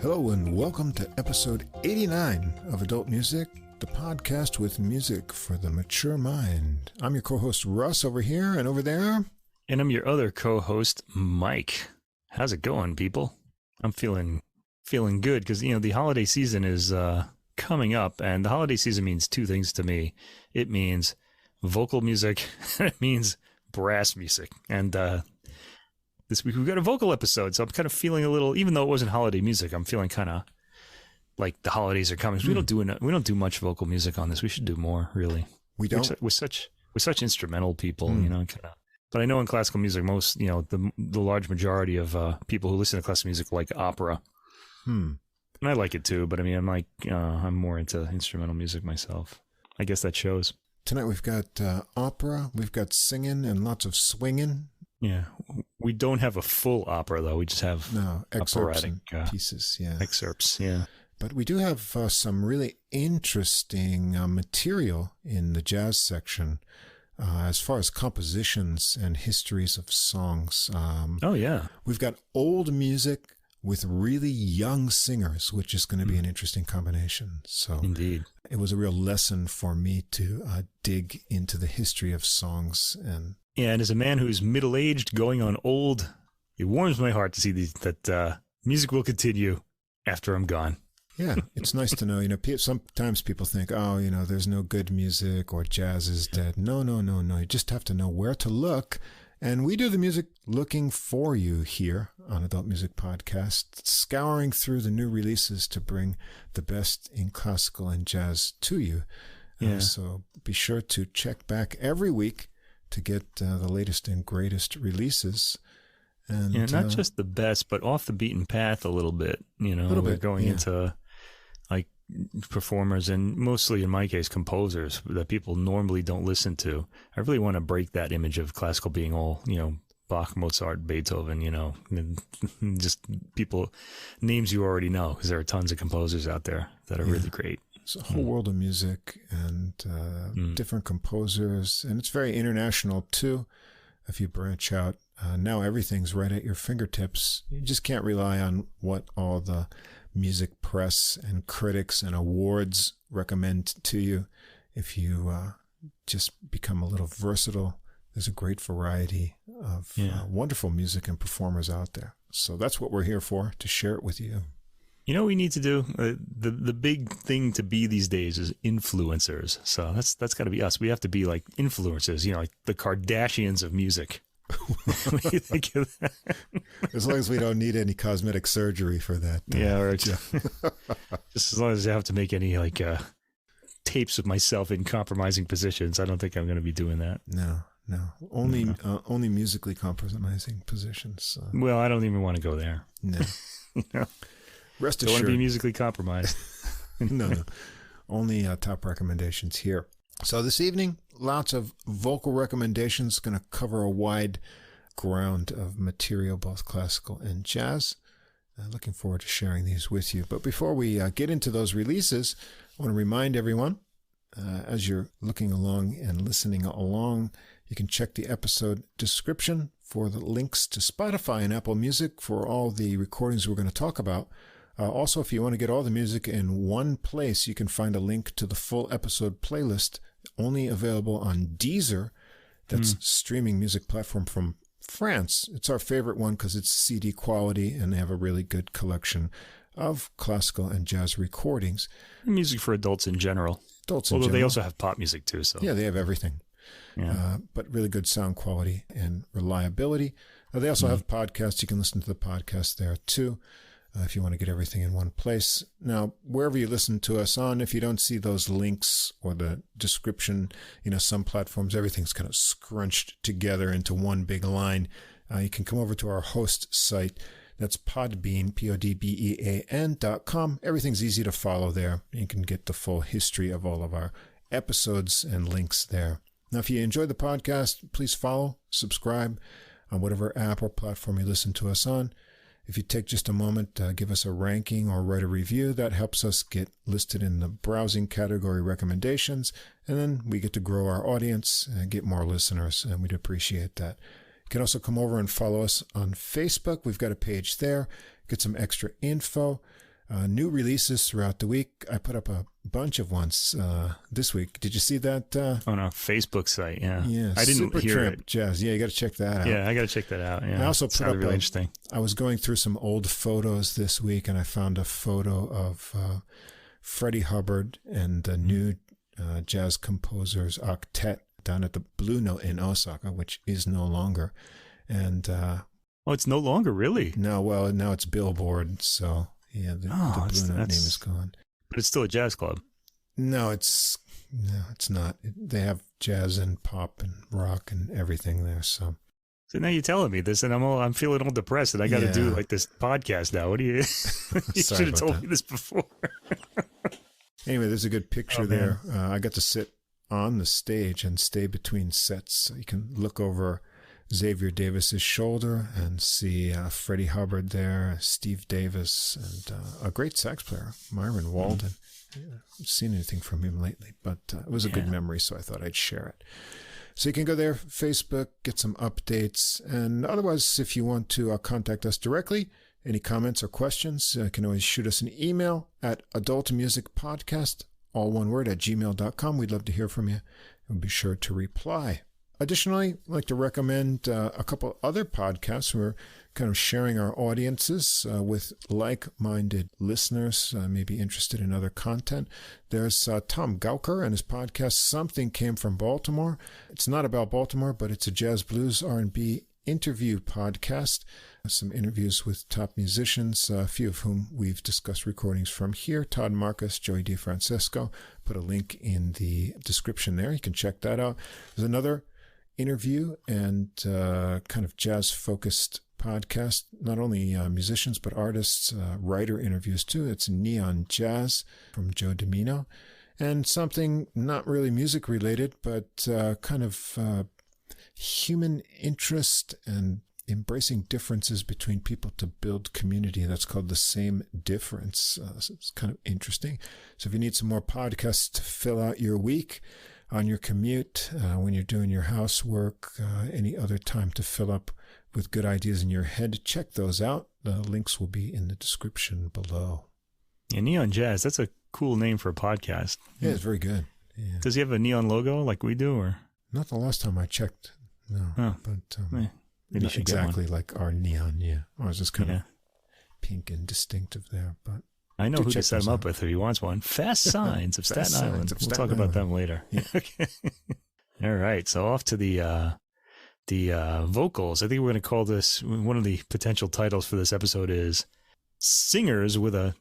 Hello and welcome to episode 89 of Adult Music, the podcast with music for the mature mind. I'm your co-host Russ over here and over there. And I'm your other co-host, Mike. How's it going, people? I'm feeling good because, the holiday season is coming up, and the holiday season means two things to me. It means vocal music, and it means brass music. And this week we've got a vocal episode, so I'm kind of feeling a little, even though it wasn't holiday music, I'm feeling kind of like the holidays are coming. We don't do much vocal music on this. We should do more, really. We don't. We're such instrumental people, kind of. But I know in classical music, most, the large majority of people who listen to classical music like opera. And I like it too, but I'm more into instrumental music myself. I guess that shows. Tonight we've got opera, we've got singing and lots of swinging. Yeah, we don't have a full opera though. We just have excerpts operatic and pieces. Yeah, excerpts. Yeah, but we do have some really interesting material in the jazz section as far as compositions and histories of songs. We've got old music with really young singers, which is going to be an interesting combination. So, indeed, it was a real lesson for me to dig into the history of songs. And as a man who's middle-aged, going on old, it warms my heart to see that music will continue after I'm gone. Yeah, it's nice to know. Sometimes people think, there's no good music or jazz is dead. No. You just have to know where to look. And we do the music looking for you here on Adult Music Podcast, scouring through the new releases to bring the best in classical and jazz to you. Yeah. So be sure to check back every week to get the latest and greatest releases. And not just the best, but off the beaten path a little bit. We're going into like performers and mostly in my case composers that people normally don't listen to. I really want to break that image of classical being all Bach, Mozart, Beethoven, and just people, names you already know, because there are tons of composers out there that are really great. It's a whole world of music and different composers, and it's very international too. If you branch out, now everything's right at your fingertips. You just can't rely on what all the music press and critics and awards recommend to you. If you just become a little versatile, there's a great variety of wonderful music and performers out there. So that's what we're here for, to share it with you. You know what we need to do? The big thing to be these days is influencers. So that's got to be us. We have to be like influencers, like the Kardashians of music. What do you think of that? As long as we don't need any cosmetic surgery for that. Just as long as I have to make any tapes of myself in compromising positions. I don't think I'm going to be doing that. No. Only musically compromising positions. Well, I don't even want to go there. No. Rest assured. Don't want to be musically compromised. No. Only top recommendations here. So this evening, lots of vocal recommendations, going to cover a wide ground of material, both classical and jazz. Looking forward to sharing these with you. But before we get into those releases, I want to remind everyone, as you're looking along and listening along, you can check the episode description for the links to Spotify and Apple Music for all the recordings we're going to talk about. Also, if you want to get all the music in one place, you can find a link to the full episode playlist, only available on Deezer. That's streaming music platform from France. It's our favorite one because it's CD quality and they have a really good collection of classical and jazz recordings. Music for adults in general. Although they also have pop music too. So yeah, they have everything. Yeah. But really good sound quality and reliability. They also have podcasts. You can listen to the podcast there too. If you want to get everything in one place. Now, wherever you listen to us on, if you don't see those links or the description, some platforms, everything's kind of scrunched together into one big line. You can come over to our host site. That's Podbean, PODBEAN.com. Everything's easy to follow there. You can get the full history of all of our episodes and links there. Now, if you enjoyed the podcast, please follow, subscribe on whatever app or platform you listen to us on. If you take just a moment, give us a ranking or write a review. That helps us get listed in the browsing category recommendations, and then we get to grow our audience and get more listeners, and we'd appreciate that. You can also come over and follow us on Facebook. We've got a page there. Get some extra info. New releases throughout the week. I put up a bunch of ones this week. Did you see that? On our Facebook site, yeah. Yeah, I didn't hear it. Jazz. Yeah, you got to check that out. Yeah, I got to check that out. Yeah, I also put up really interesting. I was going through some old photos this week, and I found a photo of Freddie Hubbard and the new jazz composers octet down at the Blue Note in Osaka, which is no longer. And it's no longer, really? No, well, now it's Billboard, so yeah, the Blue Note name is gone. But it's still a jazz club. No, it's not. They have jazz and pop and rock and everything there. So now you're telling me this, and I'm feeling all depressed, and I got to do like this podcast now. What do you? You should have told me this before. Anyway, there's a good picture there. I got to sit on the stage and stay between sets, so you can look over Xavier Davis's shoulder and see Freddie Hubbard there, Steve Davis, and a great sax player, Myron Walden. I haven't seen anything from him lately, but it was a good memory, so I thought I'd share it. So you can go there, Facebook, get some updates, and otherwise, if you want to contact us directly, any comments or questions, you can always shoot us an email at adultmusicpodcast, all one word, at gmail.com. We'd love to hear from you. We'll be sure to reply. Additionally, I'd like to recommend a couple other podcasts. We're kind of sharing our audiences with like-minded listeners, maybe interested in other content. There's Tom Gauker and his podcast, Something Came from Baltimore. It's not about Baltimore, but it's a jazz, blues, R&B interview podcast. Some interviews with top musicians, a few of whom we've discussed recordings from here. Todd Marcus, Joey DeFrancesco. Put a link in the description there. You can check that out. There's another interview and kind of jazz-focused podcast, not only musicians, but artists, writer interviews too. It's Neon Jazz from Joe Domino, and something not really music-related, but kind of human interest and embracing differences between people to build community. That's called The Same Difference. So it's kind of interesting. So if you need some more podcasts to fill out your week, on your commute, when you're doing your housework, any other time to fill up with good ideas in your head, check those out. The links will be in the description below. Yeah, Neon Jazz, that's a cool name for a podcast. Yeah, it's very good. Yeah. Does he have a neon logo like we do, or? Not the last time I checked, no. But maybe not exactly like our neon, yeah. Ours is kind of pink and distinctive there, but I know who to set him up with if he wants one. Fast Signs of Staten Island. We'll talk about them later. Yeah. Okay. All right. So off to the vocals. I think we're going to call this, one of the potential titles for this episode is Singers with a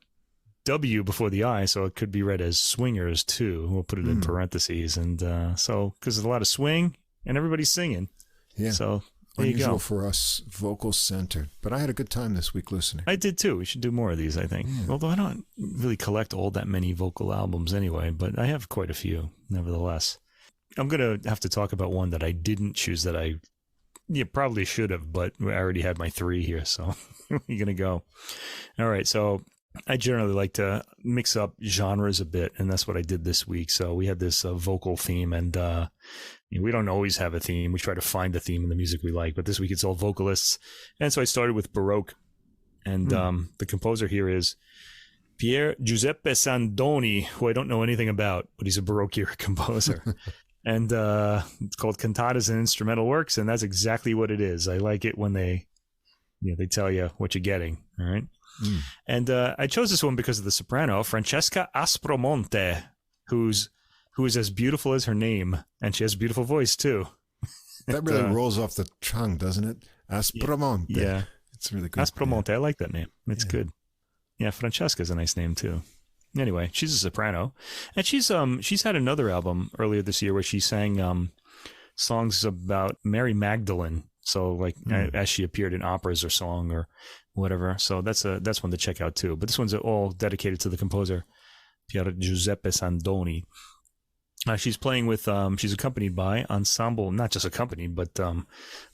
W before the I, so it could be read as Swingers too. We'll put it in parentheses. And so, because there's a lot of swing and everybody's singing. Yeah. So there you go. For us, vocal centered. But I had a good time this week listening. I did too. We should do more of these, I think. Yeah. Although I don't really collect all that many vocal albums anyway, but I have quite a few, nevertheless. I'm going to have to talk about one that I didn't choose that I probably should have, but I already had my 3 here, so we're going to go. All right, so I generally like to mix up genres a bit, and that's what I did this week. So we had this vocal theme, and we don't always have a theme. We try to find the theme in the music we like, but this week it's all vocalists. And so I started with Baroque, and the composer here is Pier Giuseppe Sandoni, who I don't know anything about, but he's a Baroque era composer. And it's called Cantatas and Instrumental Works, and that's exactly what it is. I like it when they tell you what you're getting, all right? And I chose this one because of the soprano, Francesca Aspromonte, who is as beautiful as her name, and she has a beautiful voice too. That really rolls off the tongue, doesn't it? Aspromonte. Yeah. It's really good. Aspromonte, I like that name. It's good. Yeah, Francesca's a nice name too. Anyway, she's a soprano, and she's had another album earlier this year where she sang songs about Mary Magdalene. So like as she appeared in operas or song or whatever. So that's one to check out too. But this one's all dedicated to the composer Pier Giuseppe Sandoni. She's playing with she's accompanied by ensemble, not just accompanied, but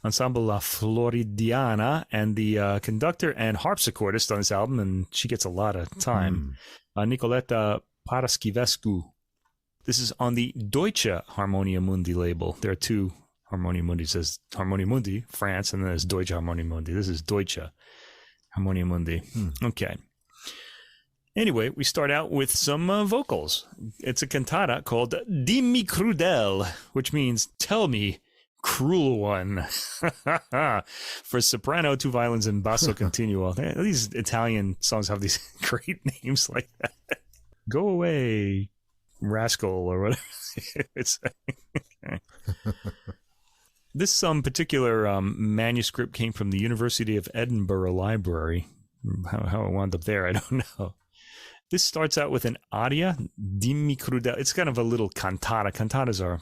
ensemble La Floridiana, and the conductor and harpsichordist on this album, and she gets a lot of time. Nicoleta Paraschivescu. This is on the Deutsche Harmonia Mundi label. There are 2 Harmonia Mundi. It says Harmonia Mundi, France, and then there's Deutsche Harmonia Mundi. This is Deutsche Harmonia Mundi. Okay. Anyway, we start out with some vocals. It's a cantata called Dimmi Crudel, which means tell me, cruel one. For soprano, 2 violins, and basso continuo. These Italian songs have these great names like that. Go away, rascal, or whatever. It's okay. This particular manuscript came from the University of Edinburgh Library. How it wound up there, I don't know. This starts out with an aria, Dimmi Crudel. It's kind of a little cantata. Cantatas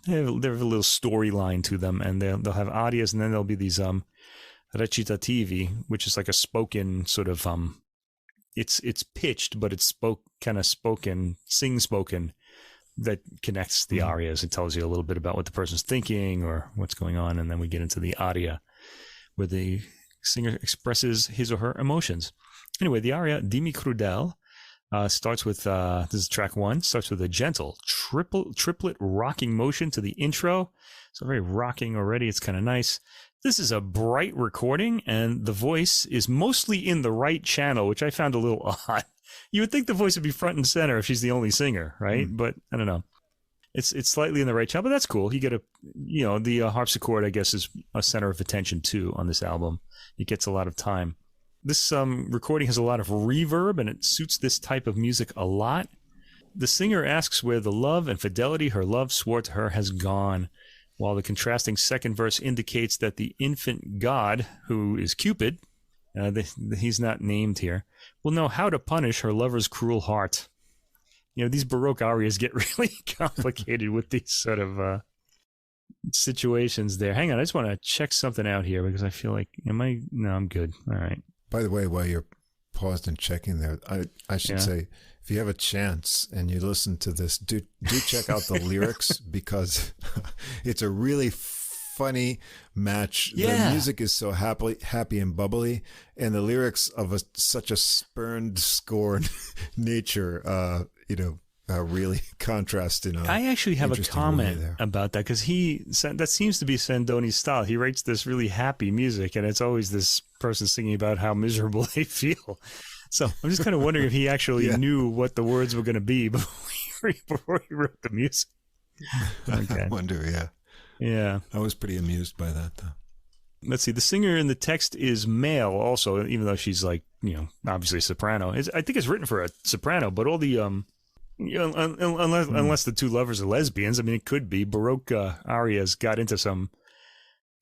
they have a little storyline to them, and they'll have arias, and then there'll be these recitativi, which is like a spoken sort of it's pitched, but it's spoken, sing-spoken, that connects the arias. It tells you a little bit about what the person's thinking or what's going on, and then we get into the aria, where the singer expresses his or her emotions. Anyway, the aria Dimmi Crudel starts with this is track 1. Starts with a gentle triplet rocking motion to the intro. So very rocking already. It's kind of nice. This is a bright recording, and the voice is mostly in the right channel, which I found a little odd. You would think the voice would be front and center if she's the only singer, right? But I don't know. It's slightly in the right channel, but that's cool. You get the harpsichord, I guess, is a center of attention too on this album. It gets a lot of time. This recording has a lot of reverb, and it suits this type of music a lot. The singer asks where the love and fidelity her love swore to her has gone, while the contrasting second verse indicates that the infant god, who is Cupid, he's not named here, will know how to punish her lover's cruel heart. These Baroque arias get really complicated with these sort of situations there. Hang on, I just want to check something out here because I feel like, no, I'm good. All right. By the way, while you're paused and checking there, I should say, if you have a chance and you listen to this, do check out the lyrics, because it's a really funny match. The music is so happy and bubbly, and the lyrics of such a spurned, scorned nature, really contrast in I actually have a comment about that, because that seems to be Sandoni's style. He writes this really happy music, and it's always this person singing about how miserable they feel. So I'm just kind of wondering if he actually knew what the words were going to be before he wrote the music. Okay. I wonder, yeah. I was pretty amused by that, though. Let's see. The singer in the text is male also, even though she's obviously a soprano. I think it's written for a soprano, but all the unless the two lovers are lesbians. I mean, it could be. Baroque arias got into some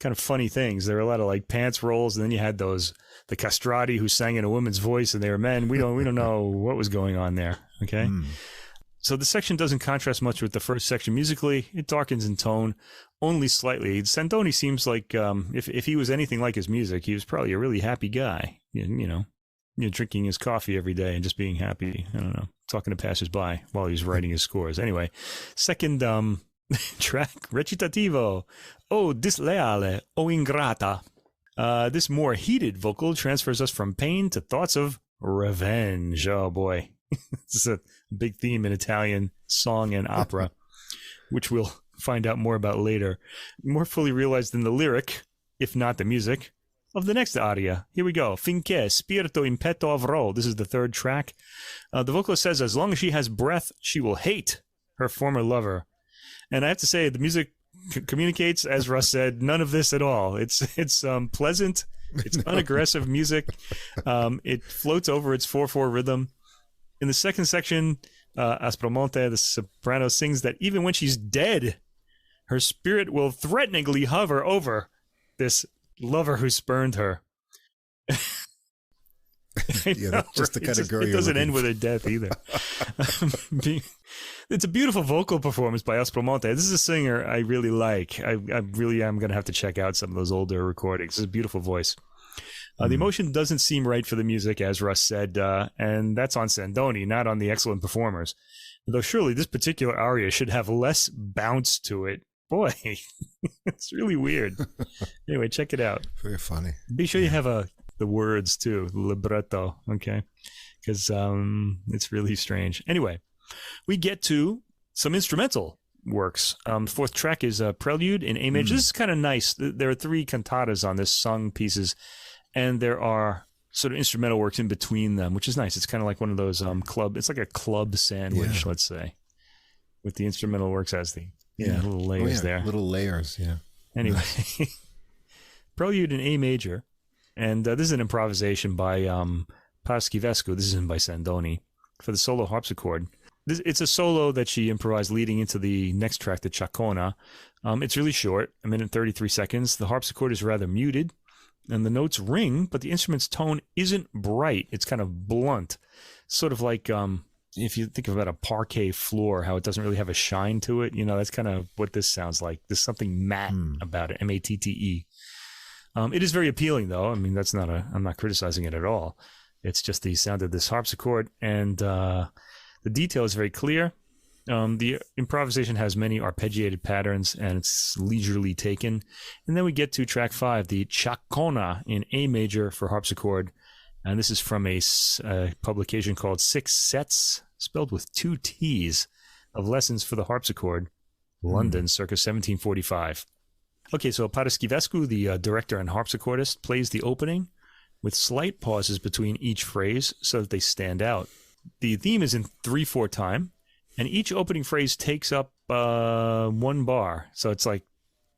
kind of funny things. There were a lot of pants rolls, and then you had the castrati who sang in a woman's voice, and they were men. We don't know what was going on there. Okay. So the section doesn't contrast much with the first section musically. It darkens in tone only slightly. Sandoni seems like if he was anything like his music, he was probably a really happy guy. Drinking his coffee every day and just being happy. I don't know, talking to passersby while he's writing his scores. Anyway, second track, recitativo, O disleale, O ingrata. This more heated vocal transfers us from pain to thoughts of revenge. Oh boy. This is a big theme in Italian song and opera, which we'll find out more about later. More fully realized in the lyric, if not the music, of the next aria. Here we go. Finché spirito in petto avrò. This is the third track. The vocalist says, as long as she has breath, she will hate her former lover. And I have to say, the music communicates, as Russ said, none of this at all. It's pleasant. It's unaggressive music. It floats over its 4/4 rhythm. In the second section, Aspromonte, the soprano, sings that even when she's dead, her spirit will threateningly hover over this lover who spurned her. That's just the kind of girl it doesn't end with her death either. It's a beautiful vocal performance by Aspromonte. This is a singer I really like. I really am going to have to check out some of those older recordings. It's a beautiful voice. The emotion doesn't seem right for the music, as Russ said, and that's on Sandoni, not on the excellent performers. Though surely this particular aria should have less bounce to it. Boy, it's really weird. Anyway, check it out. Very funny. Be sure you have the words too, the libretto, okay? Because it's really strange. Anyway, we get to some instrumental works. Fourth track is a prelude in A major. This is kind of nice. There are 3 cantatas on this, sung pieces, and there are sort of instrumental works in between them, which is nice. It's kind of like one of those it's like a club sandwich, let's say, with the instrumental works as the little layers there. Little layers, yeah. Anyway, Prelude in A major, and this is an improvisation by Paraschivescu. This isn't by Sandoni for the solo harpsichord. It's a solo that she improvised leading into the next track, the Chacona. It's really short, 1:33. The harpsichord is rather muted, and the notes ring, but the instrument's tone isn't bright. It's kind of blunt, sort of like if you think about a parquet floor, how it doesn't really have a shine to it. That's kind of what this sounds like. There's something matte about it, M-A-T-T-E. It is very appealing, though. I'm not criticizing it at all. It's just the sound of this harpsichord, and the detail is very clear. The improvisation has many arpeggiated patterns, and it's leisurely taken. And then we get to track 5, the Chacona in A major for harpsichord. And this is from a publication called 6 Sets, spelled with 2 T's, of Lessons for the Harpsichord, London, circa 1745. Okay, so Paraschivescu, the director and harpsichordist, plays the opening with slight pauses between each phrase so that they stand out. The theme is in 3/4 time, and each opening phrase takes up 1 bar. So it's like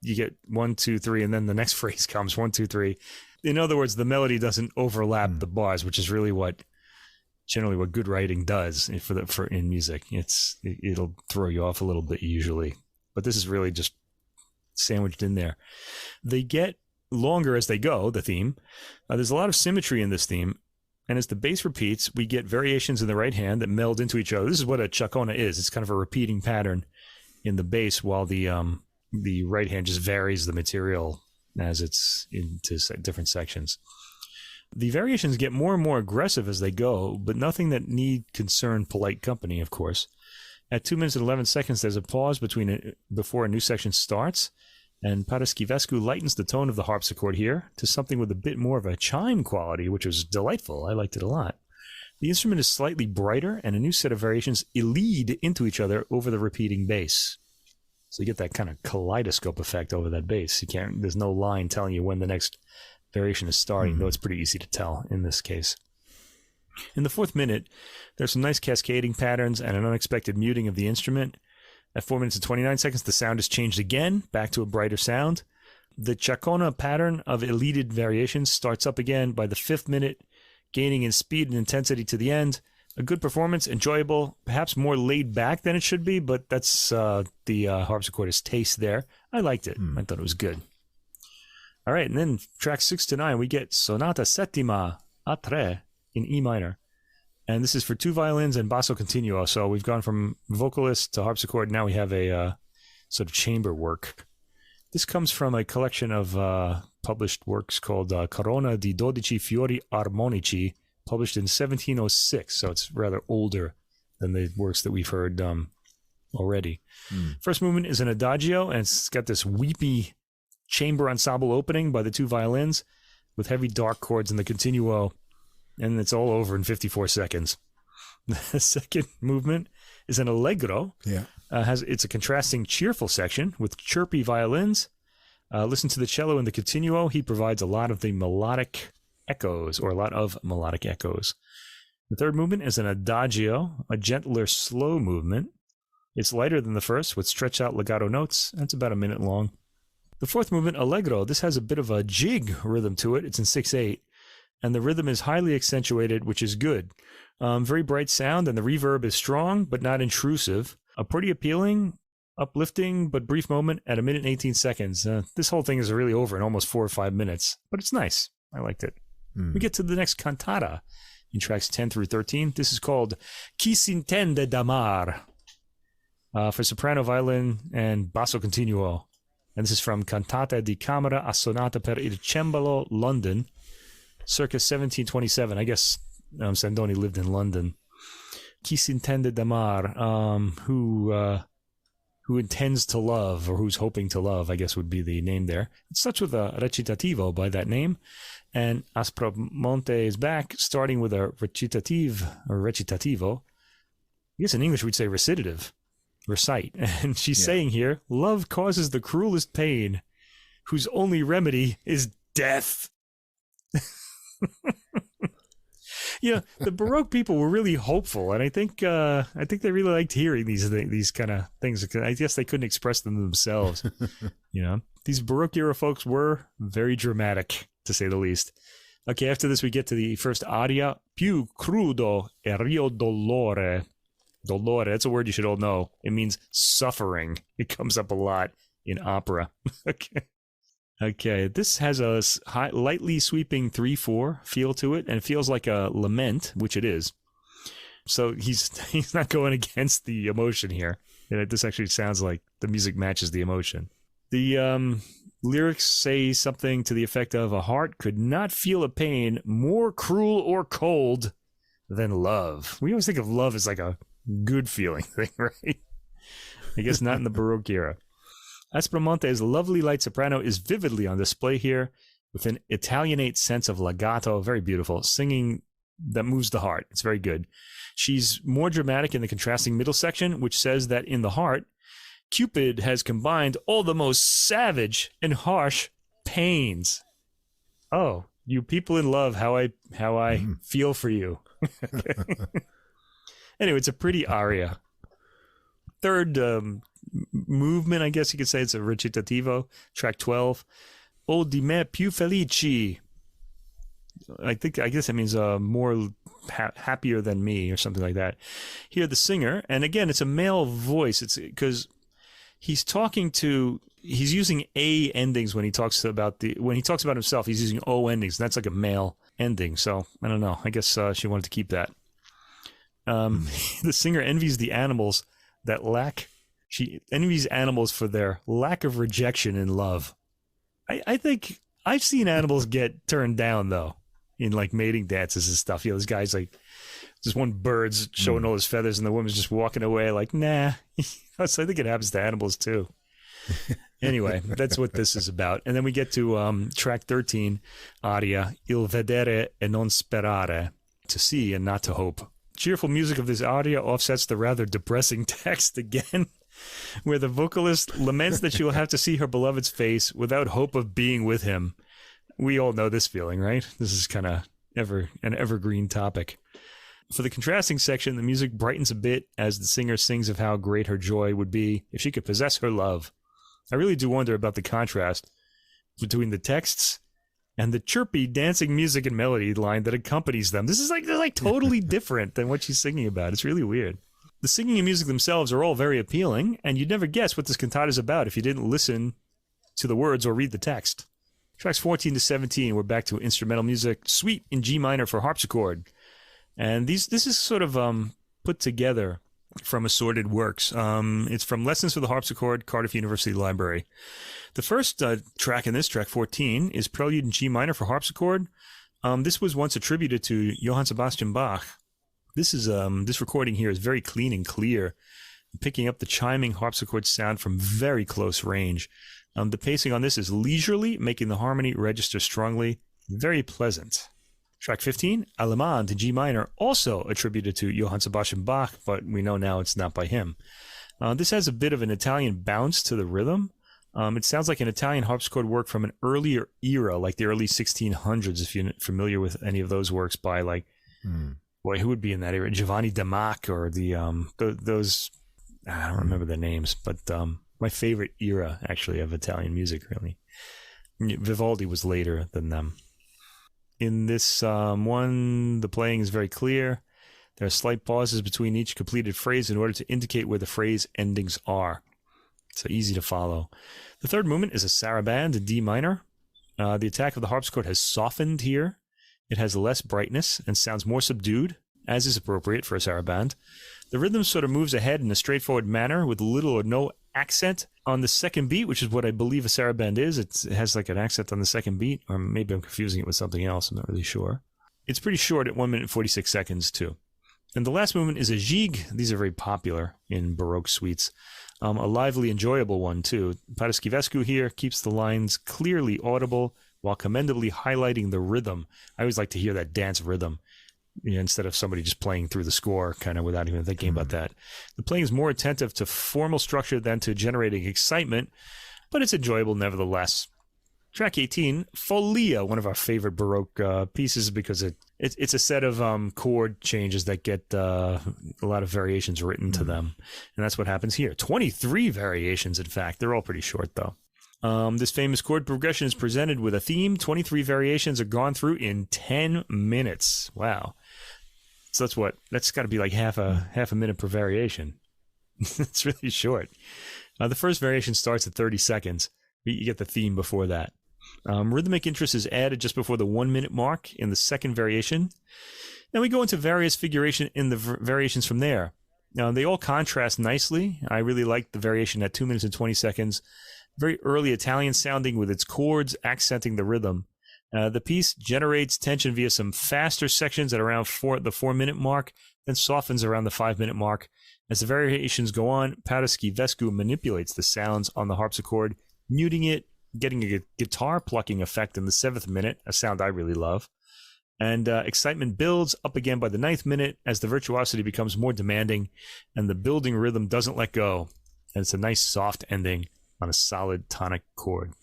you get 1, 2, 3, and then the next phrase comes 1, 2, 3. In other words, the melody doesn't overlap the bars, which is really generally what good writing does for in music. It'll throw you off a little bit usually, but this is really just sandwiched in there. They get longer as they go. The theme, there's a lot of symmetry in this theme. And as the bass repeats, we get variations in the right hand that meld into each other. This is what a chacona is. It's kind of a repeating pattern in the bass, while the right hand just varies the material as it's into different sections. The variations get more and more aggressive as they go, but nothing that need concern polite company, of course. At 2 minutes and 11 seconds, there's a pause before a new section starts, and Paraschivescu lightens the tone of the harpsichord here to something with a bit more of a chime quality, which was delightful. I liked it a lot. The instrument is slightly brighter, and a new set of variations lead into each other over the repeating bass. So you get that kind of kaleidoscope effect over that bass. There's no line telling you when the next variation is starting, though it's pretty easy to tell in this case. In the 4th minute, there's some nice cascading patterns and an unexpected muting of the instrument. At 4 minutes and 29 seconds, the sound is changed again, back to a brighter sound. The Chacona pattern of elided variations starts up again by the 5th minute, gaining in speed and intensity to the end. A good performance, enjoyable, perhaps more laid back than it should be, but that's the harpsichordist's taste there. I liked it. I thought it was good. All right, and then tracks 6 to 9, we get Sonata Settima a tre in E minor. And this is for 2 violins and basso continuo. So we've gone from vocalist to harpsichord. Now we have a sort of chamber work. This comes from a collection of published works called Corona di 12 Fiori Armonici, published in 1706. So it's rather older than the works that we've heard already. First movement is an adagio, and it's got this weepy chamber ensemble opening by the 2 violins with heavy dark chords in the continuo. And it's all over in 54 seconds. The second movement is an allegro. Yeah. It's a contrasting, cheerful section with chirpy violins. Listen to the cello in the continuo. He provides a lot of melodic echoes. The third movement is an adagio, a gentler, slow movement. It's lighter than the first, with stretched out legato notes. That's about a minute long. The fourth movement, allegro, this has a bit of a jig rhythm to it. It's in 6/8. And the rhythm is highly accentuated, which is good. Very bright sound, and the reverb is strong, but not intrusive. A pretty appealing, uplifting, but brief moment at 1 minute and 18 seconds. This whole thing is really over in almost 4 or 5 minutes, but it's nice. I liked it. We get to the next cantata in tracks 10 through 13. This is called Chi s'intende d'amar, for soprano, violin, and basso continuo. And this is from Cantata di Camera a Sonata per il Cembalo, London, circa 1727. I guess Sandoni lived in London. Chi s'intende d'amar, who intends to love, or who's hoping to love, I guess would be the name there. It starts with a recitativo by that name, and Aspromonte is back, starting with a recitativo. I guess in English we'd say recitative, recite. And she's saying here, love causes the cruelest pain, whose only remedy is death. The Baroque people were really hopeful, and I think they really liked hearing these kind of things. I guess they couldn't express them themselves. These Baroque era folks were very dramatic, to say the least. Okay, after this we get to the first aria, più crudo e rio dolore. Dolore, that's a word you should all know. It means suffering. It comes up a lot in opera. Okay, this has a lightly sweeping 3/4 feel to it, and it feels like a lament, which it is. So he's not going against the emotion here. This actually sounds like the music matches the emotion. The lyrics say something to the effect of, a heart could not feel a pain more cruel or cold than love. We always think of love as like a good feeling thing, right? I guess not in the Baroque era. Aspromonte's lovely light soprano is vividly on display here with an Italianate sense of legato, very beautiful, singing that moves the heart. It's very good. She's more dramatic in the contrasting middle section, which says that in the heart, Cupid has combined all the most savage and harsh pains. Oh, you people in love, how I feel for you. Anyway, it's a pretty aria. Third movement, I guess you could say, it's a recitativo, track 12. O di me più felici. I guess it means more happier than me or something like that. Here, the singer, and again, it's a male voice. It's because he's using A endings when he talks about himself. He's using O endings, and that's like a male ending. So I don't know. I guess she wanted to keep that. The singer envies the animals that lack. She envies animals for their lack of rejection in love. I think I've seen animals get turned down though in like mating dances and stuff. This guy's like just one bird's showing all his feathers and the woman's just walking away like, nah. So I think it happens to animals too. Anyway, that's what this is about. And then we get to track 13, aria, Il vedere e non sperare, to see and not to hope. Cheerful music of this aria offsets the rather depressing text again, where the vocalist laments that she will have to see her beloved's face without hope of being with him. We all know this feeling, right? This is kind of an evergreen topic. For the contrasting section, the music brightens a bit as the singer sings of how great her joy would be if she could possess her love. I really do wonder about the contrast between the texts and the chirpy dancing music and melody line that accompanies them. This is they're totally different than what she's singing about. It's really weird. The singing and music themselves are all very appealing, and you'd never guess what this cantata is about if you didn't listen to the words or read the text. Tracks 14 to 17, we're back to instrumental music, suite in G minor for harpsichord. And this is sort of put together from assorted works. It's from Lessons for the Harpsichord, Cardiff University Library. The first track in this, track 14, is Prelude in G minor for harpsichord. This was once attributed to Johann Sebastian Bach. This recording here is very clean and clear, picking up the chiming harpsichord sound from very close range. The pacing on this is leisurely, making the harmony register strongly. Very pleasant. Track 15, Allemande in G minor, also attributed to Johann Sebastian Bach, but we know now it's not by him. This has a bit of an Italian bounce to the rhythm. It sounds like an Italian harpsichord work from an earlier era, like the early 1600s, if you're familiar with any of those works by, like, boy, who would be in that era? Giovanni de Mac or those, I don't remember their names, but my favorite era, actually, of Italian music, really. Vivaldi was later than them. In this one, the playing is very clear. There are slight pauses between each completed phrase in order to indicate where the phrase endings are. So easy to follow. The third movement is a sarabande in D minor. The attack of the harpsichord has softened here. It has less brightness and sounds more subdued, as is appropriate for a sarabande. The rhythm sort of moves ahead in a straightforward manner with little or no accent on the second beat, which is what I believe a sarabande is. It has like an accent on the second beat, or maybe I'm confusing it with something else. I'm not really sure. It's pretty short at 1 minute 46 seconds too. And the last movement is a gigue. These are very popular in Baroque suites. A lively, enjoyable one too. Paraschivescu here keeps the lines clearly audible while commendably highlighting the rhythm. I always like to hear that dance rhythm, instead of somebody just playing through the score kind of without even thinking about that. The playing is more attentive to formal structure than to generating excitement, but it's enjoyable nevertheless. Track 18, Folia, one of our favorite Baroque pieces because it's a set of chord changes that get a lot of variations written to them. And that's what happens here. 23 variations, in fact. They're all pretty short, though. This famous chord progression is presented with a theme. 23 variations are gone through in 10 minutes. Wow. So that's got to be like half a minute per variation. It's really short. The first variation starts at 30 seconds. You get the theme before that. Rhythmic interest is added just before the 1 minute mark in the second variation. Then we go into various figuration in the variations from there. Now, they all contrast nicely. I really like the variation at 2 minutes and 20 seconds. Very early Italian sounding with its chords accenting the rhythm. The piece generates tension via some faster sections at around the 4 minute mark, then softens around the 5 minute mark. As the variations go on, Paraschivescu manipulates the sounds on the harpsichord, muting it, getting a guitar plucking effect in the 7th minute, a sound I really love. And excitement builds up again by the 9th minute as the virtuosity becomes more demanding and the building rhythm doesn't let go. And it's a nice soft ending on a solid tonic chord.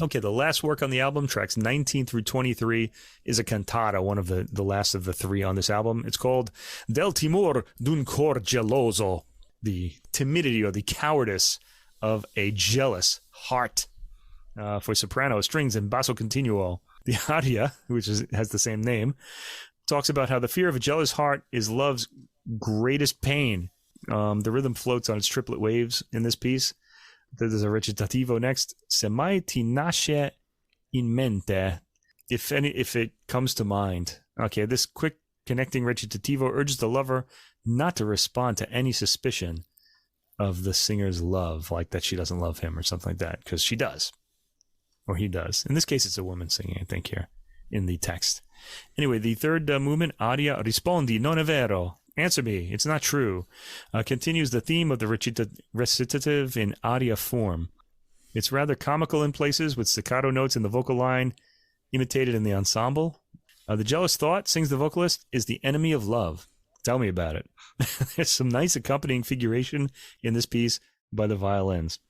Okay, the last work on the album, tracks 19 through 23, is a cantata, one of the last of the 3 on this album. It's called Del timor d'un cor geloso, the timidity or the cowardice of a jealous heart. For soprano, strings, and basso continuo. The aria, which has the same name, talks about how the fear of a jealous heart is love's greatest pain. The rhythm floats on its triplet waves in this piece. There's a recitativo next. Se mai ti nasce in mente. If it comes to mind. Okay, this quick connecting recitativo urges the lover not to respond to any suspicion of the singer's love, like that she doesn't love him or something like that, because she does. Or he does. In this case, it's a woman singing, I think, here in the text. Anyway, the third movement, aria rispondi, non è vero. Answer me, it's not true. Continues the theme of the recitative in aria form. It's rather comical in places, with staccato notes in the vocal line, imitated in the ensemble. The jealous thought, sings the vocalist, is the enemy of love. Tell me about it. There's some nice accompanying figuration in this piece by the violins.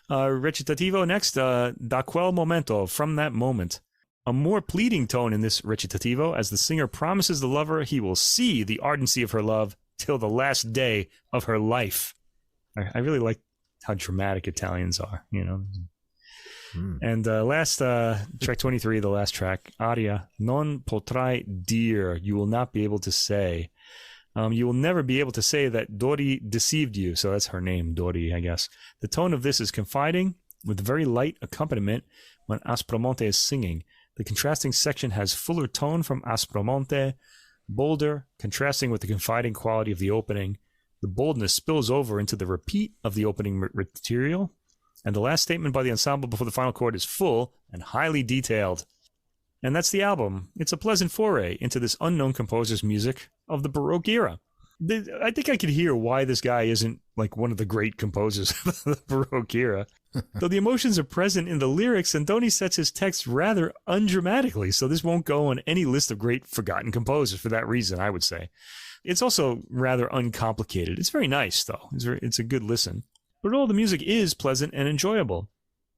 Recitativo next, da quel momento, from that moment. A more pleading tone in this recitativo as the singer promises the lover he will see the ardency of her love till the last day of her life. I really like how dramatic Italians are, you know. And last, track 23, the last track, aria, non potrai dir, you will not be able to say. You will never be able to say that Dori deceived you. So that's her name, Dori, I guess. The tone of this is confiding, with very light accompaniment when Aspromonte is singing. The contrasting section has fuller tone from Aspromonte, bolder, contrasting with the confiding quality of the opening. The boldness spills over into the repeat of the opening material. And the last statement by the ensemble before the final chord is full and highly detailed. And that's the album. It's a pleasant foray into this unknown composer's music of the Baroque era. I think I could hear why this guy isn't like one of the great composers of the Baroque era. Though the emotions are present in the lyrics, Sandoni sets his text rather undramatically, so this won't go on any list of great forgotten composers for that reason, I would say. It's also rather uncomplicated. It's very nice, though. It's a good listen. But all the music is pleasant and enjoyable.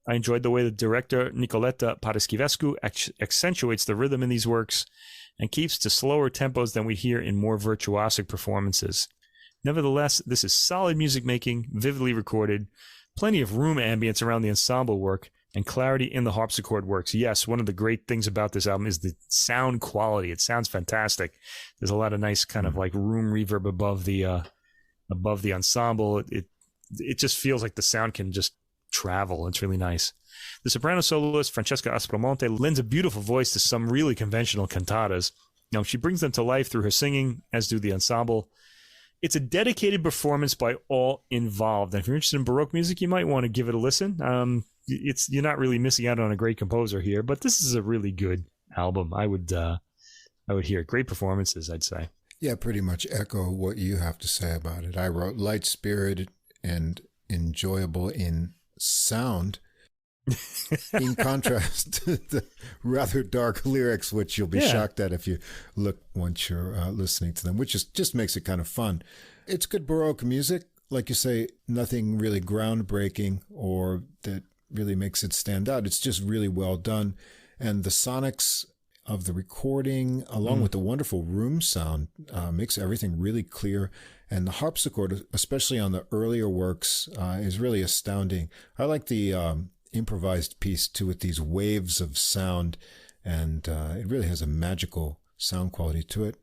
I enjoyed the way the director Nicoleta Paraschivescu accentuates the rhythm in these works and keeps to slower tempos than we hear in more virtuosic performances. Nevertheless, this is solid music making, vividly recorded, plenty of room ambience around the ensemble work, and clarity in the harpsichord works. Yes, one of the great things about this album is the sound quality. It sounds fantastic. There's a lot of nice kind of like room reverb above the ensemble. It just feels like the sound can just travel. It's really nice. The soprano soloist, Francesca Aspromonte, lends a beautiful voice to some really conventional cantatas. Now, she brings them to life through her singing, as do the ensemble. It's a dedicated performance by all involved. And if you're interested in Baroque music, you might want to give it a listen. You're not really missing out on a great composer here, but this is a really good album. I would hear great performances, I'd say. Yeah, pretty much echo what you have to say about it. I wrote light-spirited and enjoyable in sound, in contrast to the rather dark lyrics, which you'll be shocked at if you look once you're listening to them, which just makes it kind of fun. It's good Baroque music. Like you say, nothing really groundbreaking or that really makes it stand out. It's just really well done. And the sonics of the recording, along with the wonderful room sound, makes everything really clear. And the harpsichord, especially on the earlier works, is really astounding. I like the improvised piece too, with these waves of sound, and it really has a magical sound quality to it.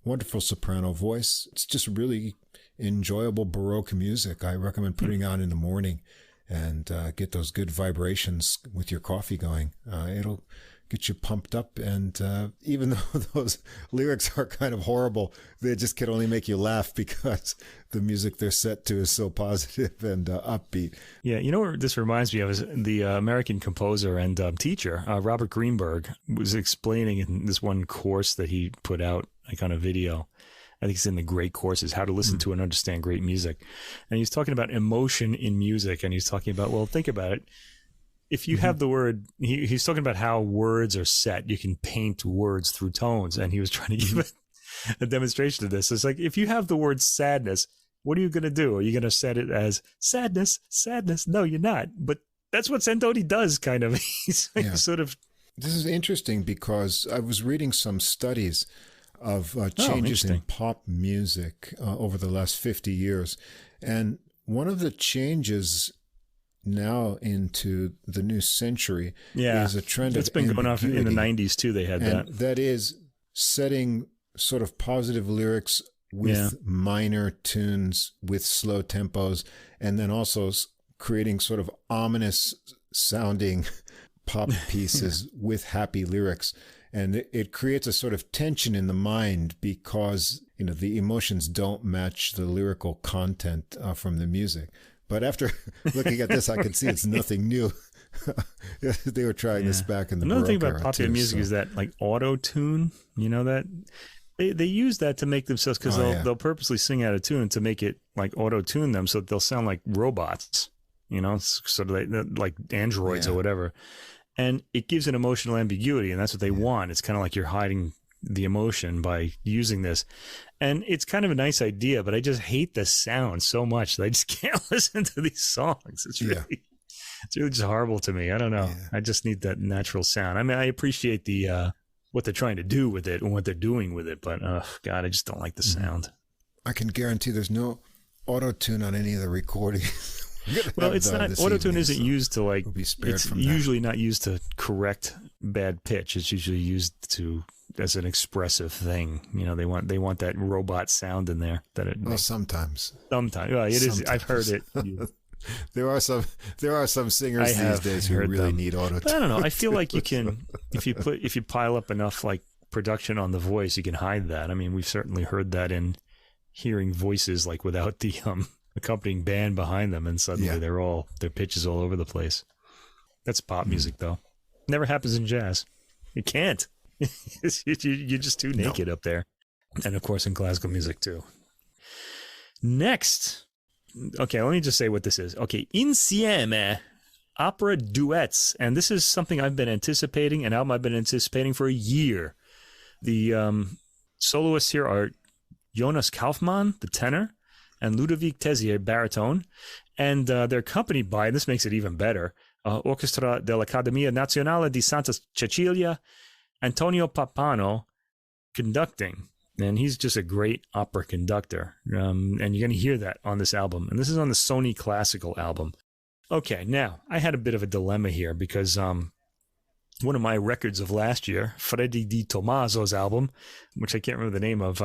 Wonderful soprano voice. It's just really enjoyable Baroque music. I recommend putting on in the morning and get those good vibrations with your coffee going. It'll get you pumped up, and even though those lyrics are kind of horrible, they just can only make you laugh because the music they're set to is so positive and upbeat. Yeah, you know what this reminds me of is the American composer and teacher, Robert Greenberg, was explaining in this one course that he put out, like on a video. I think it's in the Great Courses, How to Listen to and Understand Great Music. And he's talking about emotion in music, and he's talking about, well, think about it. If you have the word, he's talking about how words are set. You can paint words through tones. And he was trying to give a demonstration of this. It's like, if you have the word sadness, what are you going to do? Are you going to set it as sadness, sadness? No, you're not. But that's what Sandoni does, kind of. He's like sort of. This is interesting because I was reading some studies of changes in pop music over the last 50 years. And one of the changes now into the new century is a trend it's of been ambiguity. going off in the 90s too. They had and that is setting sort of positive lyrics with minor tunes with slow tempos, and then also creating sort of ominous sounding pop pieces with happy lyrics. And it creates a sort of tension in the mind because, you know, the emotions don't match the lyrical content from the music. But after looking at this, I can see it's nothing new. They were trying this back in the Another Baroque thing about popular music is that, like, auto-tune, you know, that they use that to make themselves, because they'll purposely sing out of tune to make it like auto-tune them so that they'll sound like robots, you know, sort of like androids or whatever. And it gives an emotional ambiguity, and that's what they want. It's kind of like you're hiding the emotion by using this. And it's kind of a nice idea, but I just hate the sound so much that I just can't listen to these songs. It's really just horrible to me. I don't know. Yeah. I just need that natural sound. I mean, I appreciate the what they're trying to do with it and what they're doing with it, but God, I just don't like the sound. I can guarantee there's no auto-tune on any of the recordings. Well, it's not, auto-tune isn't used to, like, it's usually not used to correct bad pitch. It's usually used to as an expressive thing. You know, they want that robot sound in there. Sometimes. Well, it is. I've heard it. There are some singers these days who really need auto-tune. But I don't know. I feel like you can, if you pile up enough, like, production on the voice, you can hide that. I mean, we've certainly heard that in hearing voices, like, without the accompanying band behind them, and suddenly their pitch is all over the place. That's pop music, though. Never happens in jazz. You can't. You're just too naked up there. And of course in classical music too. Next, okay, let me just say what this is. Okay, Insieme, opera duets, and this is something I've been anticipating, an album I've been anticipating for a year. The soloists here are Jonas Kaufmann, the tenor, and Ludovic Tézier, baritone, and they're accompanied by, and this makes it even better, Orchestra dell'Accademia Nazionale di Santa Cecilia, Antonio Pappano conducting, and he's just a great opera conductor, and you're going to hear that on this album, and this is on the Sony Classical album. Okay, now, I had a bit of a dilemma here, because one of my records of last year, Freddy Di Tommaso's album, which I can't remember the name of,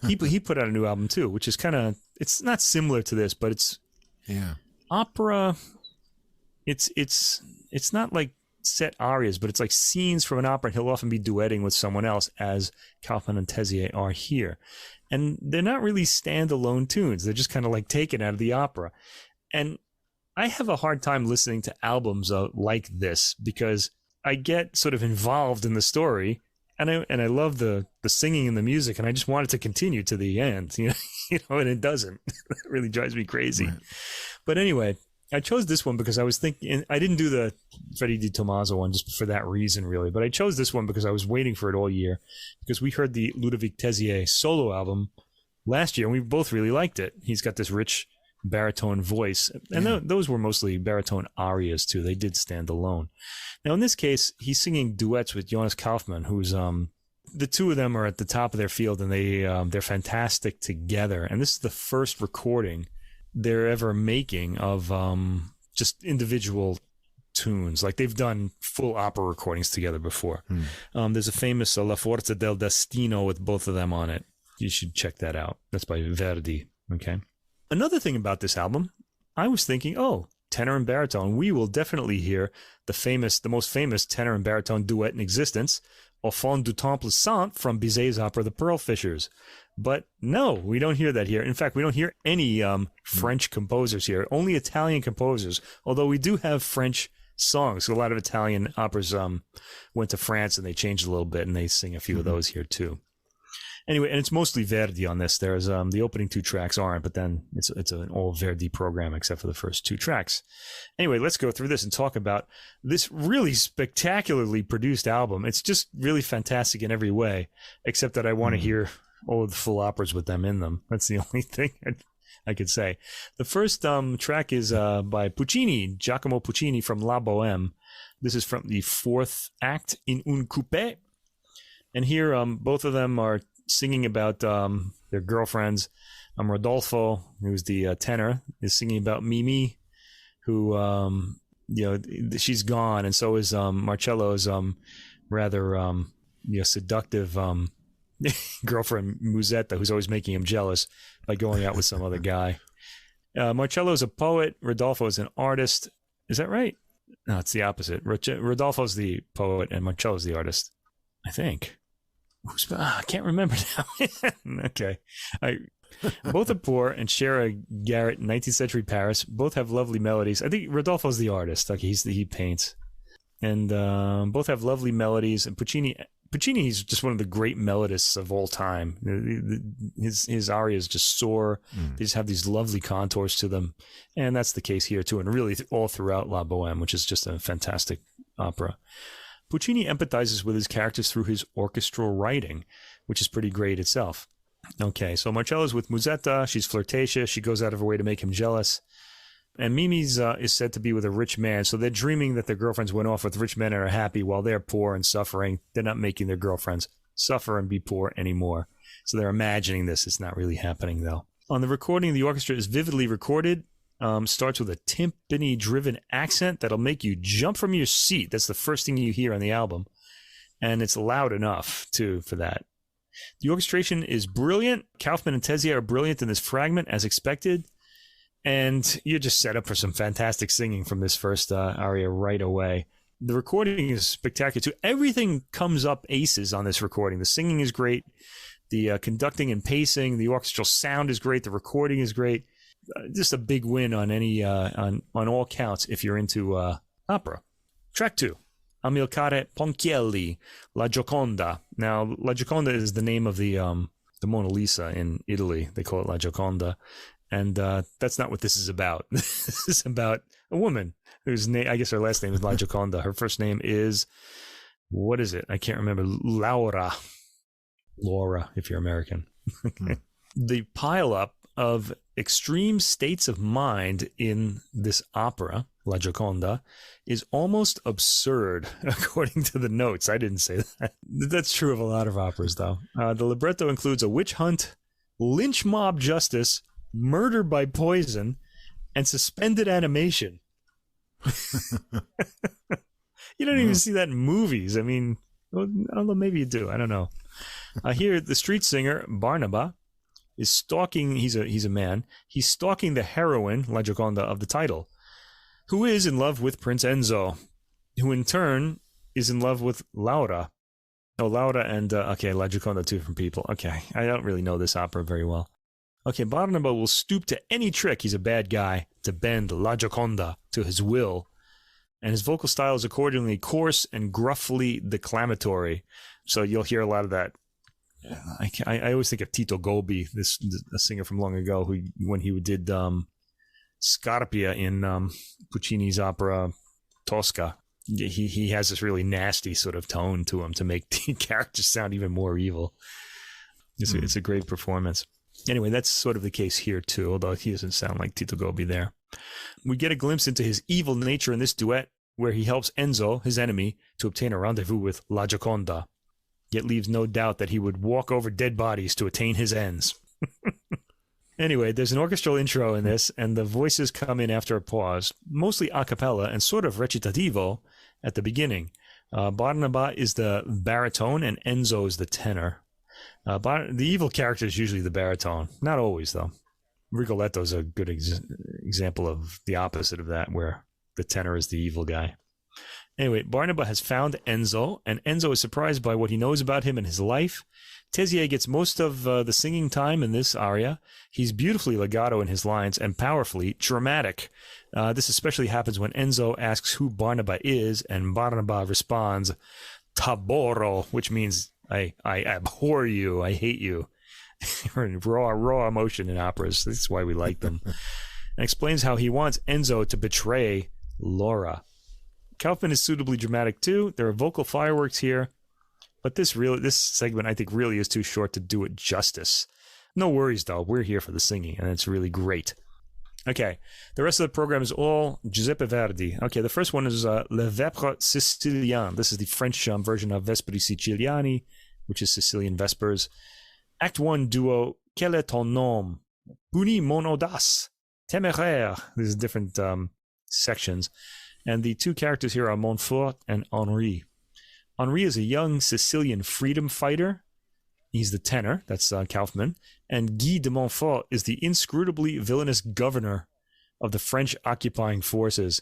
he put out a new album too, which is kind of, it's not similar to this, but it's opera. It's not like set arias, but it's like scenes from an opera, and he'll often be duetting with someone else, as Kaufmann and Tézier are here. And they're not really standalone tunes. They're just kind of like taken out of the opera. And I have a hard time listening to albums like this, because I get sort of involved in the story, and I love the singing and the music, and I just want it to continue to the end, you know, and it doesn't. It really drives me crazy. Right. But anyway, I chose this one because I was thinking, I didn't do the Freddy Di Tommaso one just for that reason, really, but I chose this one because I was waiting for it all year, because we heard the Ludovic Tézier solo album last year, and we both really liked it. He's got this rich baritone voice. And those were mostly baritone arias, too. They did stand alone. Now, in this case, he's singing duets with Jonas Kaufmann, who's the two of them are at the top of their field, and they're fantastic together. And this is the first recording they're ever making of just individual tunes. Like, they've done full opera recordings together before. There's a famous La Forza del Destino with both of them on it. You should check that out. That's by Verdi. Okay. Another thing about this album, I was thinking, tenor and baritone. We will definitely hear the most famous tenor and baritone duet in existence, Au fond du Temple Saint, from Bizet's opera The Pearl Fishers. But no, we don't hear that here. In fact, we don't hear any French composers here, only Italian composers, although we do have French songs. A lot of Italian operas went to France and they changed a little bit, and they sing a few of those here too. Anyway, and it's mostly Verdi on this. There's the opening two tracks aren't, but then it's an all Verdi program except for the first two tracks. Anyway, let's go through this and talk about this really spectacularly produced album. It's just really fantastic in every way, except that I want to hear all of the full operas with them in them. That's the only thing I could say. The first track is by Puccini, Giacomo Puccini, from La Bohème. This is from the fourth act, In un coupé. And here both of them are singing about their girlfriends. Rodolfo, who's the tenor, is singing about Mimi, who, she's gone. And so is Marcello's rather seductive girlfriend, Musetta, who's always making him jealous by going out with some other guy. Marcello's a poet. Rodolfo is an artist. Is that right? No, it's the opposite. Rodolfo's the poet and Marcello's the artist, I think. I can't remember now. Okay. Both are poor and share a garret in 19th century Paris. Both have lovely melodies. I think Rodolfo's the artist. Okay, he paints. And both have lovely melodies. And Puccini is just one of the great melodists of all time. His arias just soar. They just have these lovely contours to them. And that's the case here, too. And really all throughout La Bohème, which is just a fantastic opera. Puccini empathizes with his characters through his orchestral writing, which is pretty great itself. Okay, so Marcella's with Musetta. She's flirtatious. She goes out of her way to make him jealous. And Mimi's is said to be with a rich man. So they're dreaming that their girlfriends went off with rich men and are happy while they're poor and suffering. They're not making their girlfriends suffer and be poor anymore. So they're imagining this. It's not really happening, though. On the recording, the orchestra is vividly recorded. Starts with a timpani-driven accent that'll make you jump from your seat. That's the first thing you hear on the album. And it's loud enough, too, for that. The orchestration is brilliant. Kaufmann and Tézier are brilliant in this fragment, as expected. And you're just set up for some fantastic singing from this first aria right away. The recording is spectacular, too. Everything comes up aces on this recording. The singing is great. The conducting and pacing, the orchestral sound is great. The recording is great. Just a big win on any on all counts if you're into opera. Track 2, Amilcare Ponchielli, La Gioconda. Now, La Gioconda is the name of the Mona Lisa in Italy. They call it La Gioconda. And that's not what this is about. This is about a woman whose name, I guess her last name is La Gioconda. Her first name is, what is it? I can't remember. Laura, if you're American. Okay. The pileup of extreme states of mind in this opera, La Gioconda, is almost absurd, according to the notes. I didn't say that. That's true of a lot of operas, though. The libretto includes a witch hunt, lynch mob justice, murder by poison, and suspended animation. You don't even see that in movies. I mean, although maybe you do. I don't know. Here, the street singer, Barnaba, is stalking, he's a man, he's stalking the heroine, La Gioconda, of the title, who is in love with Prince Enzo, who in turn is in love with Laura. Oh, Laura and, La Gioconda, two different people. Okay, I don't really know this opera very well. Okay, Barnaba will stoop to any trick, he's a bad guy, to bend La Gioconda to his will, and his vocal style is accordingly coarse and gruffly declamatory, so you'll hear a lot of that. I always think of Tito Gobbi, a singer from long ago, who when he did Scarpia in Puccini's opera Tosca, he has this really nasty sort of tone to him to make the characters sound even more evil. It's a great performance. Anyway, that's sort of the case here too, although he doesn't sound like Tito Gobbi there. We get a glimpse into his evil nature in this duet, where he helps Enzo, his enemy, to obtain a rendezvous with La Gioconda, yet leaves no doubt that he would walk over dead bodies to attain his ends. Anyway, there's an orchestral intro in this, and the voices come in after a pause, mostly a cappella and sort of recitativo at the beginning. Barnaba is the baritone, and Enzo is the tenor. The evil character is usually the baritone. Not always, though. Rigoletto is a good example of the opposite of that, where the tenor is the evil guy. Anyway, Barnaba has found Enzo, and Enzo is surprised by what he knows about him and his life. Tézier gets most of the singing time in this aria. He's beautifully legato in his lines and powerfully dramatic. This especially happens when Enzo asks who Barnaba is, and Barnaba responds, "Taboro," which means I abhor you, I hate you. raw emotion in operas. That's why we like them. And explains how he wants Enzo to betray Laura. Kaufmann is suitably dramatic too. There are vocal fireworks here, but this segment I think really is too short to do it justice. No worries though, we're here for the singing, and it's really great. Okay, the rest of the program is all Giuseppe Verdi. Okay, the first one is Le Vespre Sicilien. This is the French version of Vespri Siciliani, which is Sicilian Vespers. Act 1 duo, Quel est ton nom? Puni mon audace. Téméraire. These are different sections. And the two characters here are Montfort and Henri. Henri is a young Sicilian freedom fighter. He's the tenor, that's Kaufmann. And Guy de Montfort is the inscrutably villainous governor of the French occupying forces.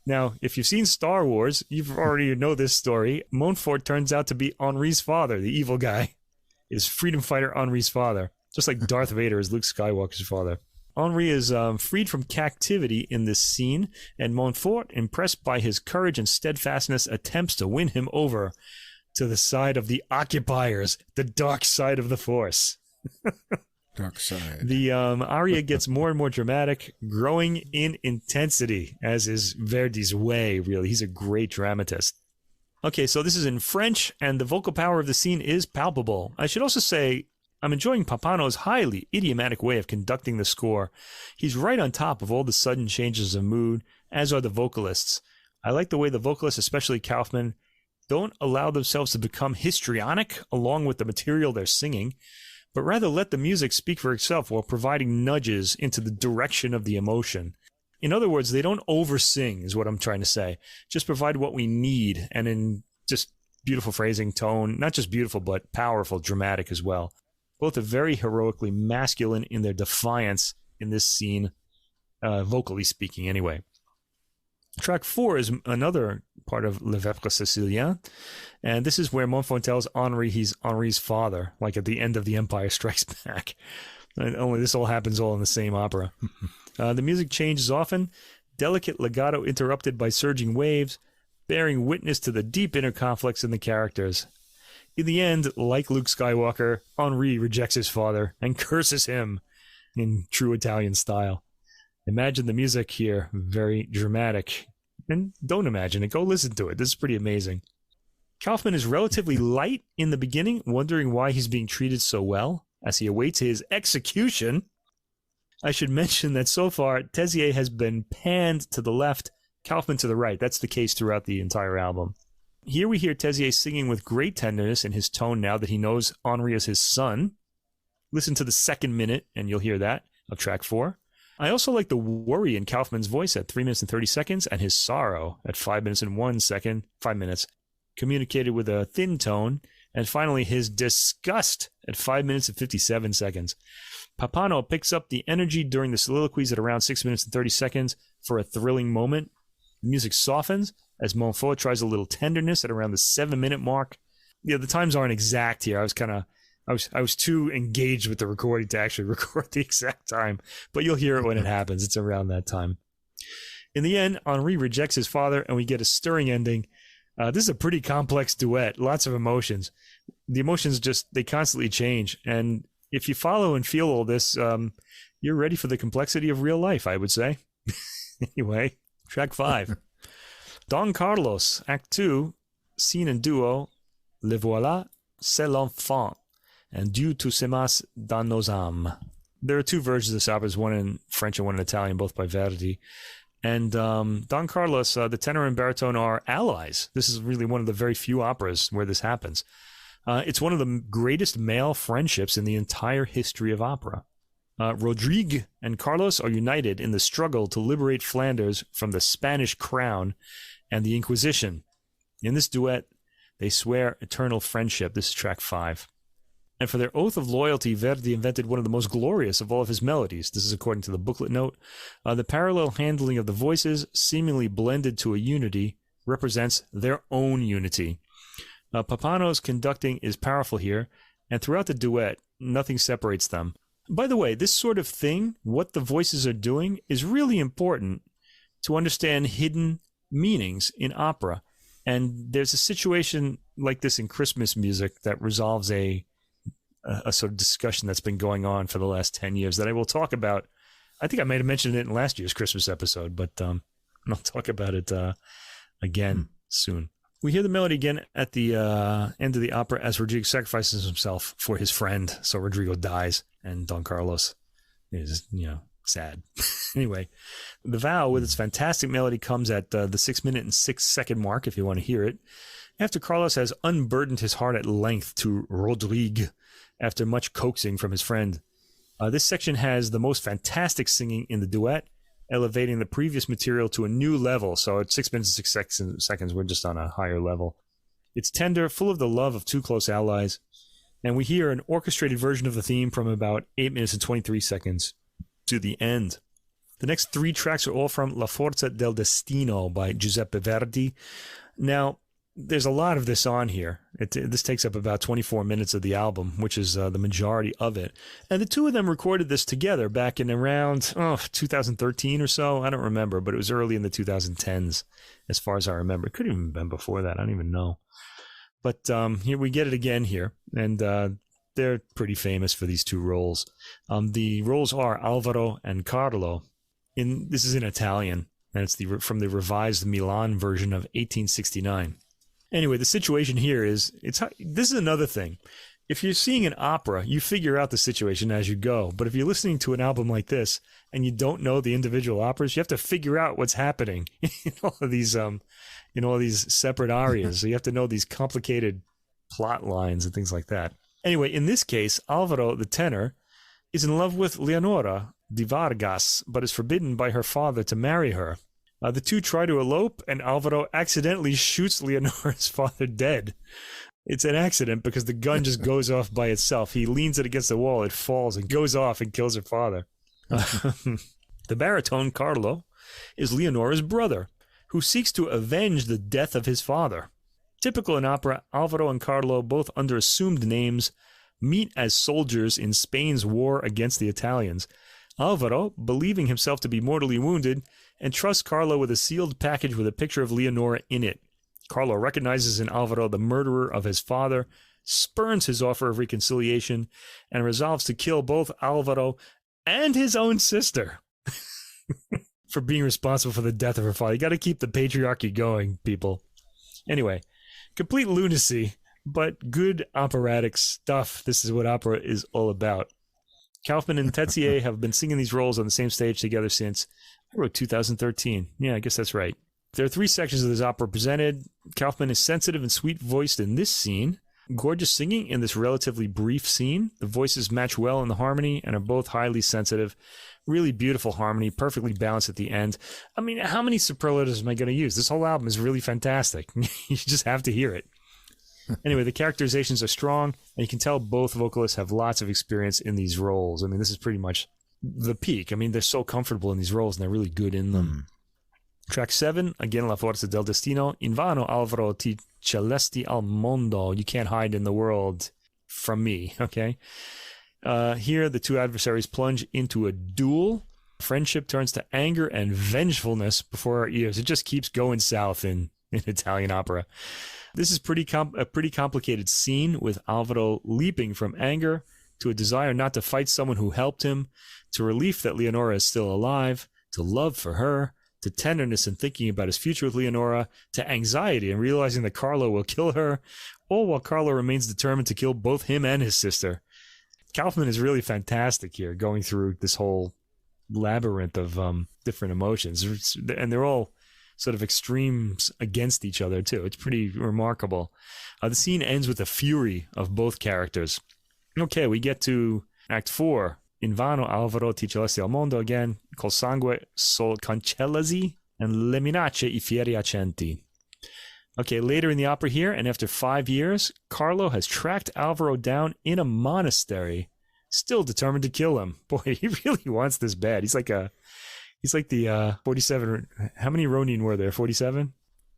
Now, if you've seen Star Wars, you've already know this story. Montfort turns out to be Henri's father, the evil guy. Is freedom fighter Henri's father, just like Darth Vader is Luke Skywalker's father. Henri is freed from captivity in this scene, and Montfort, impressed by his courage and steadfastness, attempts to win him over to the side of the occupiers, the dark side of the force. Dark side. The aria gets more and more dramatic, growing in intensity, as is Verdi's way, really. He's a great dramatist. Okay, so this is in French, and the vocal power of the scene is palpable. I should also say I'm enjoying Pappano's highly idiomatic way of conducting the score. He's right on top of all the sudden changes of mood, as are the vocalists. I like the way the vocalists, especially Kaufmann, don't allow themselves to become histrionic along with the material they're singing, but rather let the music speak for itself while providing nudges into the direction of the emotion. In other words, they don't oversing, is what I'm trying to say. Just provide what we need, and in just beautiful phrasing, tone, not just beautiful, but powerful, dramatic as well. Both are very heroically masculine in their defiance in this scene, vocally speaking anyway. Track 4 is another part of Le Vespre Sicilien, and this is where Montfort tells Henri he's Henri's father, like at the end of The Empire Strikes Back. Only this all happens all in the same opera. The music changes often, delicate legato interrupted by surging waves, bearing witness to the deep inner conflicts in the characters. In the end, like Luke Skywalker, Henri rejects his father and curses him in true Italian style. Imagine the music here, very dramatic. And don't imagine it, go listen to it. This is pretty amazing. Kaufmann is relatively light in the beginning, wondering why he's being treated so well as he awaits his execution. I should mention that so far, Tézier has been panned to the left, Kaufmann to the right. That's the case throughout the entire album. Here we hear Tézier singing with great tenderness in his tone now that he knows Henri is his son. Listen to the second minute, and you'll hear that, of track 4. I also like the worry in Kaufmann's voice at 3 minutes and 30 seconds, and his sorrow at 5 minutes and 1 second, 5 minutes, communicated with a thin tone, and finally his disgust at 5 minutes and 57 seconds. Pappano picks up the energy during the soliloquies at around 6 minutes and 30 seconds for a thrilling moment. The music softens as Montfort tries a little tenderness at around the 7-minute mark. Yeah, the times aren't exact here. I was too engaged with the recording to actually record the exact time, but you'll hear it when it happens. It's around that time. In the end, Henri rejects his father, and we get a stirring ending. This is a pretty complex duet, lots of emotions. The emotions they constantly change, and if you follow and feel all this, you're ready for the complexity of real life, I would say. Anyway, track 5. Don Carlos, Act 2, scene and duo, Le voilà, c'est l'enfant. and Dieu tu semas dans nos âmes. There are two versions of this opera, one in French and one in Italian, both by Verdi. And Don Carlos, the tenor and baritone, are allies. This is really one of the very few operas where this happens. It's one of the greatest male friendships in the entire history of opera. Rodrigue and Carlos are united in the struggle to liberate Flanders from the Spanish crown and the Inquisition. In this duet, they swear eternal friendship. This is track 5. And for their oath of loyalty, Verdi invented one of the most glorious of all of his melodies. This is according to the booklet note. The parallel handling of the voices, seemingly blended to a unity, represents their own unity. Pappano's conducting is powerful here, and throughout the duet, nothing separates them. By the way, this sort of thing, what the voices are doing, is really important to understand hidden meanings in opera. And there's a situation like this in Christmas music that resolves a sort of discussion that's been going on for the last 10 years that I will talk about. I think I might have mentioned it in last year's Christmas episode, but I'll talk about it again soon. We hear the melody again at the end of the opera as Rodrigo sacrifices himself for his friend. So Rodrigo dies, and Don Carlos is, sad. Anyway, the vow with its fantastic melody comes at the 6-minute and 6-second mark, if you want to hear it, after Carlos has unburdened his heart at length to Rodrigue after much coaxing from his friend. This section has the most fantastic singing in the duet, elevating the previous material to a new level. So at 6 minutes and 6 seconds, we're just on a higher level. It's tender, full of the love of two close allies, and we hear an orchestrated version of the theme from about 8 minutes and 23 seconds to the end. The next 3 tracks are all from La Forza del Destino by Giuseppe Verdi. Now, there's a lot of this on here. This takes up about 24 minutes of the album, which is the majority of it. And the two of them recorded this together back in around 2013 or so. I don't remember, but it was early in the 2010s, as far as I remember. It could have even been before that. I don't even know. But here we get it again here, and they're pretty famous for these two roles. The roles are Alvaro and Carlo. This is in Italian, and it's from the revised Milan version of 1869. Anyway, the situation here is, this is another thing. If you're seeing an opera, you figure out the situation as you go. But if you're listening to an album like this and you don't know the individual operas, you have to figure out what's happening in all of these separate arias. So you have to know these complicated plot lines and things like that. Anyway, in this case, Alvaro, the tenor, is in love with Leonora de Vargas, but is forbidden by her father to marry her. The two try to elope, and Alvaro accidentally shoots Leonora's father dead. It's an accident because the gun just goes off by itself. He leans it against the wall, it falls, and goes off and kills her father. The baritone, Carlo, is Leonora's brother, who seeks to avenge the death of his father. Typical in opera, Alvaro and Carlo, both under assumed names, meet as soldiers in Spain's war against the Italians. Alvaro, believing himself to be mortally wounded, entrusts Carlo with a sealed package with a picture of Leonora in it. Carlo recognizes in Alvaro the murderer of his father, spurns his offer of reconciliation, and resolves to kill both Alvaro and his own sister for being responsible for the death of her father. You got to keep the patriarchy going, people. Anyway, complete lunacy, but good operatic stuff. This is what opera is all about. Kaufmann and Tézier have been singing these roles on the same stage together since, I wrote 2013. Yeah, I guess that's right. There are 3 sections of this opera presented. Kaufmann is sensitive and sweet-voiced in this scene. Gorgeous singing in this relatively brief scene. The voices match well in the harmony and are both highly sensitive. Really beautiful harmony, perfectly balanced at the end. I mean, how many superlatives am I going to use? This whole album is really fantastic. You just have to hear it. Anyway, the characterizations are strong, and you can tell both vocalists have lots of experience in these roles. I mean, this is pretty much the peak. I mean, they're so comfortable in these roles, and they're really good in them. Track 7, again, La Forza del Destino. Invano Alvaro ti celesti al mondo. You can't hide in the world from me, okay? Here, the two adversaries plunge into a duel. Friendship turns to anger and vengefulness before our ears. It just keeps going south in Italian opera. This is a pretty complicated scene, with Alvaro leaping from anger to a desire not to fight someone who helped him, to relief that Leonora is still alive, to love for her, to tenderness and thinking about his future with Leonora, to anxiety and realizing that Carlo will kill her, all while Carlo remains determined to kill both him and his sister. Kaufmann is really fantastic here, going through this whole labyrinth of different emotions, and they're all sort of extremes against each other too. It's pretty remarkable. The scene ends with the fury of both characters. Okay, we get to Act 4. Invano Alvaro ti celesti al mondo again, col sangue sol cancellasi, and le minacce I fieri accenti. Okay, later in the opera here, and after 5 years, Carlo has tracked Alvaro down in a monastery, still determined to kill him. Boy, he really wants this bad. He's like the 47. How many Ronin were there? 47?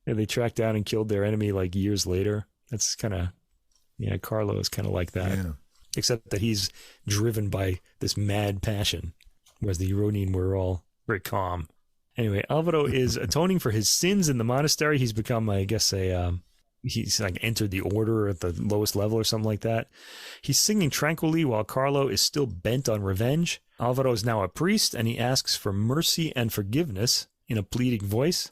Yeah, they tracked down and killed their enemy like years later. That's kind of, Carlo is kind of like that. Yeah. Except that he's driven by this mad passion, whereas the Ronin were all very calm. Anyway, Alvaro is atoning for his sins in the monastery. He's become, I guess, he's like entered the order at the lowest level or something like that. He's singing tranquilly while Carlo is still bent on revenge. Alvaro is now a priest, and he asks for mercy and forgiveness in a pleading voice.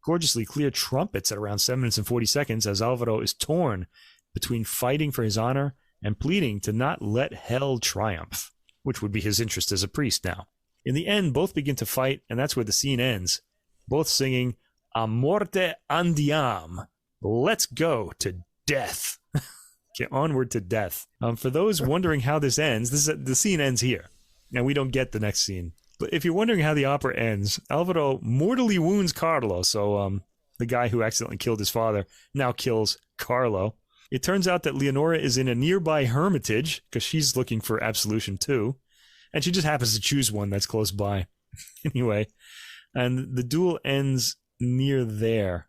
Gorgeously clear trumpets at around 7 minutes and 40 seconds as Alvaro is torn between fighting for his honor and pleading to not let hell triumph, which would be his interest as a priest now. In the end, both begin to fight, and that's where the scene ends. Both singing, A morte andiam. Let's go to death. Okay, onward to death. For those wondering how this ends, the scene ends here. Now, we don't get the next scene. But if you're wondering how the opera ends, Alvaro mortally wounds Carlo, so the guy who accidentally killed his father now kills Carlo. It turns out that Leonora is in a nearby hermitage, because she's looking for absolution too, and she just happens to choose one that's close by. Anyway, and the duel ends near where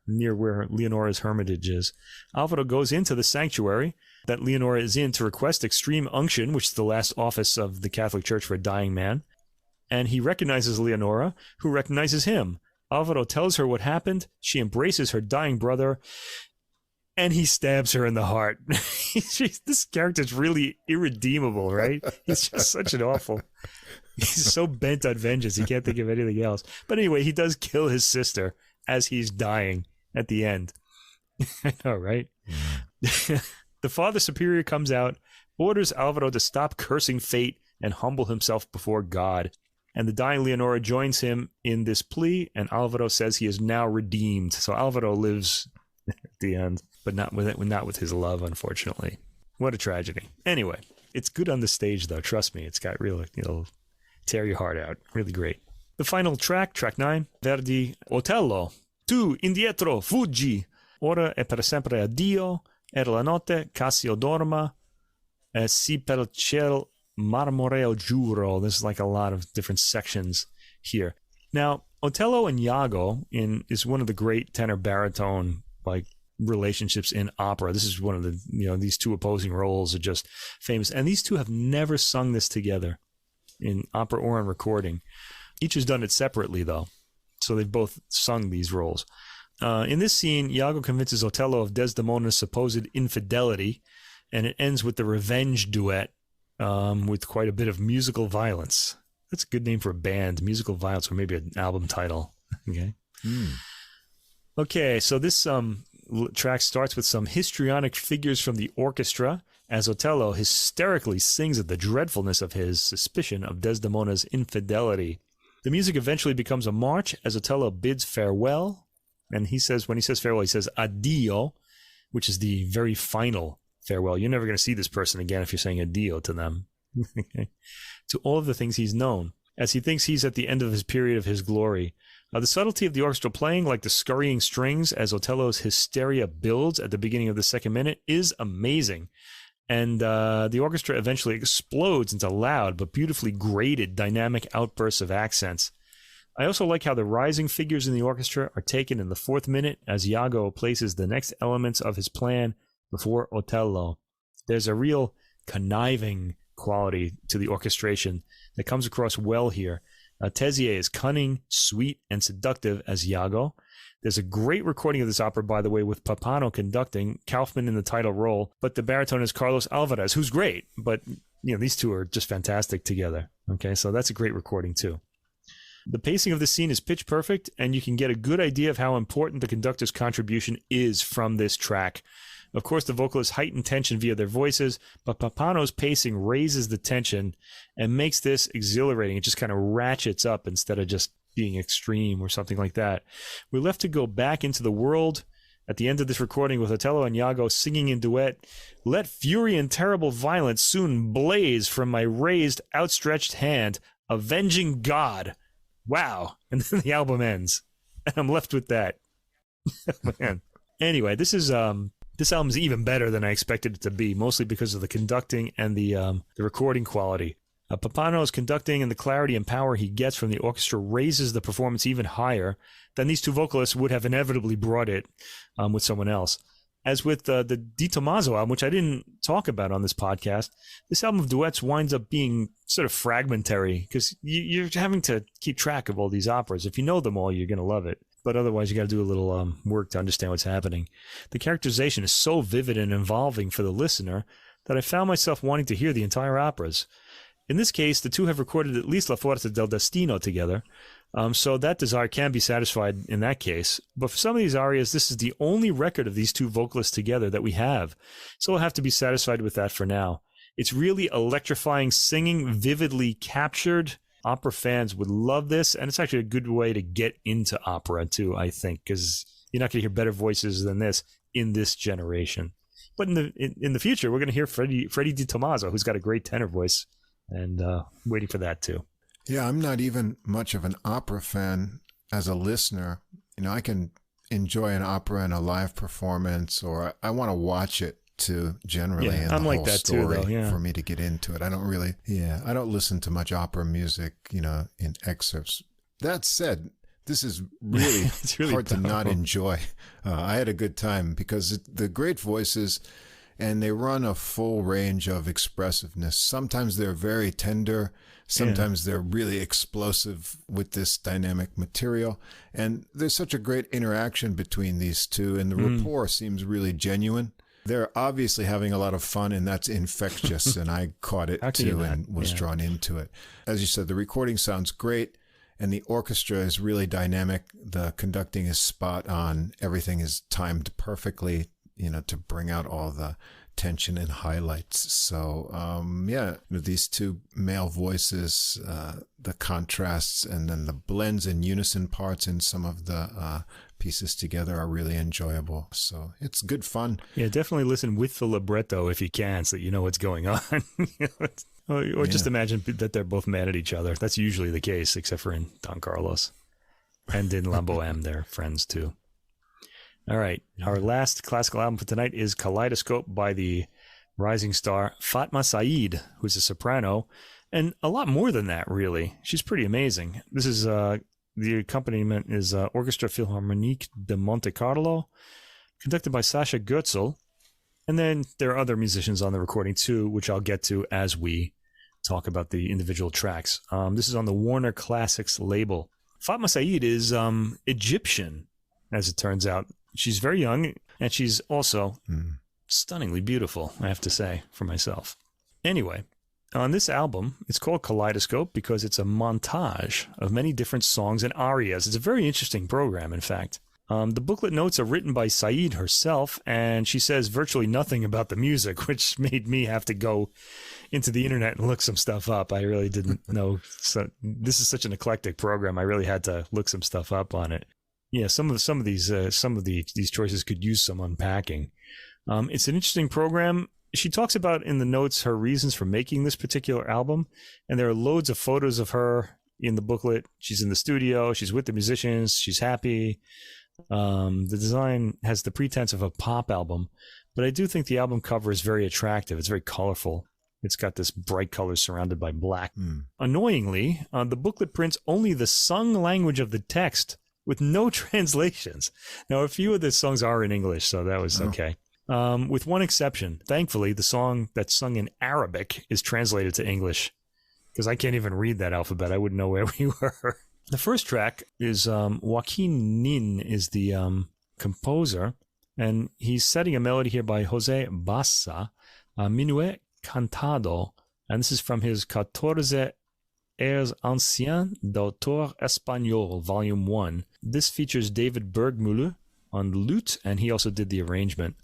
Leonora's hermitage is. Alvaro goes into the sanctuary that Leonora is in to request extreme unction, which is the last office of the Catholic Church for a dying man, and he recognizes Leonora, who recognizes him. Alvaro tells her what happened, she embraces her dying brother, and he stabs her in the heart. This character's really irredeemable, right? He's just such an awful... He's so bent on vengeance, he can't think of anything else. But anyway, he does kill his sister as he's dying at the end. I know, right? Yeah. The Father Superior comes out, orders Alvaro to stop cursing fate and humble himself before God. And the dying Leonora joins him in this plea, and Alvaro says he is now redeemed. So Alvaro lives at the end, but not with his love, unfortunately. What a tragedy. Anyway, it's good on the stage, though. Trust me, it's got real, tear your heart out. Really great. The final track, track 9, Verdi, Otello. Tu, indietro, fuggi. Ora e per sempre addio. Era la notte, Cassio dorma. Si per ciel marmoreo giuro. There's like a lot of different sections here. Now, Otello and Iago is one of the great tenor baritone relationships in opera. This is one of the, these two opposing roles are just famous. And these two have never sung this together in opera or on recording. Each has done it separately, though. So they've both sung these roles. In this scene, Iago convinces Otello of Desdemona's supposed infidelity, and it ends with the revenge duet with quite a bit of musical violence. That's a good name for a band, musical violence, or maybe an album title. Okay. Okay, so this track starts with some histrionic figures from the orchestra as Otello hysterically sings at the dreadfulness of his suspicion of Desdemona's infidelity. The music eventually becomes a march as Otello bids farewell. And when he says farewell, he says addio, which is the very final farewell. You're never going to see this person again if you're saying addio to them. To all of the things he's known, as he thinks he's at the end of his period of his glory. The subtlety of the orchestra playing, like the scurrying strings as Otello's hysteria builds at the beginning of the second minute, is amazing. And the orchestra eventually explodes into loud but beautifully graded dynamic outbursts of accents. I also like how the rising figures in the orchestra are taken in the 4th minute as Iago places the next elements of his plan before Otello. There's a real conniving quality to the orchestration that comes across well here. Tézier is cunning, sweet, and seductive as Iago. There's a great recording of this opera, by the way, with Pappano conducting, Kaufmann in the title role, but the baritone is Carlos Alvarez, who's great, but these two are just fantastic together. Okay, so that's a great recording too. The pacing of the scene is pitch perfect, and you can get a good idea of how important the conductor's contribution is from this track. Of course, the vocalists heighten tension via their voices, but Pappano's pacing raises the tension and makes this exhilarating. It just kind of ratchets up instead of just being extreme or something like that. We're left to go back into the world at the end of this recording with Otello and Iago singing in duet, "Let fury and terrible violence soon blaze from my raised, outstretched hand, avenging God." Wow. And then the album ends. And I'm left with that. Man. Anyway, this album's even better than I expected it to be, mostly because of the conducting and the recording quality. Pappano's conducting and the clarity and power he gets from the orchestra raises the performance even higher than these two vocalists would have inevitably brought it with someone else. As with the Di Tommaso album, which I didn't talk about on this podcast, this album of duets winds up being sort of fragmentary because you're having to keep track of all these operas. If you know them all, you're going to love it. But otherwise, you got to do a little work to understand what's happening. The characterization is so vivid and involving for the listener that I found myself wanting to hear the entire operas. In this case, the two have recorded at least La Forza del Destino together, so that desire can be satisfied in that case. But for some of these arias, this is the only record of these two vocalists together that we have, so we'll have to be satisfied with that for now. It's really electrifying singing, vividly captured. Opera fans would love this, and it's actually a good way to get into opera, too, I think, because you're not going to hear better voices than this in this generation. But in the future, we're going to hear Freddie Di Tommaso, who's got a great tenor voice, and waiting for that, too. Yeah, I'm not even much of an opera fan as a listener. You know, I can enjoy an opera in a live performance, or I want to watch it too, generally, in the I'm like whole that story too, though, for me to get into it. I don't listen to much opera music, you know, in excerpts. That said, this is really, it's really hard powerful to not enjoy. I had a good time because the great voices, and they run a full range of expressiveness. Sometimes they're very tender. Sometimes they're really explosive with this dynamic material. And there's such a great interaction between these two, and the rapport seems really genuine. They're obviously having a lot of fun, and that's infectious, and I caught it too and was drawn into it. As you said, the recording sounds great, and the orchestra is really dynamic. The conducting is spot on. Everything is timed perfectly, you know, to bring out all the tension and highlights. So, these two male voices, the contrasts, and then the blends and unison parts in some of the pieces together are really enjoyable. So it's good fun. Yeah, definitely listen with the libretto if you can, so that you know what's going on. Or just imagine that they're both mad at each other. That's usually the case, except for in Don Carlos. And in La Boheme, they're friends too. All right. Our last classical album for tonight is Kaleidoscope by the rising star Fatma Said, who's a soprano, and a lot more than that, really. She's pretty amazing. This is the accompaniment is Orchestra Philharmonique de Monte-Carlo, conducted by Sascha Goetzel. And then there are other musicians on the recording too, which I'll get to as we talk about the individual tracks. This is on the Warner Classics label. Fatma Said is Egyptian, as it turns out. She's very young, and she's also stunningly beautiful, I have to say, for myself. Anyway, on this album, it's called Kaleidoscope because it's a montage of many different songs and arias. It's a very interesting program, in fact. The booklet notes are written by Said herself, and she says virtually nothing about the music, which made me have to go into the internet and look some stuff up. I really didn't know. So this is such an eclectic program. I really had to look some stuff up on it. Yeah, some of these choices could use some unpacking. It's an interesting program. She talks about in the notes her reasons for making this particular album, and there are loads of photos of her in the booklet. She's in the studio. She's with the musicians. She's happy. The design has the pretense of a pop album, but I do think the album cover is very attractive. It's very colorful. It's got this bright color surrounded by black. Annoyingly, the booklet prints only the sung language of the text, with no translations. Now, a few of the songs are in English, so that was okay. With one exception. Thankfully, the song that's sung in Arabic is translated to English, because I can't even read that alphabet. I wouldn't know where we were. The first track is Joaquin Nin is the composer, and he's setting a melody here by Jose Bassa, Minuet Cantado, and this is from his 14 Airs Anciens d'auteur espagnol, Volume 1. This features David Bergmüller on the lute, and he also did the arrangement.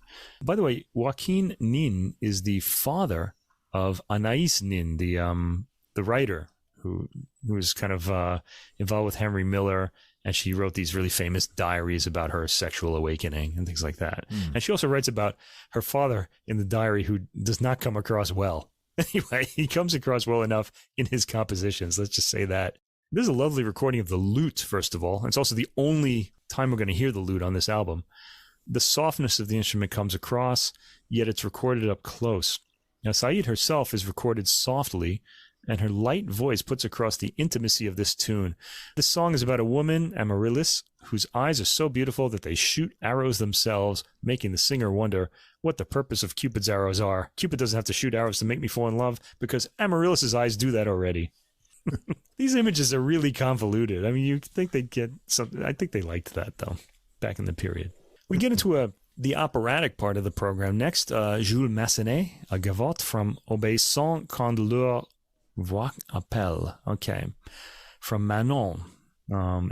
By the way, Joaquin Nin is the father of Anaïs Nin, the writer who was kind of involved with Henry Miller, and she wrote these really famous diaries about her sexual awakening and things like that. And she also writes about her father in the diary, who does not come across well. Anyway, he comes across well enough in his compositions. Let's just say that. This is a lovely recording of the lute, first of all. It's also the only time we're going to hear the lute on this album. The softness of the instrument comes across, yet it's recorded up close. Now, Said herself is recorded softly, and her light voice puts across the intimacy of this tune. This song is about a woman, Amaryllis, whose eyes are so beautiful that they shoot arrows themselves, making the singer wonder what the purpose of Cupid's arrows are. Cupid doesn't have to shoot arrows to make me fall in love, because Amaryllis's eyes do that already. These images are really convoluted. I mean, you'd think they'd get something. I think they liked that, though, back in the period. We get into the operatic part of the program next. Jules Massenet, a gavotte from Obéissant quand leur voix appelle. Okay. From Manon,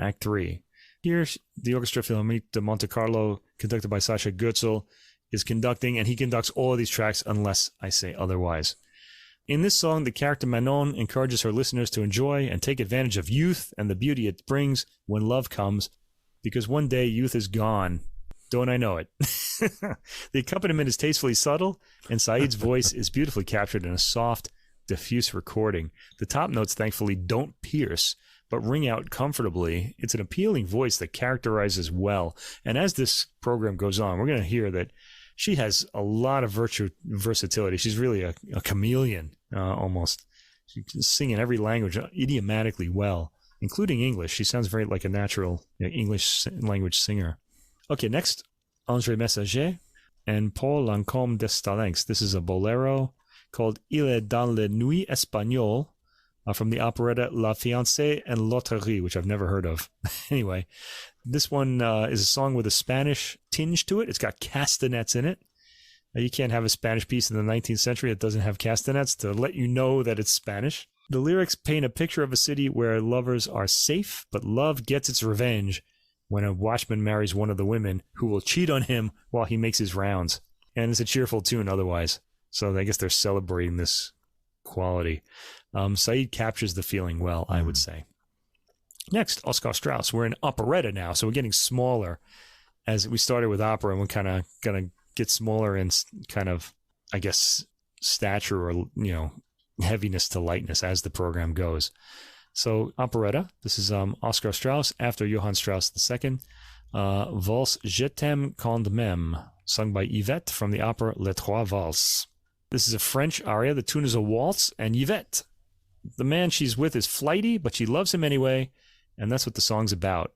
Act 3. Here, the Orchestra Philharmonique de Monte-Carlo, conducted by Sascha Goetzel, is conducting, and he conducts all of these tracks unless I say otherwise. In this song, the character Manon encourages her listeners to enjoy and take advantage of youth and the beauty it brings when love comes, because one day youth is gone. Don't I know it? The accompaniment is tastefully subtle, and Said's voice is beautifully captured in a soft, diffuse recording. The top notes, thankfully, don't pierce, but ring out comfortably. It's an appealing voice that characterizes well. And as this program goes on, we're going to hear that she has a lot of versatility. She's really a chameleon, almost. She can sing in every language idiomatically well, including English. She sounds very like a natural English language singer. Okay, next, André Messager and Paul Lancôme d'Estalinx. This is a bolero called Il est dans les nuits espagnoles, from the operetta La Fiancée en Loterie, which I've never heard of. Anyway, this one is a song with a Spanish tinge to it. It's got castanets in it. You can't have a Spanish piece in the 19th century that doesn't have castanets to let you know that it's Spanish. The lyrics paint a picture of a city where lovers are safe, but love gets its revenge when a watchman marries one of the women who will cheat on him while he makes his rounds. And it's a cheerful tune otherwise. So I guess they're celebrating this quality. Said captures the feeling well, I would say. Next, Oskar Strauss. We're in operetta now, so we're getting smaller. As we started with opera, and we're kind of going to get smaller in kind of, I guess, stature or, heaviness to lightness as the program goes. So, operetta. This is Oskar Strauss after Johann Strauss II. Valse Je t'aime quand même, sung by Yvette from the opera Les Trois Valses. This is a French aria. The tune is a waltz, and Yvette, the man she's with, is flighty, but she loves him anyway, and that's what the song's about.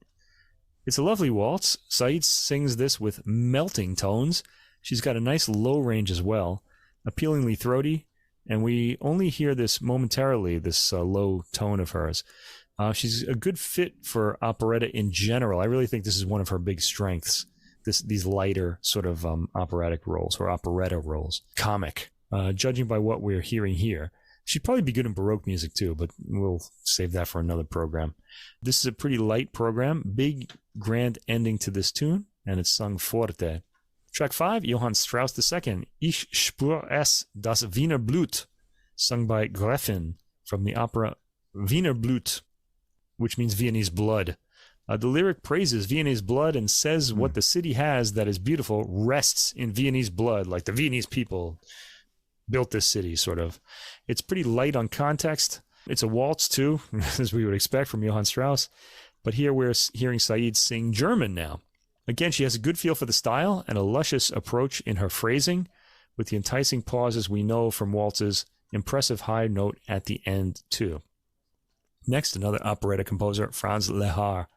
It's a lovely waltz. Said sings this with melting tones. She's got a nice low range as well, appealingly throaty, and we only hear this momentarily, this low tone of hers. She's a good fit for operetta in general. I really think this is one of her big strengths, these lighter sort of operatic roles or operetta roles. Comic, judging by what we're hearing here. She'd probably be good in Baroque music too, but we'll save that for another program. This is a pretty light program, big, grand ending to this tune, and it's sung forte. Track 5, Johann Strauss II, Ich spür es, das Wiener Blut, sung by Gräfin from the opera Wiener Blut, which means Viennese blood. The lyric praises Viennese blood and says what the city has that is beautiful rests in Viennese blood, like the Viennese people built this city, sort of. It's pretty light on context. It's a waltz, too, as we would expect from Johann Strauss. But here we're hearing Said sing German now. Again, she has a good feel for the style and a luscious approach in her phrasing, with the enticing pauses we know from waltzes, impressive high note at the end, too. Next, another operetta composer, Franz Lehár.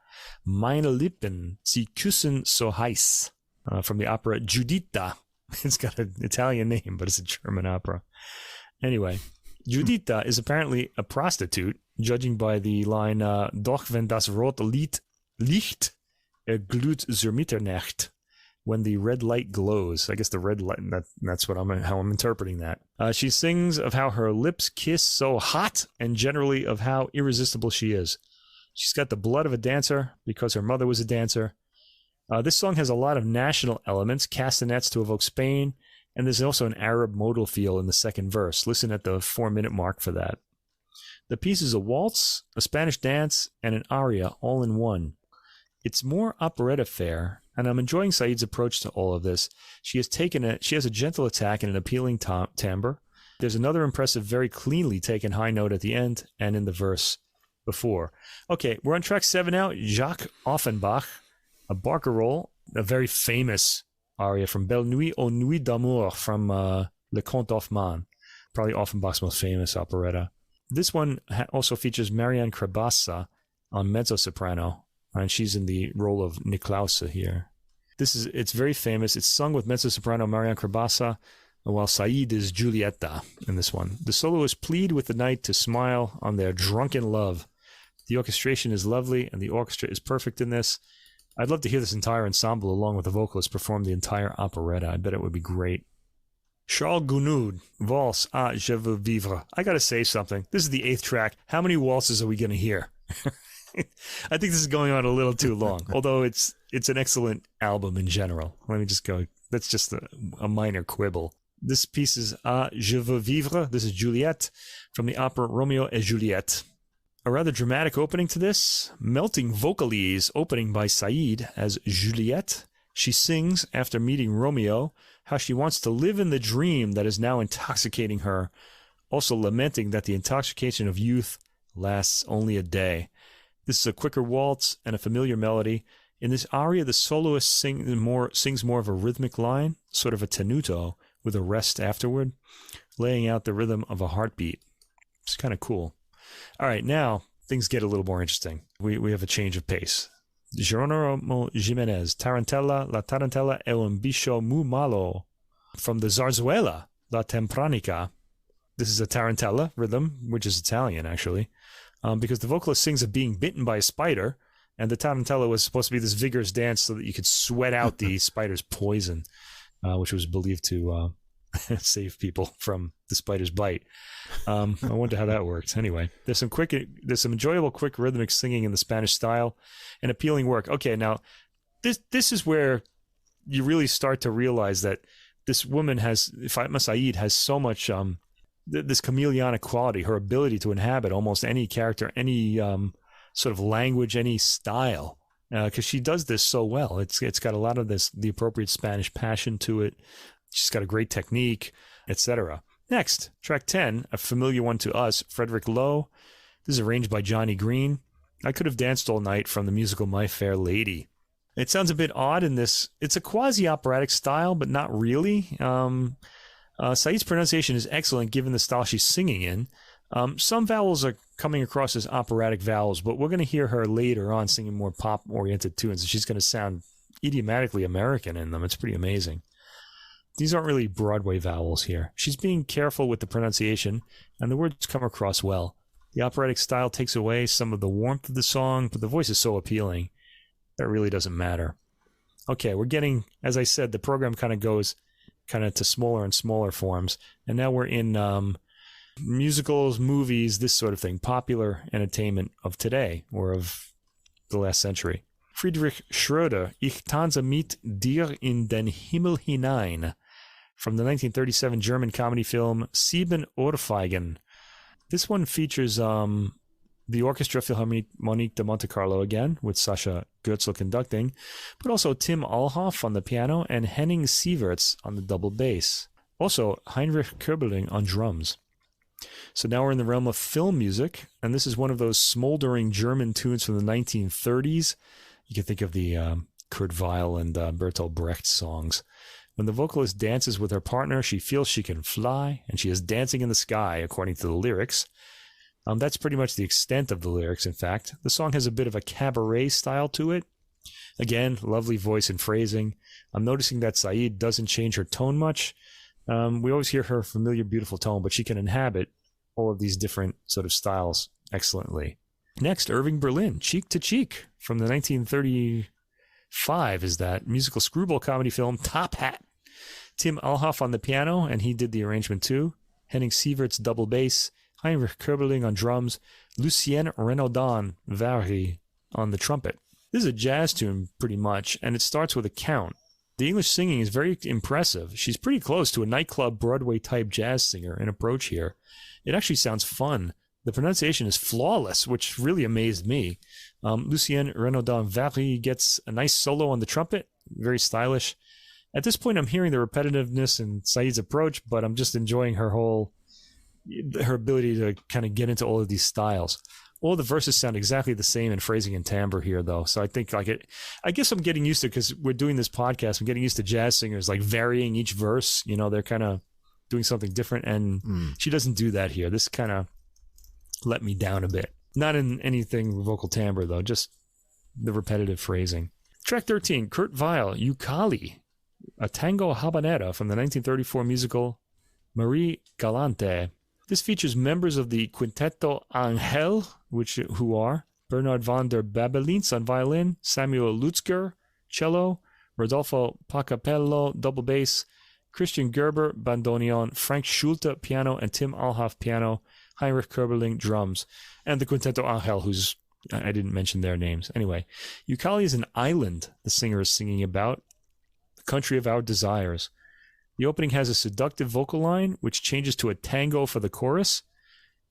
Meine Lippen, sie küssen so heiß, from the opera Giuditta. It's got an Italian name, but it's a German opera. Anyway, Giuditta is apparently a prostitute, judging by the line, Doch wenn das rote Licht glüht zur Mitternacht. when the red light glows. I guess the red light, that's how I'm interpreting that. She sings of how her lips kiss so hot and generally of how irresistible she is. She's got the blood of a dancer because her mother was a dancer. This song has a lot of national elements, castanets to evoke Spain, and there's also an Arab modal feel in the second verse. Listen at the 4-minute mark for that. The piece is a waltz, a Spanish dance, and an aria all in one. It's more operetta fare, and I'm enjoying Said's approach to all of this. She has a gentle attack and an appealing timbre. There's another impressive, very cleanly taken high note at the end and in the verse before. Okay, we're on track 7 now. Jacques Offenbach, a barcarolle, a very famous aria from Belle Nuit aux Nuits d'Amour from Le Comte Hoffmann, probably Offenbach's most famous operetta. This one also features Marianne Krabassa on mezzo-soprano, and she's in the role of Niklausse here. It's very famous. It's sung with mezzo-soprano Marianne Krabassa, while Said is Giulietta in this one. The soloists plead with the knight to smile on their drunken love. The orchestration is lovely, and the orchestra is perfect in this. I'd love to hear this entire ensemble along with the vocalists perform the entire operetta. I bet it would be great. Charles Gounod, Valse à Je veux vivre. I gotta say something. This is the 8th track. How many waltzes are we gonna hear? I think this is going on a little too long, although it's an excellent album in general. Let me just go. That's just a minor quibble. This piece is À Je veux vivre. This is Juliette from the opera Romeo et Juliette. A rather dramatic opening to this. Melting vocalese opening by Said as Juliette. She sings, after meeting Romeo, how she wants to live in the dream that is now intoxicating her, also lamenting that the intoxication of youth lasts only a day. This is a quicker waltz and a familiar melody. In this aria, the soloist sings more of a rhythmic line, sort of a tenuto, with a rest afterward, laying out the rhythm of a heartbeat. It's kind of cool. All right, now things get a little more interesting. We have a change of pace. Geronimo Jimenez, Tarantella, La Tarantella è un bicho muy malo. From the Zarzuela, La Tempranica. This is a tarantella rhythm, which is Italian, actually, because the vocalist sings of being bitten by a spider, and the tarantella was supposed to be this vigorous dance so that you could sweat out the spider's poison, which was believed to save people from the spider's bite. I wonder how that worked. Anyway, there's some enjoyable, quick rhythmic singing in the Spanish style and appealing work. Okay, now this is where you really start to realize that this woman Fatma Said has so much this chameleonic quality, her ability to inhabit almost any character, any sort of language, any style, because she does this so well. It's got a lot of the appropriate Spanish passion to it. She's got a great technique, etc. Next, track 10, a familiar one to us, Frederick Lowe. This is arranged by Johnny Green. I Could Have Danced All Night from the musical My Fair Lady. It sounds a bit odd in this. It's a quasi-operatic style, but not really. Said's pronunciation is excellent given the style she's singing in. Some vowels are coming across as operatic vowels, but we're going to hear her later on singing more pop-oriented tunes, and she's going to sound idiomatically American in them. It's pretty amazing. These aren't really Broadway vowels here. She's being careful with the pronunciation, and the words come across well. The operatic style takes away some of the warmth of the song, but the voice is so appealing that really doesn't matter. Okay, we're getting, as I said, the program kind of goes to smaller and smaller forms, and now we're in musicals, movies, this sort of thing, popular entertainment of today or of the last century. Friedrich Schröder, Ich tanze mit dir in den Himmel hinein, from the 1937 German comedy film Sieben Ohrfeigen. This one features the Orchestra Philharmonique de Monte-Carlo again, with Sascha Goetzel conducting, but also Tim Alhoff on the piano and Henning Sieverts on the double bass. Also, Heinrich Köberling on drums. So now we're in the realm of film music, and this is one of those smoldering German tunes from the 1930s. You can think of the Kurt Weill and Bertolt Brecht songs. When the vocalist dances with her partner, she feels she can fly, and she is dancing in the sky, according to the lyrics. That's pretty much the extent of the lyrics, in fact. The song has a bit of a cabaret style to it. Again, lovely voice and phrasing. I'm noticing that Said doesn't change her tone much. We always hear her familiar, beautiful tone, but she can inhabit all of these different sort of styles excellently. Next, Irving Berlin, Cheek to Cheek, from the 1935 5 is that musical screwball comedy film Top Hat. Tim Alhoff on the piano, and he did the arrangement too. Henning Sievert's double bass. Heinrich Köberling on drums. Lucien Renaudin Vary on the trumpet. This is a jazz tune, pretty much, and it starts with a count. The English singing is very impressive. She's pretty close to a nightclub Broadway-type jazz singer in approach here. It actually sounds fun. The pronunciation is flawless, which really amazed me. Lucien Renaudin Vary gets a nice solo on the trumpet, very stylish. At this point, I'm hearing the repetitiveness in Said's approach, but I'm just enjoying her ability to kind of get into all of these styles. All the verses sound exactly the same in phrasing and timbre here, though. So I think I guess I'm getting used to, because we're doing this podcast, I'm getting used to jazz singers like varying each verse. You know, they're kind of doing something different, and she doesn't do that here. This kind of let me down a bit. Not in anything vocal timbre, though, just the repetitive phrasing. Track 13, Kurt Weill, Ucali, a tango habanera from the 1934 musical Marie Galante. This features members of the Quintetto Awhile, who are Bernard van der Babelins on violin, Samuel Lutzger, cello, Rodolfo Pacapello, double bass, Christian Gerber, bandoneon, Frank Schulte, piano, and Tim Alhoff, piano, Heinrich Köberling, drums, and the Quintetto Awhile, I didn't mention their names. Anyway, Ucali is an island the singer is singing about, the country of our desires. The opening has a seductive vocal line, which changes to a tango for the chorus.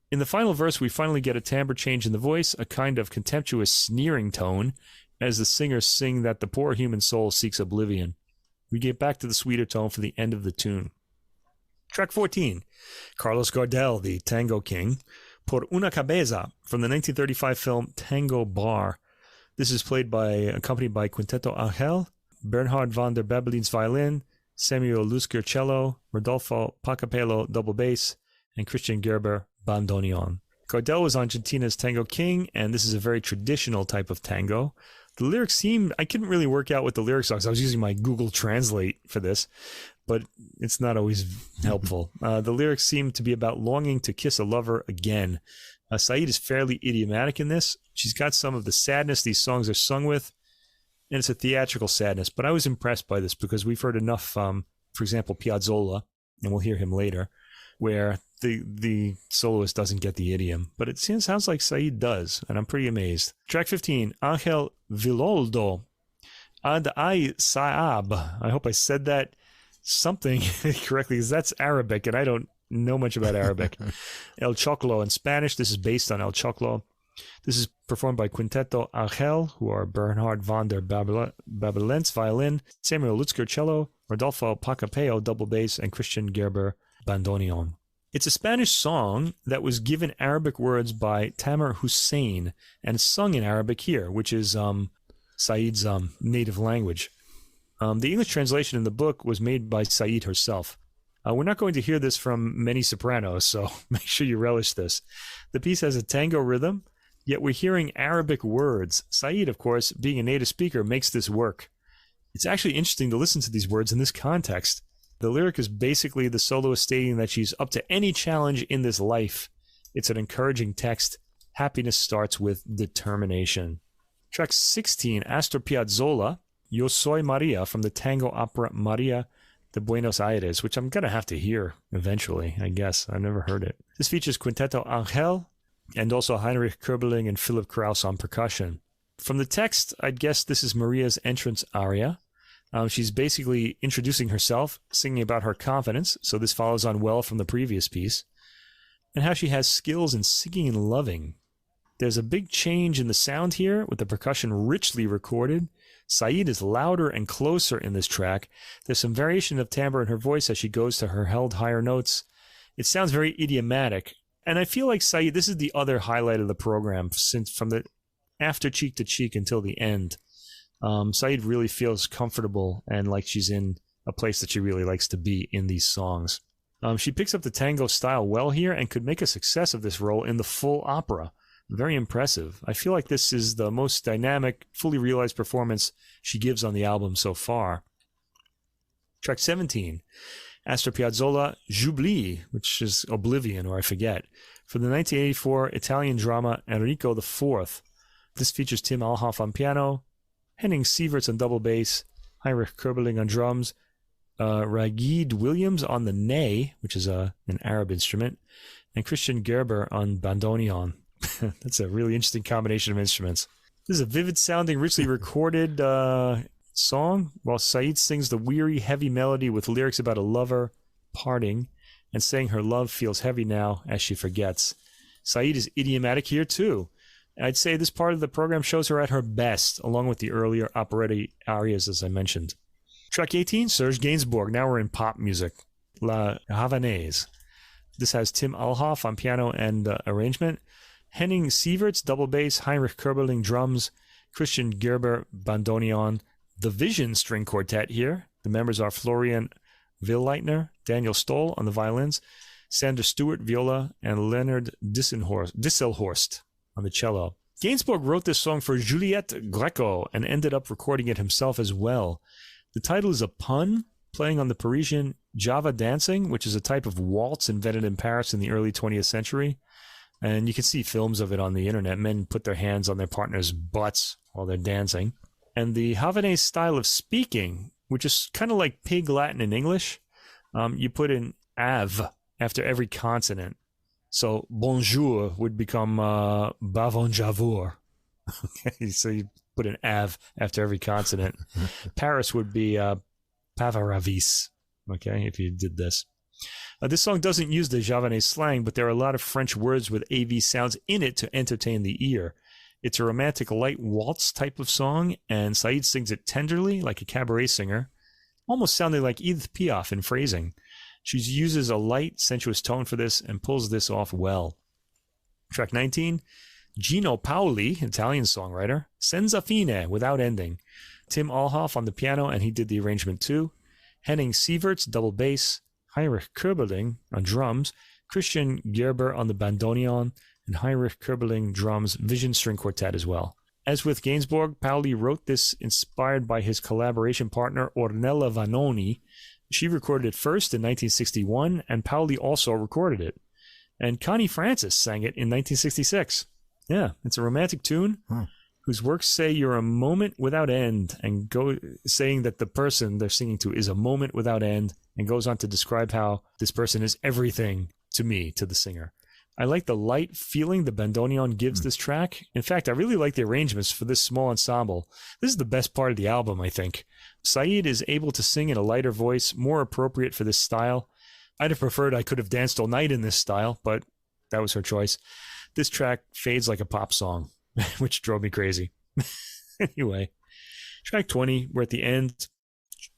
In the final verse, we finally get a timbre change in the voice, a kind of contemptuous sneering tone, as the singers sing that the poor human soul seeks oblivion. We get back to the sweeter tone for the end of the tune. Track 14, Carlos Gardel, the tango king, Por una cabeza, from the 1935 film Tango Bar. This is accompanied by Quintetto Awhile, Bernhard van der Babelins violin, Samuel Lutzger cello, Rodolfo Pacapello double bass, and Christian Gerber bandoneon. Gardel was Argentina's tango king, and this is a very traditional type of tango. The lyrics I couldn't really work out what the lyrics are, because I was using my Google Translate for this, but it's not always helpful. The lyrics seem to be about longing to kiss a lover again. Said is fairly idiomatic in this. She's got some of the sadness these songs are sung with, and it's a theatrical sadness, but I was impressed by this because we've heard enough, for example, Piazzolla, and we'll hear him later, where the soloist doesn't get the idiom, but it sounds like Said does, and I'm pretty amazed. Track 15, Angel Villoldo, Ad Ay Saab. I hope I said that something correctly, because that's Arabic, and I don't know much about Arabic. El Choclo in Spanish. This is based on El Choclo. This is performed by Quintetto Awhile, who are Bernhard van der Babelins violin, Samuel Lutzger cello, Rodolfo Pacapello double bass, and Christian Gerber bandoneon. It's a Spanish song that was given Arabic words by Tamer Hussein and sung in Arabic here, which is Said's native language. The English translation in the book was made by Said herself. We're not going to hear this from many sopranos, so make sure you relish this. The piece has a tango rhythm, yet we're hearing Arabic words. Said, of course, being a native speaker, makes this work. It's actually interesting to listen to these words in this context. The lyric is basically the soloist stating that she's up to any challenge in this life. It's an encouraging text. Happiness starts with determination. Track 16, Astor Piazzolla, Yo Soy Maria, from the tango opera Maria de Buenos Aires, which I'm going to have to hear eventually, I guess. I've never heard it. This features Quintetto Awhile and also Heinrich Köberling and Philip Krauss on percussion. From the text, I'd guess this is Maria's entrance aria. She's basically introducing herself, singing about her confidence, so this follows on well from the previous piece, and how she has skills in singing and loving. There's a big change in the sound here, with the percussion richly recorded. Said is louder and closer in this track. There's some variation of timbre in her voice as she goes to her held higher notes. It sounds very idiomatic, and I feel like Said, this is the other highlight of the program, since from the after Cheek to Cheek until the end. Said really feels comfortable and like she's in a place that she really likes to be in these songs. She picks up the tango style well here and could make a success of this role in the full opera. Very impressive. I feel like this is the most dynamic, fully realized performance she gives on the album so far. Track 17, Astor Piazzolla, J'oublie, which is Oblivion, or I Forget, from the 1984 Italian drama Enrico IV. This features Tim Alhoff on piano, Henning Sieverts on double bass, Heinrich Kerbeling on drums, Ragid Williams on the ney, which is an Arab instrument, and Christian Gerber on bandoneon. That's a really interesting combination of instruments. This is a vivid-sounding, richly recorded song, while Said sings the weary, heavy melody with lyrics about a lover parting and saying her love feels heavy now as she forgets. Said is idiomatic here, too. I'd say this part of the program shows her at her best, along with the earlier operetta arias, as I mentioned. Track 18, Serge Gainsbourg. Now we're in pop music. La Havanaise. This has Tim Alhoff on piano and arrangement. Henning Sieverts, double bass. Heinrich Kerbeling, drums. Christian Gerber, bandoneon. The Vision String Quartet here. The members are Florian Villeitner, Daniel Stoll on the violins, Sander Stewart, viola, and Leonard Disselhorst on the cello. Gainsbourg wrote this song for Juliette Greco and ended up recording it himself as well. The title is a pun, playing on the Parisian Java dancing, which is a type of waltz invented in Paris in the early 20th century. And you can see films of it on the internet. Men put their hands on their partner's butts while they're dancing. And the Havanaise style of speaking, which is kind of like Pig Latin in English, you put in av after every consonant. So bonjour would become bavonjavour. Okay, so you put an av after every consonant. Paris would be pavaravis, okay, if you did this. This song doesn't use the Javanaise slang, but there are a lot of French words with AV sounds in it to entertain the ear. It's a romantic light waltz type of song, and Said sings it tenderly, like a cabaret singer, almost sounding like Edith Piaf in phrasing. She uses a light, sensuous tone for this and pulls this off well. Track 19, Gino Paoli, Italian songwriter, Senza fine, without ending. Tim Alhoff on the piano, and he did the arrangement too. Henning Sieverts, double bass. Heinrich Kerbeling on drums. Christian Gerber on the bandoneon. And Heinrich Kerbeling drums, Vision String Quartet as well. As with Gainsbourg, Paoli wrote this inspired by his collaboration partner Ornella Vanoni. She recorded it first in 1961, and Paoli also recorded it. And Connie Francis sang it in 1966. Yeah, it's a romantic tune whose works say you're a moment without end, and saying that the person they're singing to is a moment without end, and goes on to describe how this person is everything to me, to the singer. I like the light feeling the bandoneon gives this track. In fact, I really like the arrangements for this small ensemble. This is the best part of the album, I think. Said is able to sing in a lighter voice, more appropriate for this style. I'd have preferred I could have danced all night in this style, but that was her choice. This track fades like a pop song, which drove me crazy. Anyway, track 20, we're at the end.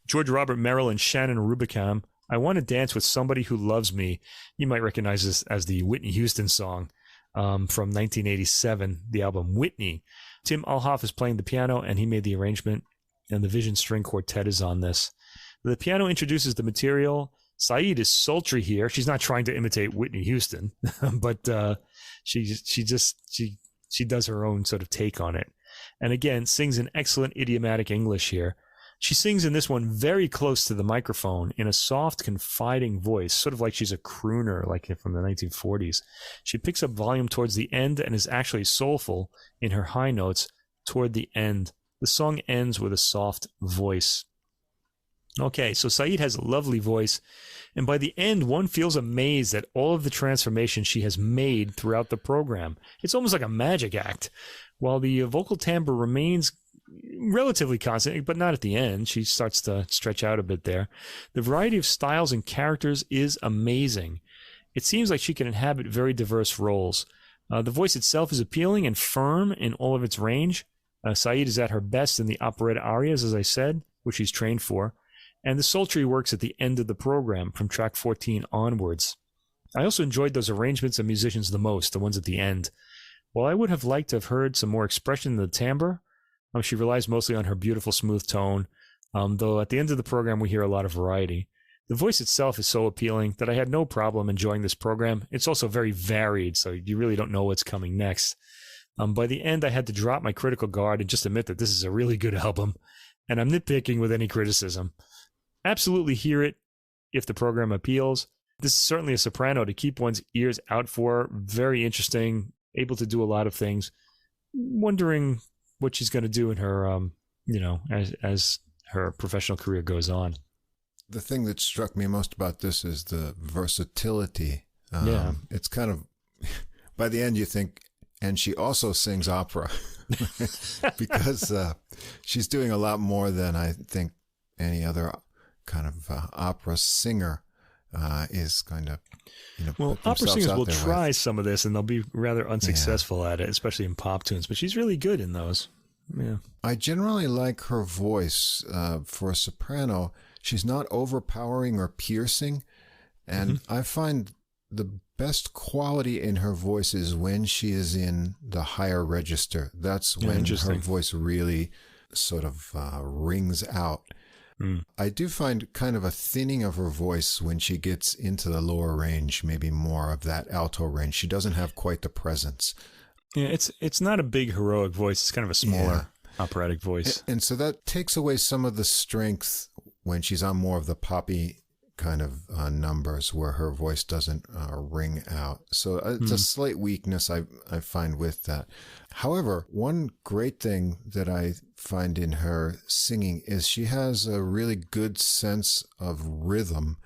George Robert Merrill and Shannon Rubicam. I Want to Dance with Somebody Who Loves Me. You might recognize this as the Whitney Houston song from 1987, the album Whitney. Tim Alhoff is playing the piano, and he made the arrangement, and the Vision String Quartet is on this. The piano introduces the material. Said is sultry here. She's not trying to imitate Whitney Houston, but she does her own sort of take on it. And again, sings in excellent idiomatic English here. She sings in this one very close to the microphone in a soft, confiding voice, sort of like she's a crooner, like from the 1940s. She picks up volume towards the end and is actually soulful in her high notes toward the end. The song ends with a soft voice. Okay, so Said has a lovely voice, and by the end, one feels amazed at all of the transformation she has made throughout the program. It's almost like a magic act. While the vocal timbre remains relatively constant, but not at the end. She starts to stretch out a bit there. The variety of styles and characters is amazing. It seems like she can inhabit very diverse roles. The voice itself is appealing and firm in all of its range. Said is at her best in the operetta arias, as I said, which she's trained for. And the sultry works at the end of the program, from track 14 onwards. I also enjoyed those arrangements and musicians the most, the ones at the end. While I would have liked to have heard some more expression in the timbre, she relies mostly on her beautiful smooth tone, though at the end of the program we hear a lot of variety. The voice itself is so appealing that I had no problem enjoying this program. It's also very varied, so you really don't know what's coming next. By the end, I had to drop my critical guard and just admit that this is a really good album, and I'm nitpicking with any criticism. Absolutely hear it if the program appeals. This is certainly a soprano to keep one's ears out for. Very interesting, able to do a lot of things. Wondering what she's going to do in her as her professional career goes on. The thing that struck me most about this is the versatility. It's kind of, by the end you think, and she also sings opera because she's doing a lot more than I think any other kind of opera singer is going to, well, opera singers will try some of this and they'll be rather unsuccessful at it, especially in pop tunes, but she's really good in those. Yeah. I generally like her voice for a soprano. She's not overpowering or piercing. And I find the best quality in her voice is when she is in the higher register. That's when her voice really sort of rings out. I do find kind of a thinning of her voice when she gets into the lower range, maybe more of that alto range. She doesn't have quite the presence. Yeah, it's not a big heroic voice. It's kind of a smaller operatic voice. And so that takes away some of the strength when she's on more of the poppy kind of numbers where her voice doesn't ring out. So it's a slight weakness I find with that. However, one great thing that I find in her singing is she has a really good sense of rhythm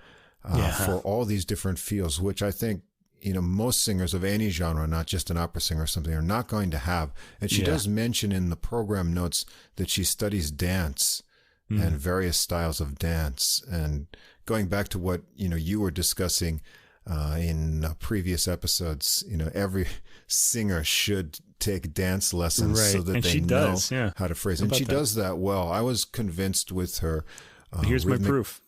for all these different feels, which I think most singers of any genre, not just an opera singer or something, are not going to have. And she does mention in the program notes that she studies dance and various styles of dance. And going back to what, you were discussing in previous episodes, every singer should take dance lessons so that they know how to phrase. And she does that well. I was convinced with her. Here's my proof.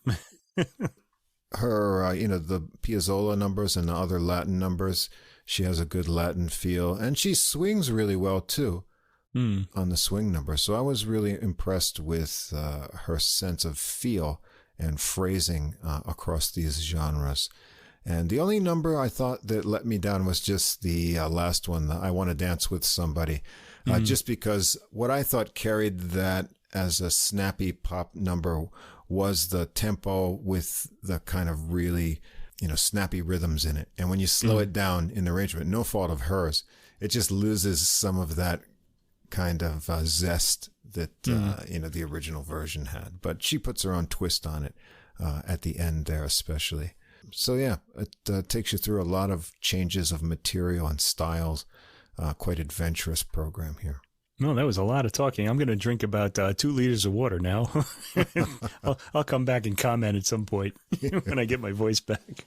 Her, the Piazzolla numbers and the other Latin numbers, she has a good Latin feel. And she swings really well, too, on the swing number. So I was really impressed with her sense of feel and phrasing across these genres. And the only number I thought that let me down was just the last one, the I Want to Dance with Somebody, just because what I thought carried that as a snappy pop number was the tempo with the kind of really, snappy rhythms in it. And when you slow it down in the arrangement, no fault of hers, it just loses some of that kind of zest that, the original version had. But she puts her own twist on it at the end there especially. So yeah, it takes you through a lot of changes of material and styles. Quite adventurous program here. No, that was a lot of talking. I'm going to drink about 2 liters of water now. I'll come back and comment at some point when I get my voice back.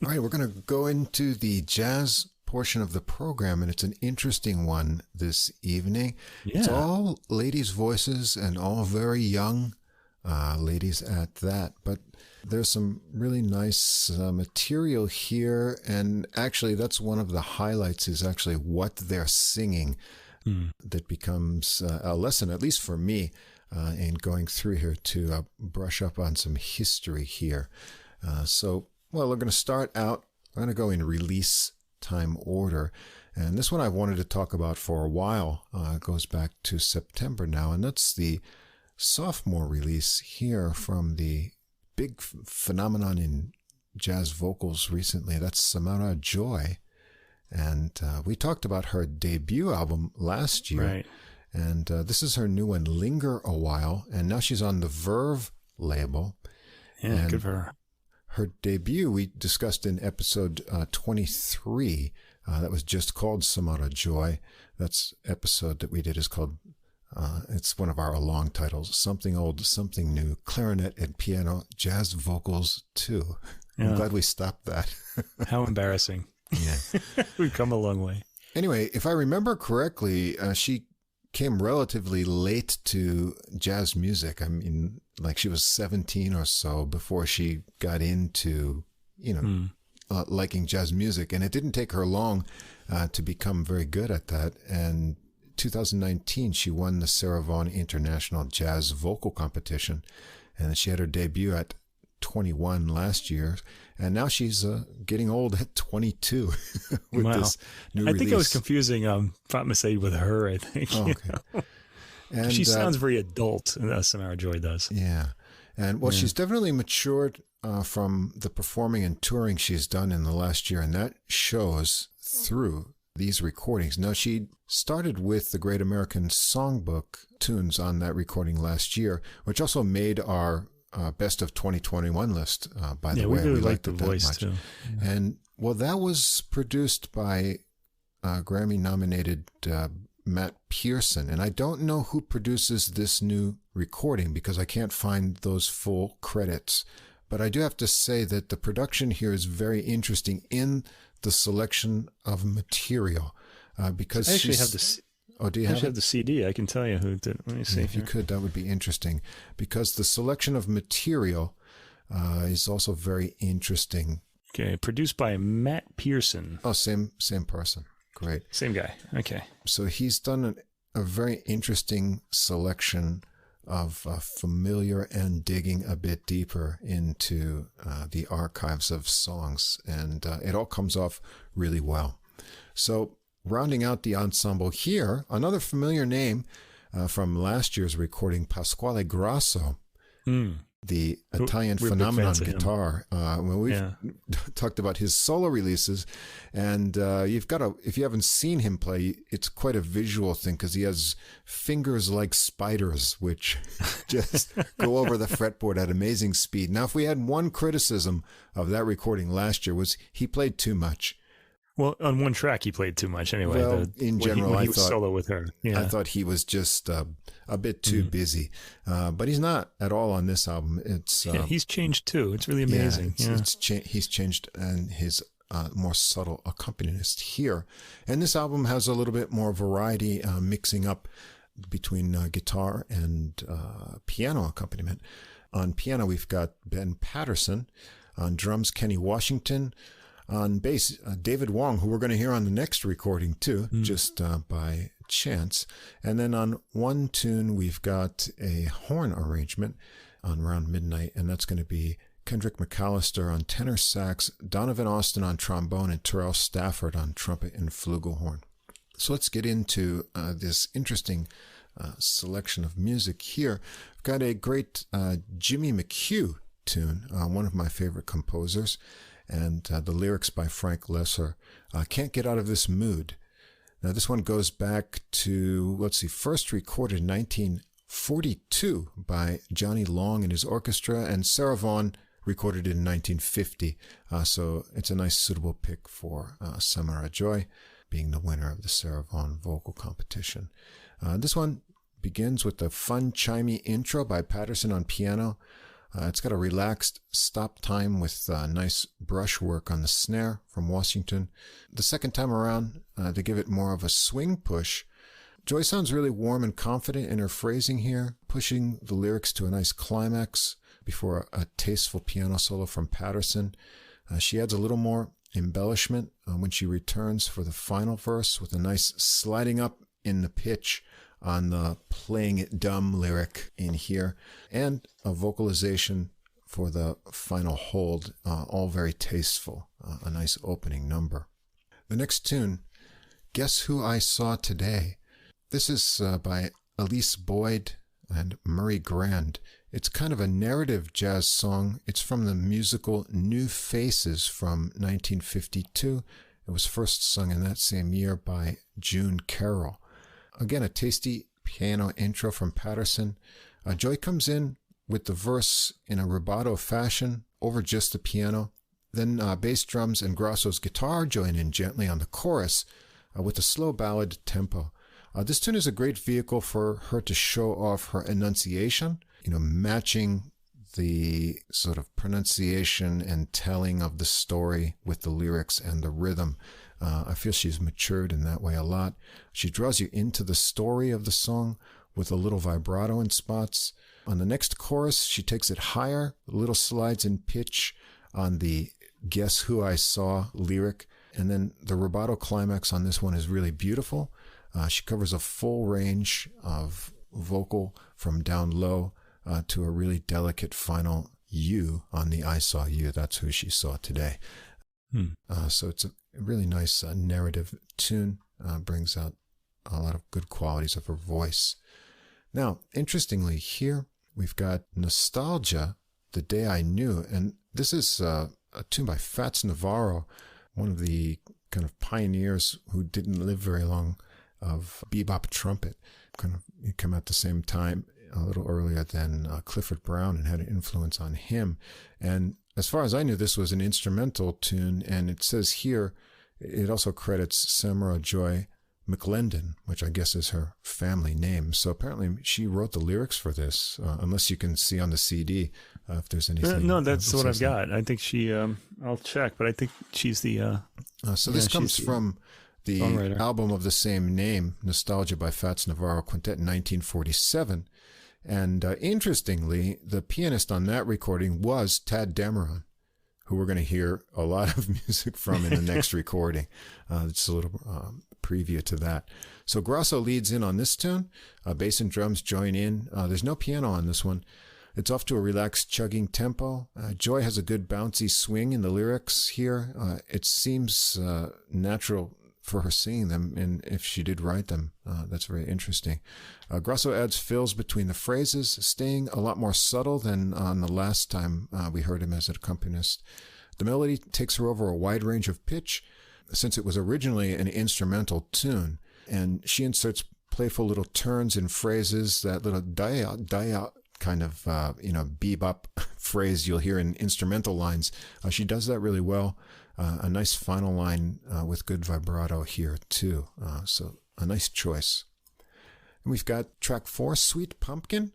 All right, we're going to go into the jazz portion of the program, and it's an interesting one this evening. Yeah. It's all ladies' voices and all very young ladies at that, but there's some really nice material here, and actually that's one of the highlights is actually what they're singing. That becomes a lesson, at least for me, in going through here to brush up on some history here. So we're going to start out, I'm going to go in release time order. And this one I've wanted to talk about for a while. It goes back to September now, and that's the sophomore release here from the big phenomenon in jazz vocals recently. That's Samara Joy. And we talked about her debut album last year. Right. And this is her new one, Linger Awhile. And now she's on the Verve label. Yeah, and good for her. Her debut, we discussed in episode 23. That was just called Samara Joy. That's episode that we did is called, it's one of our long titles, Something Old, Something New, Clarinet and Piano, Jazz Vocals 2. I'm glad we stopped that. How embarrassing. Yeah. We've come a long way. Anyway, if I remember correctly, she came relatively late to jazz music. I mean, like she was 17 or so before she got into, liking jazz music. And it didn't take her long to become very good at that. And 2019, she won the Sarah Vaughan International Jazz Vocal Competition. And she had her debut at 21 last year. And now she's getting old at 22 with this new release. I think I was confusing Fatma Said with her, I think. Oh, okay. And she sounds very adult, Samara Joy does. Yeah. And she's definitely matured from the performing and touring she's done in the last year. And that shows through these recordings. Now, she started with the Great American Songbook tunes on that recording last year, which also made our Best of 2021 list, by the way. We really liked the it that voice, much. too. Yeah. And, well, that was produced by Grammy-nominated Matt Pearson. And I don't know who produces this new recording because I can't find those full credits. But I do have to say that the production here is very interesting in the selection of material. Because I actually have the. Oh, do you have the CD? I can tell you who did. Let me see. If you could, that would be interesting. Because the selection of material is also very interesting. Okay, produced by Matt Pearson. Oh, same person. Great. Same guy. Okay. So he's done a very interesting selection of familiar and digging a bit deeper into the archives of songs. And it all comes off really well. So rounding out the ensemble here, another familiar name from last year's recording, Pasquale Grasso, the Italian phenomenon guitar. We've talked about his solo releases, and if you haven't seen him play, it's quite a visual thing because he has fingers like spiders, which just go over the fretboard at amazing speed. Now, if we had one criticism of that recording last year, was he played too much. Well, on one track, he played too much anyway. Well, in general, when he was solo with her. Yeah. I thought he was just a bit too busy. But he's not at all on this album. It's he's changed too. It's really amazing. He's changed, and his more subtle accompanist here. And this album has a little bit more variety, mixing up between guitar and piano accompaniment. On piano, we've got Ben Patterson. On drums, Kenny Washington. On bass, David Wong, who we're going to hear on the next recording too, just by chance. And then on one tune, we've got a horn arrangement on Around Midnight, and that's going to be Kendrick McAllister on tenor sax, Donovan Austin on trombone, and Terrell Stafford on trumpet and flugelhorn. So let's get into this interesting selection of music here. I've got a great Jimmy McHugh tune, one of my favorite composers, and the lyrics by Frank Lesser, Can't Get Out of This Mood. Now, this one goes back to, first recorded in 1942 by Johnny Long and his orchestra, and Sarah Vaughan recorded it in 1950. So it's a nice suitable pick for Samara Joy, being the winner of the Sarah Vaughan vocal competition. This one begins with a fun, chimey intro by Patterson on piano. It's got a relaxed stop time with nice brushwork on the snare from Washington. The second time around, they give it more of a swing push. Joy sounds really warm and confident in her phrasing here, pushing the lyrics to a nice climax before a tasteful piano solo from Patterson. She adds a little more embellishment when she returns for the final verse with a nice sliding up in the pitch on the playing it dumb lyric in here, and a vocalization for the final hold, all very tasteful, a nice opening number. The next tune, Guess Who I Saw Today. This is by Elise Boyd and Murray Grand. It's kind of a narrative jazz song. It's from the musical New Faces from 1952. It was first sung in that same year by June Carroll. Again, a tasty piano intro from Patterson. Joy comes in with the verse in a rubato fashion over just the piano. Then bass drums and Grasso's guitar join in gently on the chorus with a slow ballad tempo. This tune is a great vehicle for her to show off her enunciation, matching the sort of pronunciation and telling of the story with the lyrics and the rhythm. I feel she's matured in that way a lot. She draws you into the story of the song with a little vibrato in spots. On the next chorus, she takes it higher, little slides in pitch on the Guess Who I Saw lyric. And then the rubato climax on this one is really beautiful. She covers a full range of vocal from down low to a really delicate final you on the I Saw You. That's who she saw today. So it's a really nice narrative tune, brings out a lot of good qualities of her voice. Now, interestingly, here we've got Nostalgia, The Day I Knew, and this is a tune by Fats Navarro, one of the kind of pioneers who didn't live very long of bebop trumpet. He came out the same time, a little earlier than Clifford Brown, and had an influence on him. And as far as I knew, this was an instrumental tune, and it says here, it also credits Samara Joy McLendon, which I guess is her family name. So apparently she wrote the lyrics for this, unless you can see on the CD if there's anything. No, that's what I've got. I think she, I'll check, but I think she's the... so this comes from the album of the same name, Nostalgia by Fats Navarro Quintet in 1947. And interestingly, the pianist on that recording was Tad Dameron, who we're going to hear a lot of music from in the next recording. It's a little preview to that. So Grasso leads in on this tune. Bass and drums join in. There's no piano on this one. It's off to a relaxed chugging tempo. Joy has a good bouncy swing in the lyrics here. It seems natural for her singing them, and if she did write them, that's very interesting. Grasso adds fills between the phrases, staying a lot more subtle than on the last time we heard him as an accompanist. The melody takes her over a wide range of pitch, since it was originally an instrumental tune, and she inserts playful little turns in phrases, that little die-out kind of, bebop phrase you'll hear in instrumental lines. She does that really well. A nice final line with good vibrato here, too. So a nice choice. And we've got track 4, Sweet Pumpkin.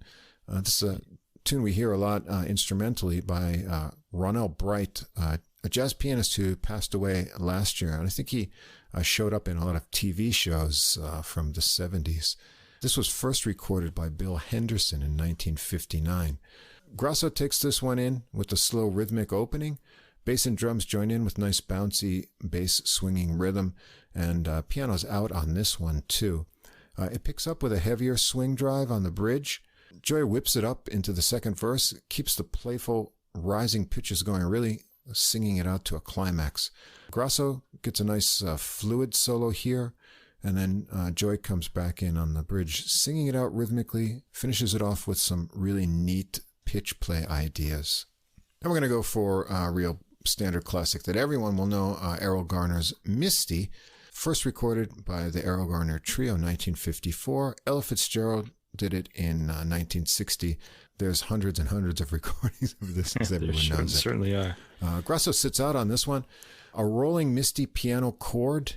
This is a tune we hear a lot instrumentally by Ronell Bright, a jazz pianist who passed away last year. And I think he showed up in a lot of TV shows from the 70s. This was first recorded by Bill Henderson in 1959. Grasso takes this one in with a slow rhythmic opening. Bass and drums join in with nice bouncy bass swinging rhythm, and piano's out on this one too. It picks up with a heavier swing drive on the bridge. Joy whips it up into the second verse, keeps the playful rising pitches going, really singing it out to a climax. Grasso gets a nice fluid solo here, and then Joy comes back in on the bridge, singing it out rhythmically, finishes it off with some really neat pitch play ideas. And we're going to go for a real standard classic that everyone will know, Errol Garner's Misty, first recorded by the Errol Garner Trio in 1954. Ella Fitzgerald did it in 1960. There's hundreds and hundreds of recordings of this, as everyone knows it. Certainly are. Grasso sits out on this one. A rolling misty piano chord,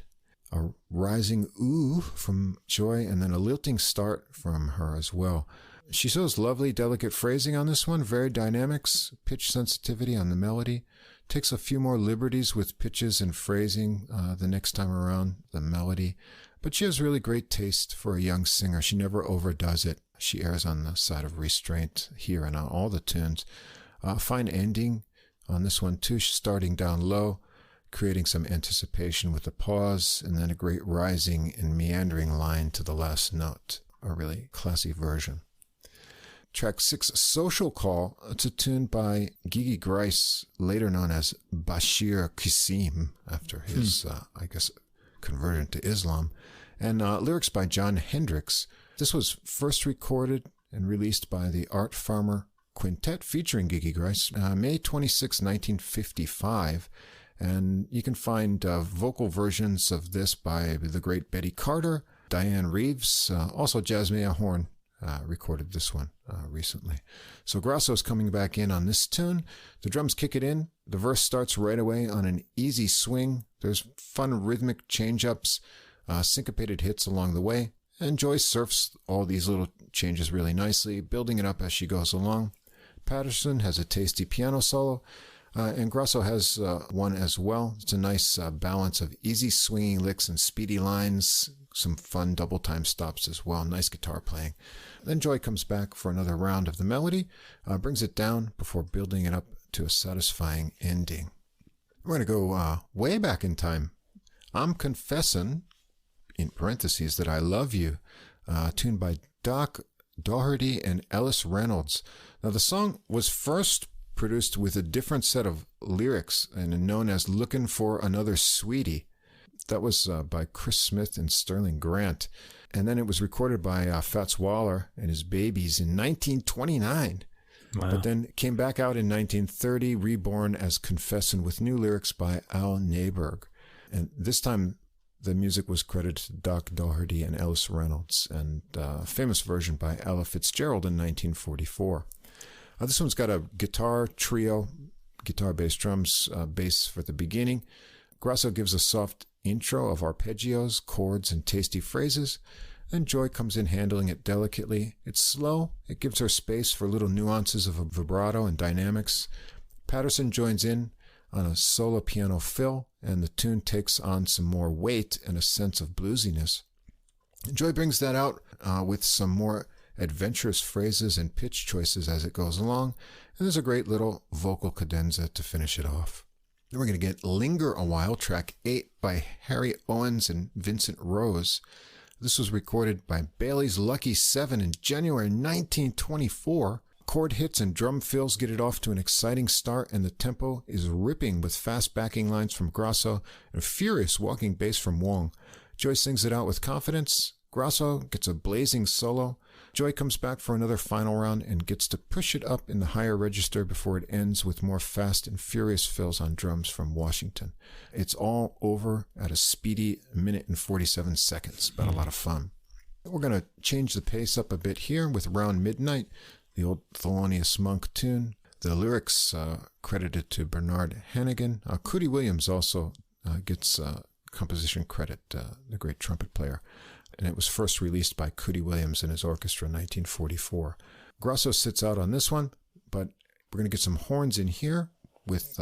a rising ooh from Joy, and then a lilting start from her as well. She shows lovely, delicate phrasing on this one, very dynamics, pitch sensitivity on the melody. Takes a few more liberties with pitches and phrasing the next time around, the melody. But she has really great taste for a young singer. She never overdoes it. She errs on the side of restraint here and on all the tunes. Fine ending on this one too. She's starting down low, creating some anticipation with the pause, and then a great rising and meandering line to the last note. A really classy version. Track 6, Social Call. It's a tune by Gigi Grice, later known as Bashir Qasim, after his, conversion to Islam, and lyrics by John Hendricks. This was first recorded and released by the Art Farmer Quintet featuring Gigi Grice, May 26, 1955. And you can find vocal versions of this by the great Betty Carter, Diane Reeves, also Jasmine Horn. Recorded this one recently. So Grasso's coming back in on this tune. The drums kick it in. The verse starts right away on an easy swing. There's fun rhythmic change-ups, syncopated hits along the way, and Joy surfs all these little changes really nicely, building it up as she goes along. Patterson has a tasty piano solo, and Grasso has one as well. It's a nice balance of easy swinging licks and speedy lines, some fun double time stops as well, nice guitar playing. Then Joy comes back for another round of the melody, brings it down before building it up to a satisfying ending. We're going to go way back in time. I'm Confessin', in parentheses, that I love you, tuned by Doc Doherty and Ellis Reynolds. Now the song was first produced with a different set of lyrics and known as Lookin' for Another Sweetie. That was by Chris Smith and Sterling Grant. And then it was recorded by Fats Waller and his Babies in 1929. Wow. But then it came back out in 1930, reborn as Confessin' with new lyrics by Al Neiberg. And this time, the music was credited to Doc Doherty and Ellis Reynolds, and a famous version by Ella Fitzgerald in 1944. This one's got a guitar trio, guitar, bass, drums, bass for the beginning. Grasso gives a soft intro of arpeggios, chords, and tasty phrases. Then Joy comes in handling it delicately. It's slow. It gives her space for little nuances of vibrato and dynamics. Patterson joins in on a solo piano fill, and the tune takes on some more weight and a sense of bluesiness. Joy brings that out with some more adventurous phrases and pitch choices as it goes along, and there's a great little vocal cadenza to finish it off. Then we're going to get Linger a While, track 8 by Harry Owens and Vincent Rose. This was recorded by Bailey's Lucky 7 in January 1924. Chord hits and drum fills get it off to an exciting start, and the tempo is ripping with fast backing lines from Grasso and furious walking bass from Wong. Joy sings it out with confidence. Grasso gets a blazing solo. Joy comes back for another final round and gets to push it up in the higher register before it ends with more fast and furious fills on drums from Washington. It's all over at a speedy minute and 47 seconds, but a lot of fun. We're going to change the pace up a bit here with Round Midnight, the old Thelonious Monk tune. The lyrics credited to Bernard Hannigan. Cootie Williams also gets composition credit, the great trumpet player. And it was first released by Cootie Williams and his orchestra in 1944. Grasso sits out on this one, but we're going to get some horns in here with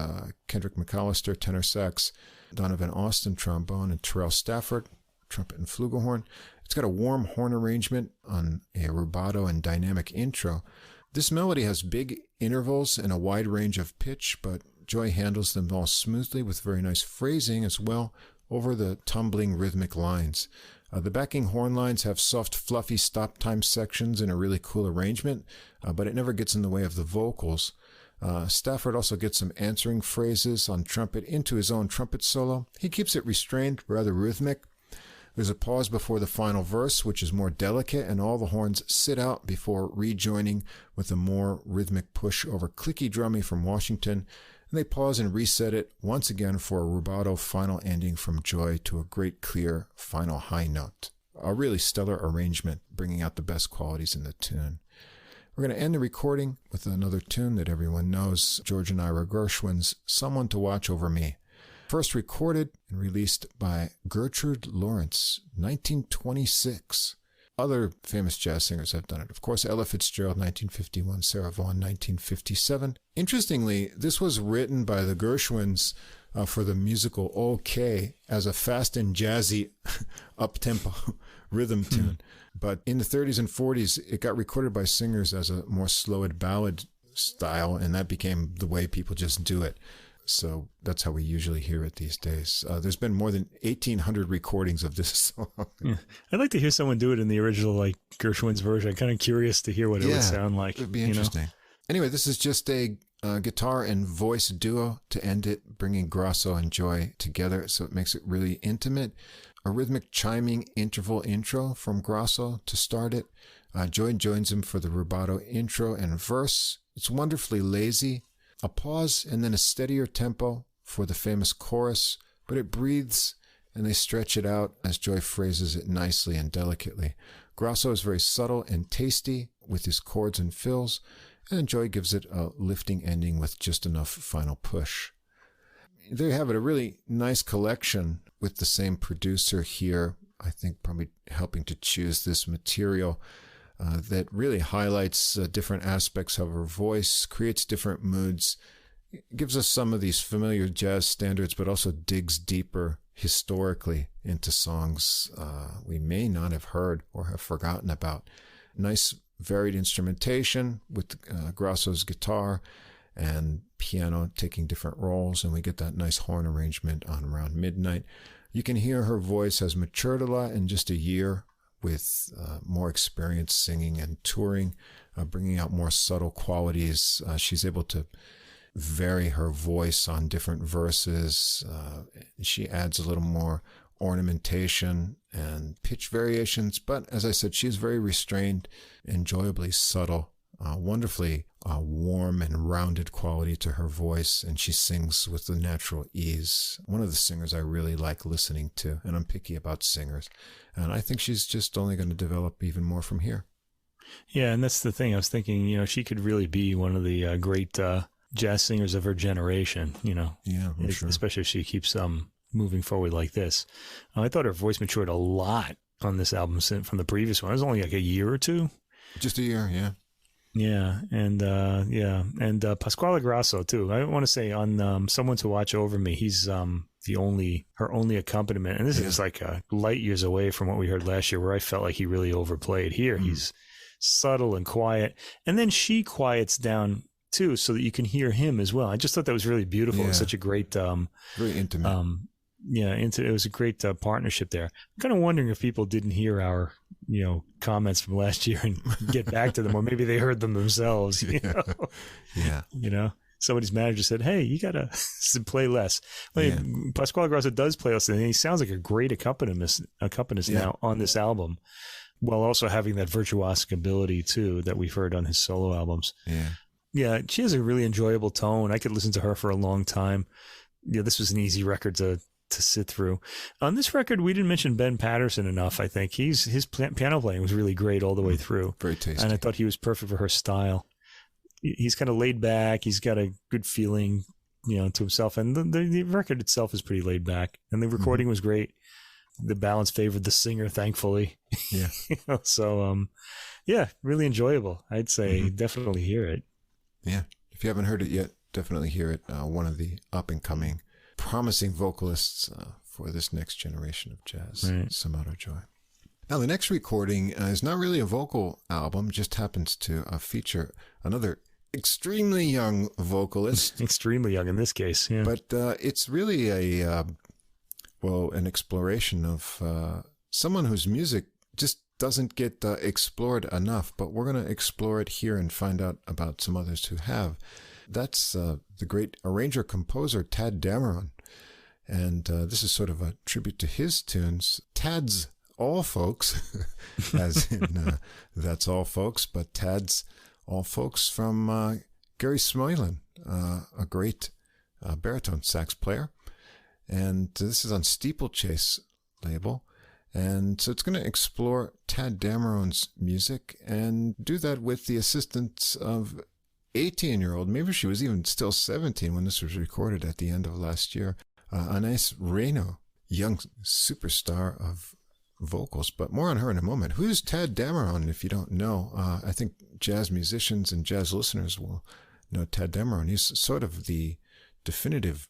Kendrick McAllister, tenor sax, Donovan Austin, trombone, and Terrell Stafford, trumpet and flugelhorn. It's got a warm horn arrangement on a rubato and dynamic intro. This melody has big intervals and a wide range of pitch, but Joy handles them all smoothly with very nice phrasing as well over the tumbling rhythmic lines. The backing horn lines have soft, fluffy stop-time sections in a really cool arrangement, but it never gets in the way of the vocals. Stafford also gets some answering phrases on trumpet into his own trumpet solo. He keeps it restrained, rather rhythmic. There's a pause before the final verse, which is more delicate, and all the horns sit out before rejoining with a more rhythmic push over clicky drumming from Washington. And they pause and reset it once again for a rubato final ending from Joy to a great clear final high note. A really stellar arrangement, bringing out the best qualities in the tune. We're going to end the recording with another tune that everyone knows, George and Ira Gershwin's Someone to Watch Over Me. First recorded and released by Gertrude Lawrence, 1926. Other famous jazz singers have done it. Of course, Ella Fitzgerald, 1951, Sarah Vaughan, 1957. Interestingly, this was written by the Gershwins for the musical OK as a fast and jazzy up-tempo rhythm tune. But in the 30s and 40s, it got recorded by singers as a more slowed ballad style, and that became the way people just do it. So that's how we usually hear it these days. There's been more than 1,800 recordings of this song. Yeah. I'd like to hear someone do it in the original, like Gershwin's version. I'm kind of curious to hear what it would sound like. It would be interesting. Anyway, this is just a guitar and voice duo to end it, bringing Grasso and Joy together, so it makes it really intimate. A rhythmic chiming interval intro from Grasso to start it. Joy joins him for the rubato intro and verse. It's wonderfully lazy. A pause and then a steadier tempo for the famous chorus, but it breathes and they stretch it out as Joy phrases it nicely and delicately. Grasso is very subtle and tasty with his chords and fills, and Joy gives it a lifting ending with just enough final push. There you have it, a really nice collection with the same producer here, I think probably helping to choose this material. That really highlights different aspects of her voice, creates different moods, gives us some of these familiar jazz standards, but also digs deeper historically into songs we may not have heard or have forgotten about. Nice varied instrumentation with Grasso's guitar and piano taking different roles, and we get that nice horn arrangement on Around Midnight. You can hear her voice has matured a lot in just a year, with more experience singing and touring, bringing out more subtle qualities. She's able to vary her voice on different verses. She adds a little more ornamentation and pitch variations, but as I said, she's very restrained, enjoyably subtle, wonderfully warm and rounded quality to her voice, and she sings with the natural ease. One of the singers I really like listening to, and I'm picky about singers. And I think she's just only going to develop even more from here. Yeah, and that's the thing. I was thinking, she could really be one of the great jazz singers of her generation, Yeah, I'm sure. Especially if she keeps moving forward like this. I thought her voice matured a lot on this album from the previous one. It was only like a year or two. Just a year, yeah. Yeah, and Pasquale Grasso too. I want to say on Someone to Watch Over Me, he's her only accompaniment, and this is like light years away from what we heard last year, where I felt like he really overplayed. Here, he's subtle and quiet, and then she quiets down too, so that you can hear him as well. I just thought that was really beautiful. Yeah. It was such a great, very intimate. It was a great partnership there. I'm kind of wondering if people didn't hear our comments from last year and get back to them, or maybe they heard them themselves. Yeah. Somebody's manager said, "Hey, you gotta play less." Pasquale Grasso does play less, and he sounds like a great accompanist now on this album, while also having that virtuosic ability too that we've heard on his solo albums. Yeah, she has a really enjoyable tone. I could listen to her for a long time. This was an easy record to sit through. On this record, we didn't mention Ben Patterson enough. I think his piano playing was really great all the way through. Very tasty. And I thought he was perfect for her style. He's kind of laid back. He's got a good feeling, to himself. And the record itself is pretty laid back. And the recording was great. The balance favored the singer, thankfully. Yeah. So, really enjoyable. I'd say definitely hear it. Yeah. If you haven't heard it yet, definitely hear it. One of the up-and-coming promising vocalists for this next generation of jazz, right. Samara Joy. Now, the next recording is not really a vocal album, just happens to feature another extremely young vocalist. Extremely young in this case, yeah. But it's really an exploration of someone whose music just doesn't get explored enough, but we're going to explore it here and find out about some others who have. That's the great arranger-composer Tadd Dameron, and this is sort of a tribute to his tunes. Tadd's All Folks, as in That's All Folks, but Tadd's All Folks from Gary Smuylan, a great baritone sax player, and this is on Steeplechase label. And so it's going to explore Tadd Dameron's music and do that with the assistance of 18-year-old, maybe she was even still 17 when this was recorded at the end of last year, Anaïs Reynaud, young superstar of vocals, but more on her in a moment. Who's Tadd Dameron, if you don't know? I think jazz musicians and jazz listeners will know Tadd Dameron. He's sort of the definitive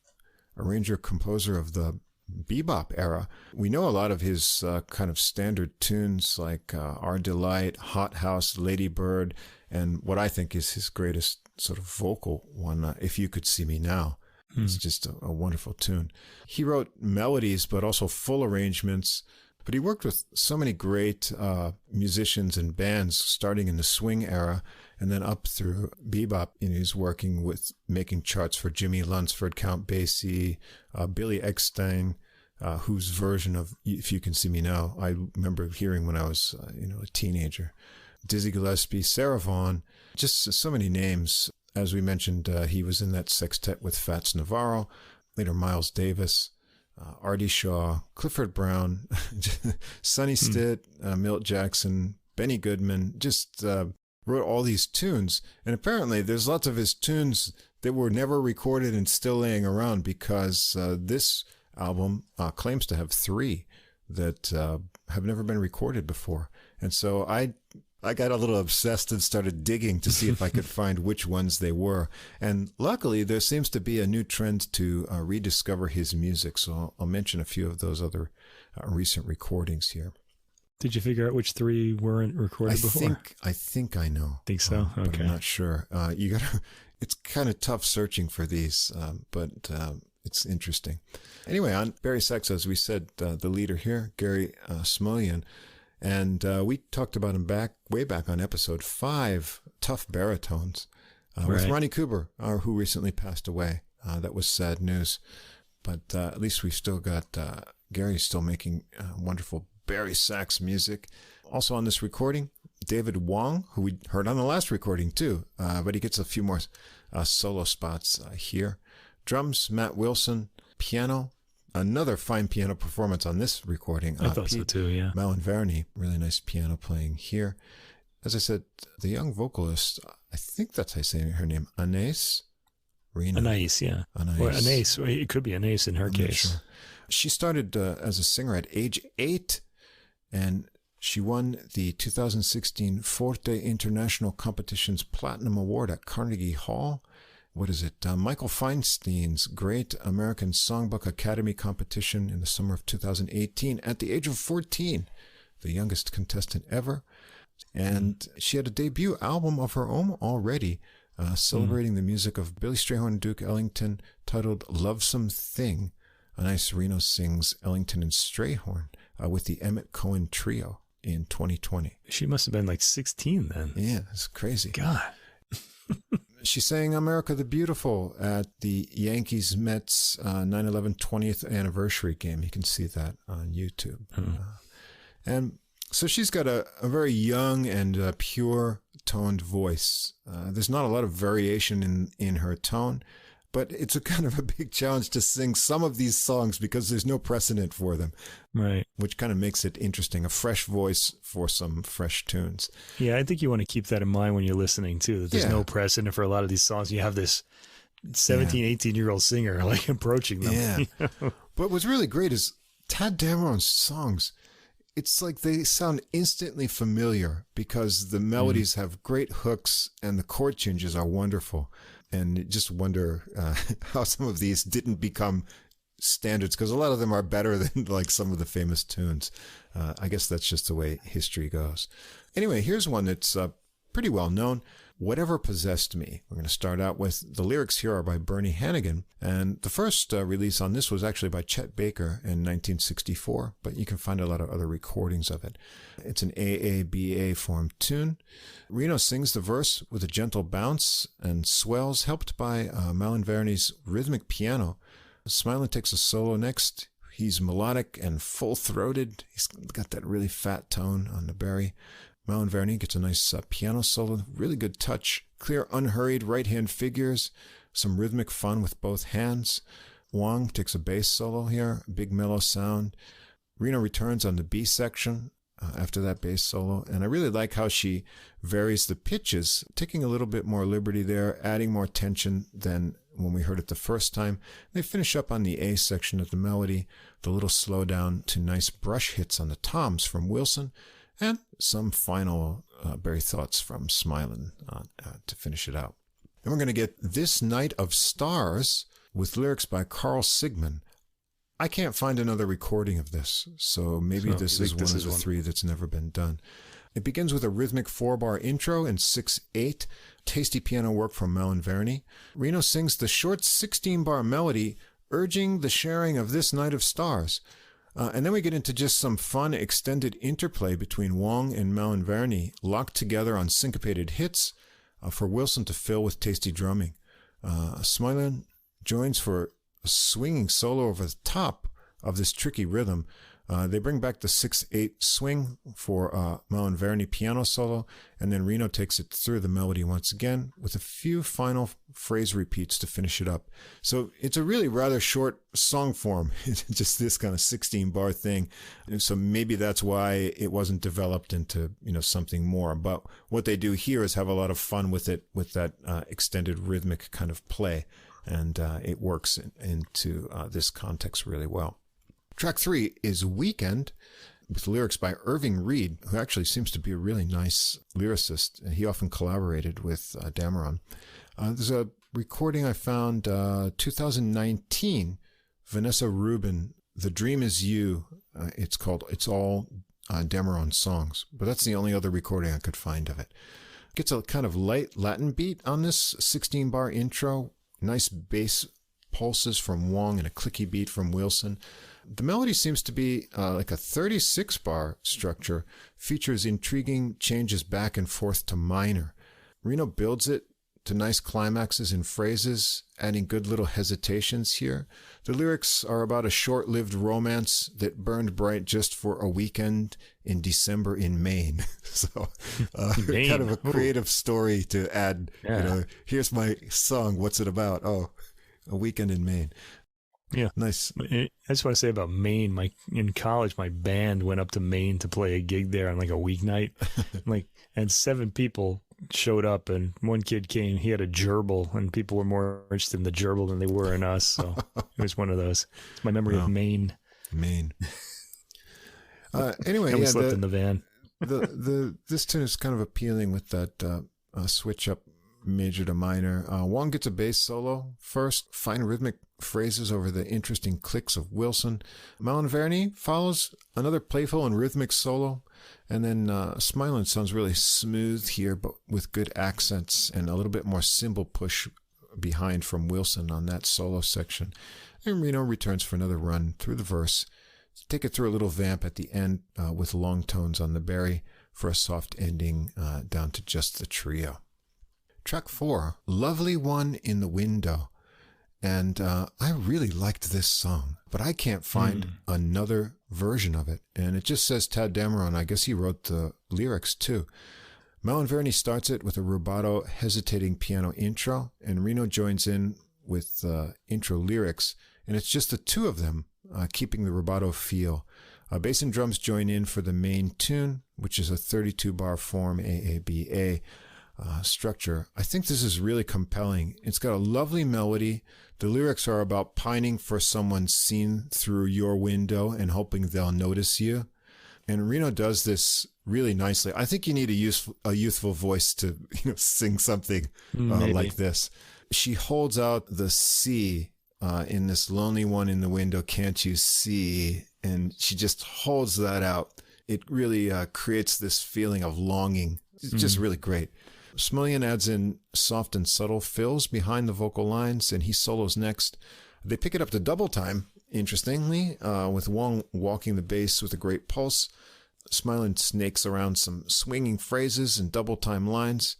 arranger-composer of the bebop era. We know a lot of his kind of standard tunes like Our Delight, Hot House, Lady Bird, and what I think is his greatest sort of vocal one, If You Could See Me Now. It's just a wonderful tune. He wrote melodies, but also full arrangements. But he worked with so many great musicians and bands, starting in the swing era and then up through bebop. He's working with making charts for Jimmy Lunsford, Count Basie, Billy Eckstine, whose version of If You Can See Me Now I remember hearing when I was a teenager. Dizzy Gillespie, Sarah Vaughan, just so many names. As we mentioned, he was in that sextet with Fats Navarro, later Miles Davis, Artie Shaw, Clifford Brown, Sonny Stitt, Milt Jackson, Benny Goodman, just wrote all these tunes. And apparently there's lots of his tunes that were never recorded and still laying around, because this album claims to have 3 that have never been recorded before. And so I got a little obsessed and started digging to see if I could find which ones they were. And luckily, there seems to be a new trend to rediscover his music. So I'll mention a few of those other recent recordings here. Did you figure out which 3 weren't recorded before? I think I know. Think so? Okay. But I'm not sure. It's kind of tough searching for these, but it's interesting. Anyway, on Barry sax, as we said, the leader here, Gary Smuylan. And we talked about him way back on episode 5, Tough Baritones, with Ronnie Cooper, who recently passed away. That was sad news. But at least we've still got Gary still making wonderful Barry sax music. Also on this recording, David Wong, who we heard on the last recording too, but he gets a few more solo spots here. Drums, Matt Wilson. Piano, another fine piano performance on this recording. I thought so too, yeah. Malinverni, really nice piano playing here. As I said, the young vocalist, I think that's how I say her name, Anaïs. Anaïs, yeah. Anaïs. Or Anaïs. It could be Anaïs in her case. Sure. She started as a singer at age 8, and she won the 2016 Forte International Competition's Platinum Award at Carnegie Hall. What is it? Michael Feinstein's Great American Songbook Academy competition in the summer of 2018 at the age of 14, the youngest contestant ever. And she had a debut album of her own already, celebrating the music of Billy Strayhorn and Duke Ellington, titled Lovesome Thing. Anaïs Reno sings Ellington and Strayhorn with the Emmett Cohen Trio in 2020. She must have been like 16 then. Yeah, it's crazy. God. She sang America the Beautiful at the Yankees-Mets 9/11 20th anniversary game. You can see that on YouTube. And so she's got a very young and pure toned voice. There's not a lot of variation in her tone, but it's a kind of a big challenge to sing some of these songs because there's no precedent for them. Right. Which kind of makes it interesting. A fresh voice for some fresh tunes. Yeah, I think you want to keep that in mind when you're listening too, that there's no precedent for a lot of these songs. You have this 17, 18-year-old singer like approaching them. Yeah. But what's really great is Tadd Dameron's songs. It's like they sound instantly familiar because the melodies have great hooks and the chord changes are wonderful. And you just wonder how some of these didn't become standards because a lot of them are better than like some of the famous tunes. I guess that's just the way history goes. Anyway, here's one that's pretty well known. Whatever Possessed Me. We're going to start out with the lyrics here are by Bernie Hannigan. And the first release on this was actually by Chet Baker in 1964, but you can find a lot of other recordings of it. It's an AABA form tune. Reno sings the verse with a gentle bounce and swells, helped by Malinverni's rhythmic piano. Smuylan takes a solo next. He's melodic and full-throated. He's got that really fat tone on the bari. Malinverni gets a nice piano solo, really good touch, clear, unhurried right-hand figures, some rhythmic fun with both hands. Wong takes a bass solo here, big mellow sound. Reno returns on the B section after that bass solo, and I really like how she varies the pitches, taking a little bit more liberty there, adding more tension than when we heard it the first time. They finish up on the A section of the melody, the little slowdown to nice brush hits on the toms from Wilson, and some final Barry thoughts from Smuylan to finish it out. Then we're going to get This Night of Stars with lyrics by Carl Sigman. I can't find another recording of this, so maybe this is one of the three that's never been done. It begins with a rhythmic 4-bar intro in 6/8, tasty piano work from Malinverni. Reno sings the short 16-bar melody, urging the sharing of This Night of Stars. And then we get into just some fun extended interplay between Wong and Malinverni, locked together on syncopated hits for Wilson to fill with tasty drumming. Smuylan joins for a swinging solo over the top of this tricky rhythm. They bring back the 6/8 swing for Malinverni piano solo, and then Reno takes it through the melody once again with a few final phrase repeats to finish it up. So it's a really rather short song form. It's just this kind of 16-bar thing. And so maybe that's why it wasn't developed into something more. But what they do here is have a lot of fun with it, with that extended rhythmic kind of play, and it works into this context really well. Track 3 is Weekend, with lyrics by Irving Reed, who actually seems to be a really nice lyricist. He often collaborated with Dameron. There's a recording I found 2019, Vanessa Rubin, The Dream Is You. It's called It's All Dameron Songs, but that's the only other recording I could find of it. Gets a kind of light Latin beat on this 16-bar intro, nice bass pulses from Wong and a clicky beat from Wilson. The melody seems to be like a 36-bar structure, features intriguing changes back and forth to minor. Reno builds it to nice climaxes and phrases, adding good little hesitations here. The lyrics are about a short-lived romance that burned bright just for a weekend in December in Maine. So Maine. Kind of a creative story to add, here's my song, what's it about? Oh, a weekend in Maine. Yeah. Nice. I just want to say about Maine, in college, my band went up to Maine to play a gig there on like a weeknight. And 7 people showed up, and one kid came, he had a gerbil, and people were more interested in the gerbil than they were in us. So it was one of those. My memory of Maine. Anyway, we slept in the van. This tune is kind of appealing with that switch up major to minor. Wong gets a bass solo first, fine rhythmic phrases over the interesting clicks of Wilson. Malinverni follows another playful and rhythmic solo, and then Smuylan sounds really smooth here, but with good accents and a little bit more cymbal push behind from Wilson on that solo section. And Reno returns for another run through the verse. Take it through a little vamp at the end with long tones on the Barry for a soft ending down to just the trio. Track 4, Lovely One in the Window. And I really liked this song, but I can't find another version of it. And it just says Tad Dameron. I guess he wrote the lyrics too. Malinverni starts it with a rubato, hesitating piano intro, and Reno joins in with intro lyrics. And it's just the two of them keeping the rubato feel. Bass and drums join in for the main tune, which is a 32-bar form AABA. Structure. I think this is really compelling. It's got a lovely melody. The lyrics are about pining for someone seen through your window and hoping they'll notice you. And Reno does this really nicely. I think you need a youthful voice to sing something like this. She holds out the C in this lonely one in the window, can't you see? And she just holds that out. It really creates this feeling of longing. It's just really great. Smuylan adds in soft and subtle fills behind the vocal lines, and he solos next. They pick it up to double time, interestingly, with Wong walking the bass with a great pulse. Smuylan snakes around some swinging phrases and double time lines.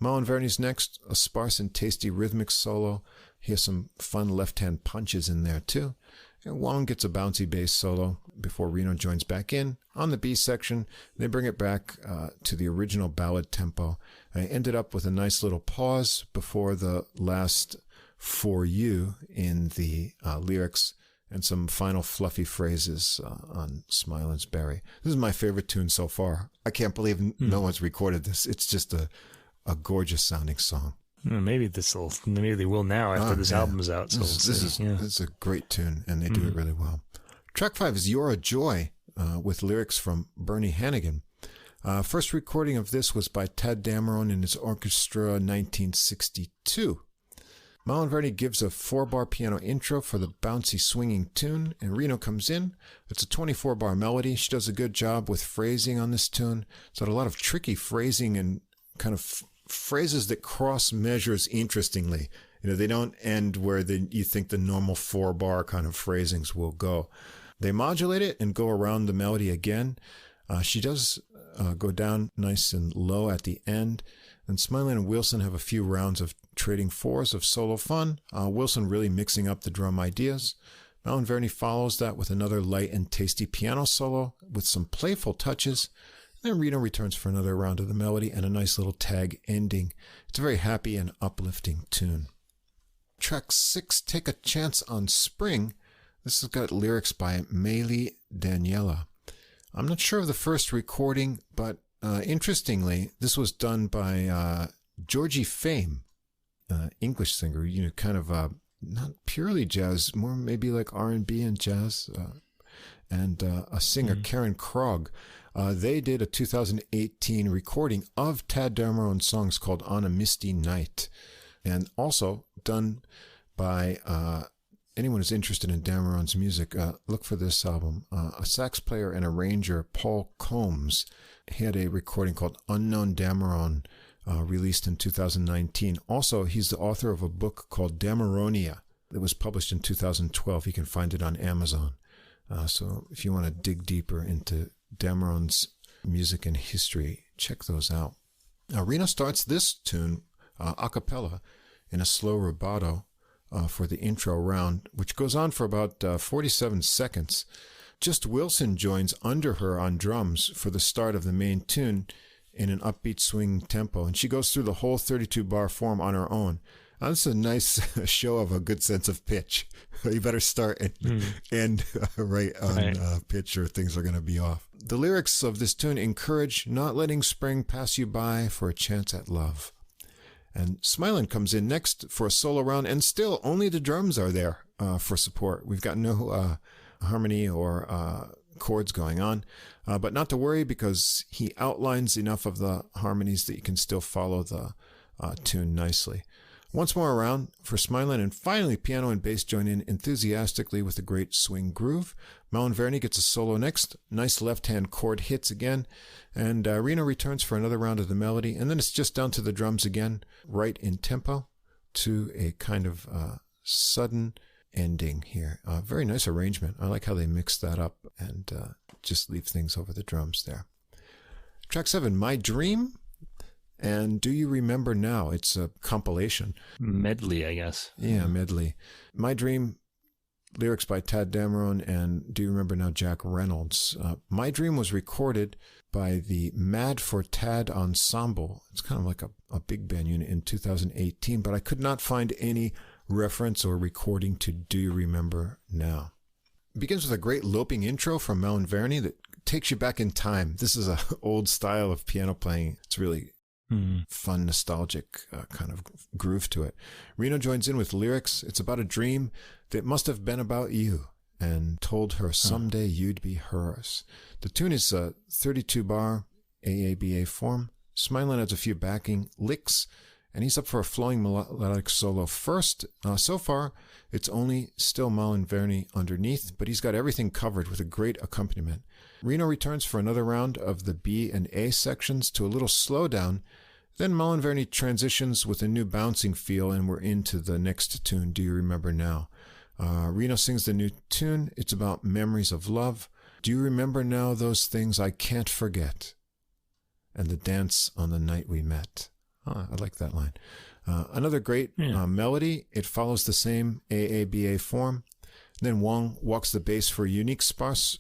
Malinverni's next, a sparse and tasty rhythmic solo. He has some fun left-hand punches in there, too. And Wong gets a bouncy bass solo before Reno joins back in. On the B section, they bring it back to the original ballad tempo. I ended up with a nice little pause before the last "for you" in the lyrics and some final fluffy phrases on Smuylan's Barry. This is my favorite tune so far. I can't believe no one's recorded this. It's just a gorgeous sounding song. Maybe they will now after this album is out. So this is a great tune, and they do it really well. Track 5 is "You're a Joy" with lyrics from Bernie Hannigan. First recording of this was by Tad Dameron in his Orchestra 1962. Malinverni gives a 4-bar piano intro for the bouncy swinging tune, and Reno comes in. It's a 24-bar melody. She does a good job with phrasing on this tune. It's got a lot of tricky phrasing and kind of phrases that cross measures interestingly. They don't end where you think the normal 4-bar kind of phrasings will go. They modulate it and go around the melody again. She does go down nice and low at the end. And Smuylan and Wilson have a few rounds of trading fours of solo fun. Wilson really mixing up the drum ideas. Malinverni follows that with another light and tasty piano solo with some playful touches. Then Reno returns for another round of the melody and a nice little tag ending. It's a very happy and uplifting tune. Track 6, Take a Chance on Spring. This has got lyrics by Meili Daniela. I'm not sure of the first recording, but interestingly, this was done by Georgie Fame, English singer, kind of not purely jazz, more maybe like R&B and jazz, and a singer, Karen Krog. They did a 2018 recording of Tad Dameron's songs called On a Misty Night, and also done by anyone who's interested in Dameron's music. Look for this album. A sax player and arranger, Paul Combs, he had a recording called Unknown Dameron, released in 2019. Also, he's the author of a book called Dameronia that was published in 2012. You can find it on Amazon. So if you want to dig deeper into Dameron's music and history, check those out. Reno starts this tune a cappella in a slow rubato for the intro round, which goes on for about 47 seconds. Just Wilson joins under her on drums for the start of the main tune in an upbeat swing tempo, and she goes through the whole 32-bar form on her own. This is a nice show of a good sense of pitch. You better start and end right on pitch or things are going to be off. The lyrics of this tune encourage not letting spring pass you by for a chance at love. And Smuylan comes in next for a solo round, and still only the drums are there for support. We've got no harmony or chords going on, but not to worry because he outlines enough of the harmonies that you can still follow the tune nicely. Once more around for Smuylan, and finally piano and bass join in enthusiastically with a great swing groove. Malinverni gets a solo next. Nice left-hand chord hits again, and Reno returns for another round of the melody, and then it's just down to the drums again, right in tempo, to a kind of sudden ending here. Very nice arrangement. I like how they mix that up and just leave things over the drums there. Track 7, My Dream. And Do You Remember Now? It's a compilation. Medley, I guess. Yeah, medley. My Dream, lyrics by Tad Dameron, and Do You Remember Now, Jack Reynolds. My Dream was recorded by the Mad for Tad Ensemble. It's kind of like a big band unit in 2018, but I could not find any reference or recording to Do You Remember Now. It begins with a great loping intro from Malinverni that takes you back in time. This is an old style of piano playing. It's really fun, nostalgic kind of groove to it. Reno joins in with lyrics. It's about a dream that must have been about you and told her someday you'd be hers. The tune is a 32-bar AABA form. Smuylan adds a few backing licks, and he's up for a flowing melodic solo first. So far, it's only still Malinverni underneath, but he's got everything covered with a great accompaniment. Reno returns for another round of the B and A sections to a little slowdown. Then Malinverni transitions with a new bouncing feel, and we're into the next tune, Do You Remember Now? Reno sings the new tune. It's about memories of love. Do you remember now those things I can't forget? And the dance on the night we met. I like that line. Another great melody. It follows the same AABA form. Then Wong walks the bass for a unique sparse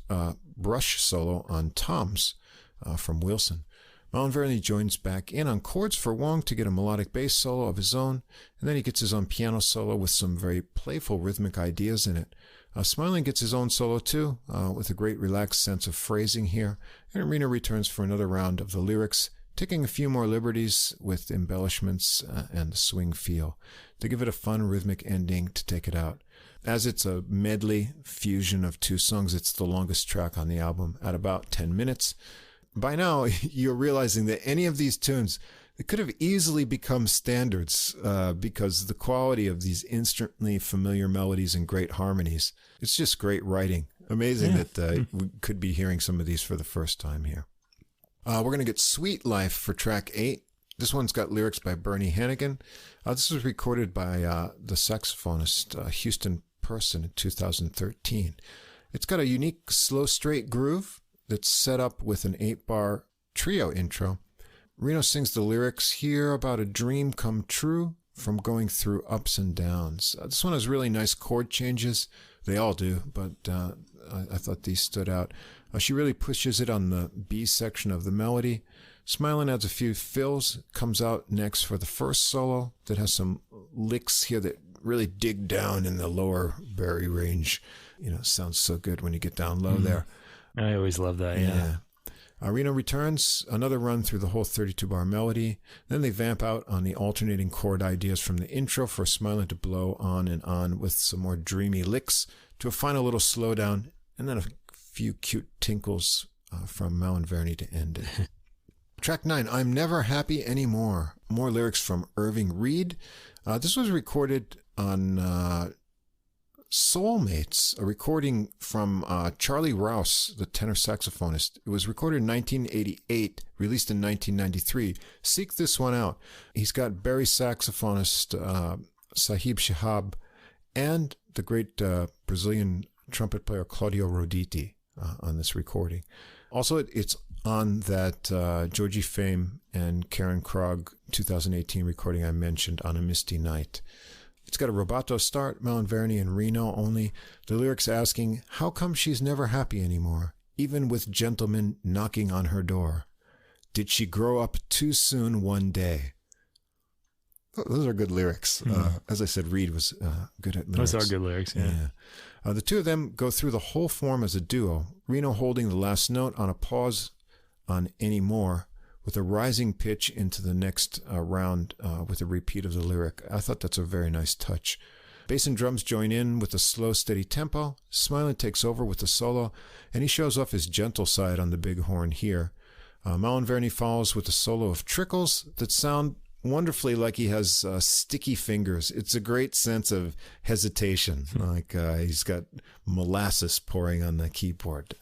brush solo on toms from Wilson. Malinverni joins back in on chords for Wong to get a melodic bass solo of his own, and then he gets his own piano solo with some very playful rhythmic ideas in it. Smuylan gets his own solo too, with a great relaxed sense of phrasing here, and Reno returns for another round of the lyrics, taking a few more liberties with embellishments and the swing feel to give it a fun rhythmic ending to take it out. As it's a medley fusion of two songs, it's the longest track on the album at about 10 minutes. By now, you're realizing that any of these tunes, it could have easily become standards because the quality of these instantly familiar melodies and great harmonies. It's just great writing. Amazing that we could be hearing some of these for the first time here. We're going to get Sweet Life for track 8. This one's got lyrics by Bernie Hannigan. This was recorded by the saxophonist Houston Person in 2013. It's got a unique slow straight groove that's set up with an 8-bar trio intro. Reno sings the lyrics here about a dream come true from going through ups and downs. This one has really nice chord changes. They all do, but I thought these stood out. She really pushes it on the B section of the melody. Smuylan adds a few fills, comes out next for the first solo that has some licks here that really dig down in the lower bari range. You know, sounds so good when you get down low there. I always love that, yeah. Reno returns, another run through the whole 32-bar melody. Then they vamp out on the alternating chord ideas from the intro for Smuylan to blow on and on with some more dreamy licks to a final little slowdown, and then a few cute tinkles from Malinverni to end it. Track 9, I'm Never Happy Anymore. More lyrics from Irving Reed. This was recorded on Soulmates, a recording from Charlie Rouse, the tenor saxophonist. It was recorded in 1988, released in 1993. Seek this one out. He's got Barry saxophonist Sahib Shihab and the great Brazilian trumpet player Claudio Roditi on this recording. Also, it's on that Georgie Fame and Karen Krog 2018 recording I mentioned, On a Misty Night. It's got a rubato start, Malinverni and Reno only. The lyrics asking, how come she's never happy anymore, even with gentlemen knocking on her door? Did she grow up too soon one day? Those are good lyrics. As I said, Reed was good at lyrics. Those are good lyrics, yeah. The two of them go through the whole form as a duo, Reno holding the last note on a pause on Any More, with a rising pitch into the next round with a repeat of the lyric. I thought that's a very nice touch. Bass and drums join in with a slow, steady tempo. Smuylan takes over with the solo, and he shows off his gentle side on the big horn here. Malinverni follows with a solo of trickles that sound wonderfully like he has sticky fingers. It's a great sense of hesitation, like he's got molasses pouring on the keyboard.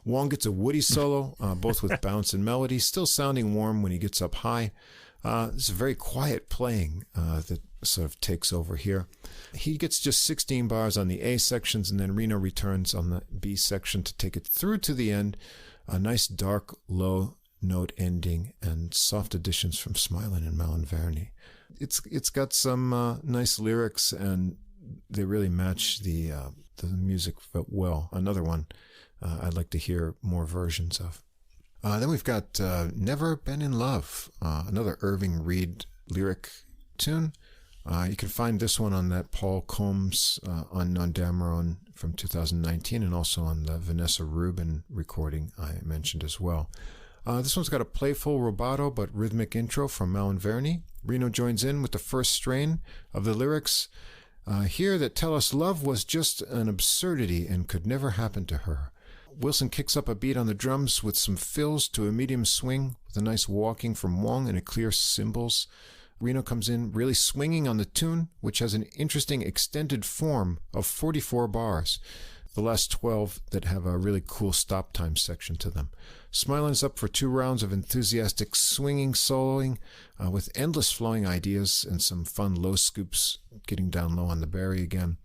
Wong gets a woody solo, both with bounce and melody, still sounding warm when he gets up high. It's a very quiet playing that sort of takes over here. He gets just 16 bars on the A sections, and then Reno returns on the B section to take it through to the end. A nice dark, low note ending and soft additions from Smuylan and Malinverni. It's got some nice lyrics, and they really match the music well. Another one I'd like to hear more versions of. Then we've got Never Been in Love, another Irving Reed lyric tune. You can find this one on that Paul Combs Unknown Dameron from 2019, and also on the Vanessa Rubin recording I mentioned as well. This one's got a playful rubato but rhythmic intro from Malinverni. Reno joins in with the first strain of the lyrics here that tell us love was just an absurdity and could never happen to her. Wilson kicks up a beat on the drums with some fills to a medium swing with a nice walking from Wong and a clear cymbals. Reno comes in really swinging on the tune, which has an interesting extended form of 44 bars, the last 12 that have a really cool stop time section to them. Smuylan's up for 2 rounds of enthusiastic swinging soloing with endless flowing ideas and some fun low scoops getting down low on the Barry again.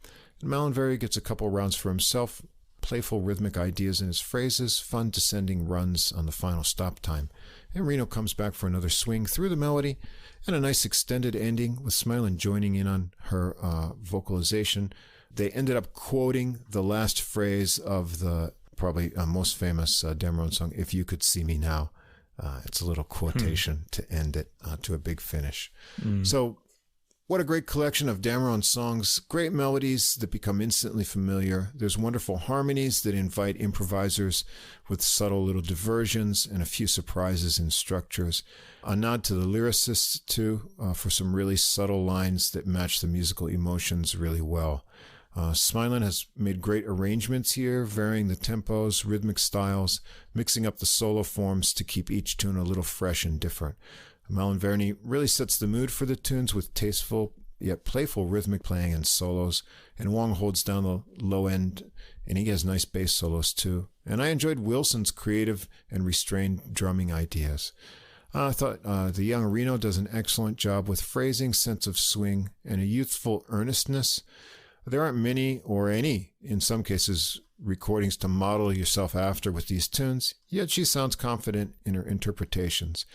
And Malinverni gets a couple rounds for himself, playful rhythmic ideas in his phrases, fun descending runs on the final stop time. And Reno comes back for another swing through the melody and a nice extended ending with Smuylan joining in on her vocalization. They ended up quoting the last phrase of the probably most famous Dameron song, If You Could See Me Now. It's a little quotation to end it to a big finish. So what a great collection of Dameron songs, great melodies that become instantly familiar. There's wonderful harmonies that invite improvisers with subtle little diversions and a few surprises in structures. A nod to the lyricists, too, for some really subtle lines that match the musical emotions really well. Smuylan has made great arrangements here, varying the tempos, rhythmic styles, mixing up the solo forms to keep each tune a little fresh and different. Malinverni really sets the mood for the tunes with tasteful yet playful rhythmic playing and solos, and Wong holds down the low end, and he has nice bass solos too. And I enjoyed Wilson's creative and restrained drumming ideas. I thought the young Reno does an excellent job with phrasing, sense of swing, and a youthful earnestness. There aren't many, or any, in some cases, recordings to model yourself after with these tunes, yet she sounds confident in her interpretations.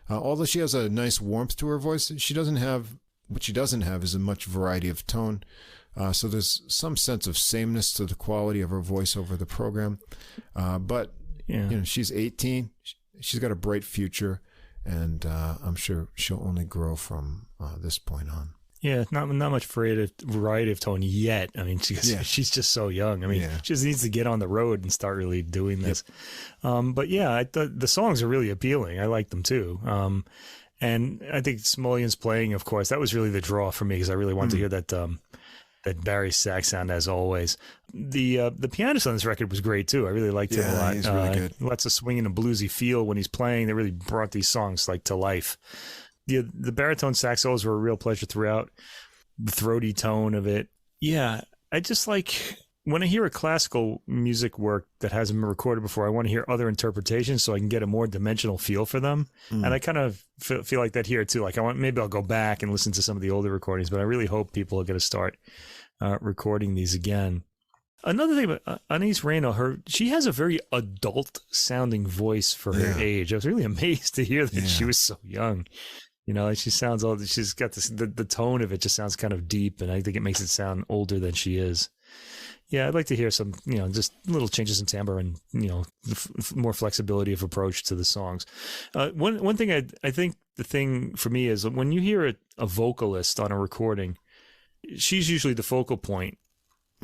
Although she has a nice warmth to her voice, what she doesn't have is a much variety of tone. So there's some sense of sameness to the quality of her voice over the program. But she's 18. She's got a bright future, and I'm sure she'll only grow from this point on. Yeah, not much variety of tone yet. I mean, she's just so young. I mean, she just needs to get on the road and start really doing this. Yep. But yeah, I thought the songs are really appealing. I like them too. And I think Smulyan's playing, of course, that was really the draw for me because I really wanted to hear that Barry sax sound as always. The pianist on this record was great too. I really liked him a lot. He's really good. Lots of swinging and bluesy feel when he's playing. They really brought these songs to life. The baritone sax solos were a real pleasure throughout. The throaty tone of it. Yeah, I just like when I hear a classical music work that hasn't been recorded before, I want to hear other interpretations so I can get a more dimensional feel for them. And I kind of feel like that here too. Like maybe I'll go back and listen to some of the older recordings, but I really hope people are going to start recording these again. Another thing about Anaïs Reynaud, she has a very adult-sounding voice for her age. I was really amazed to hear that she was so young. You know, like she sounds old. She's got this, the tone of it just sounds kind of deep, and I think it makes it sound older than she is. Yeah, I'd like to hear some, just little changes in timbre and, more flexibility of approach to the songs. One thing I think the thing for me is when you hear a vocalist on a recording, she's usually the focal point,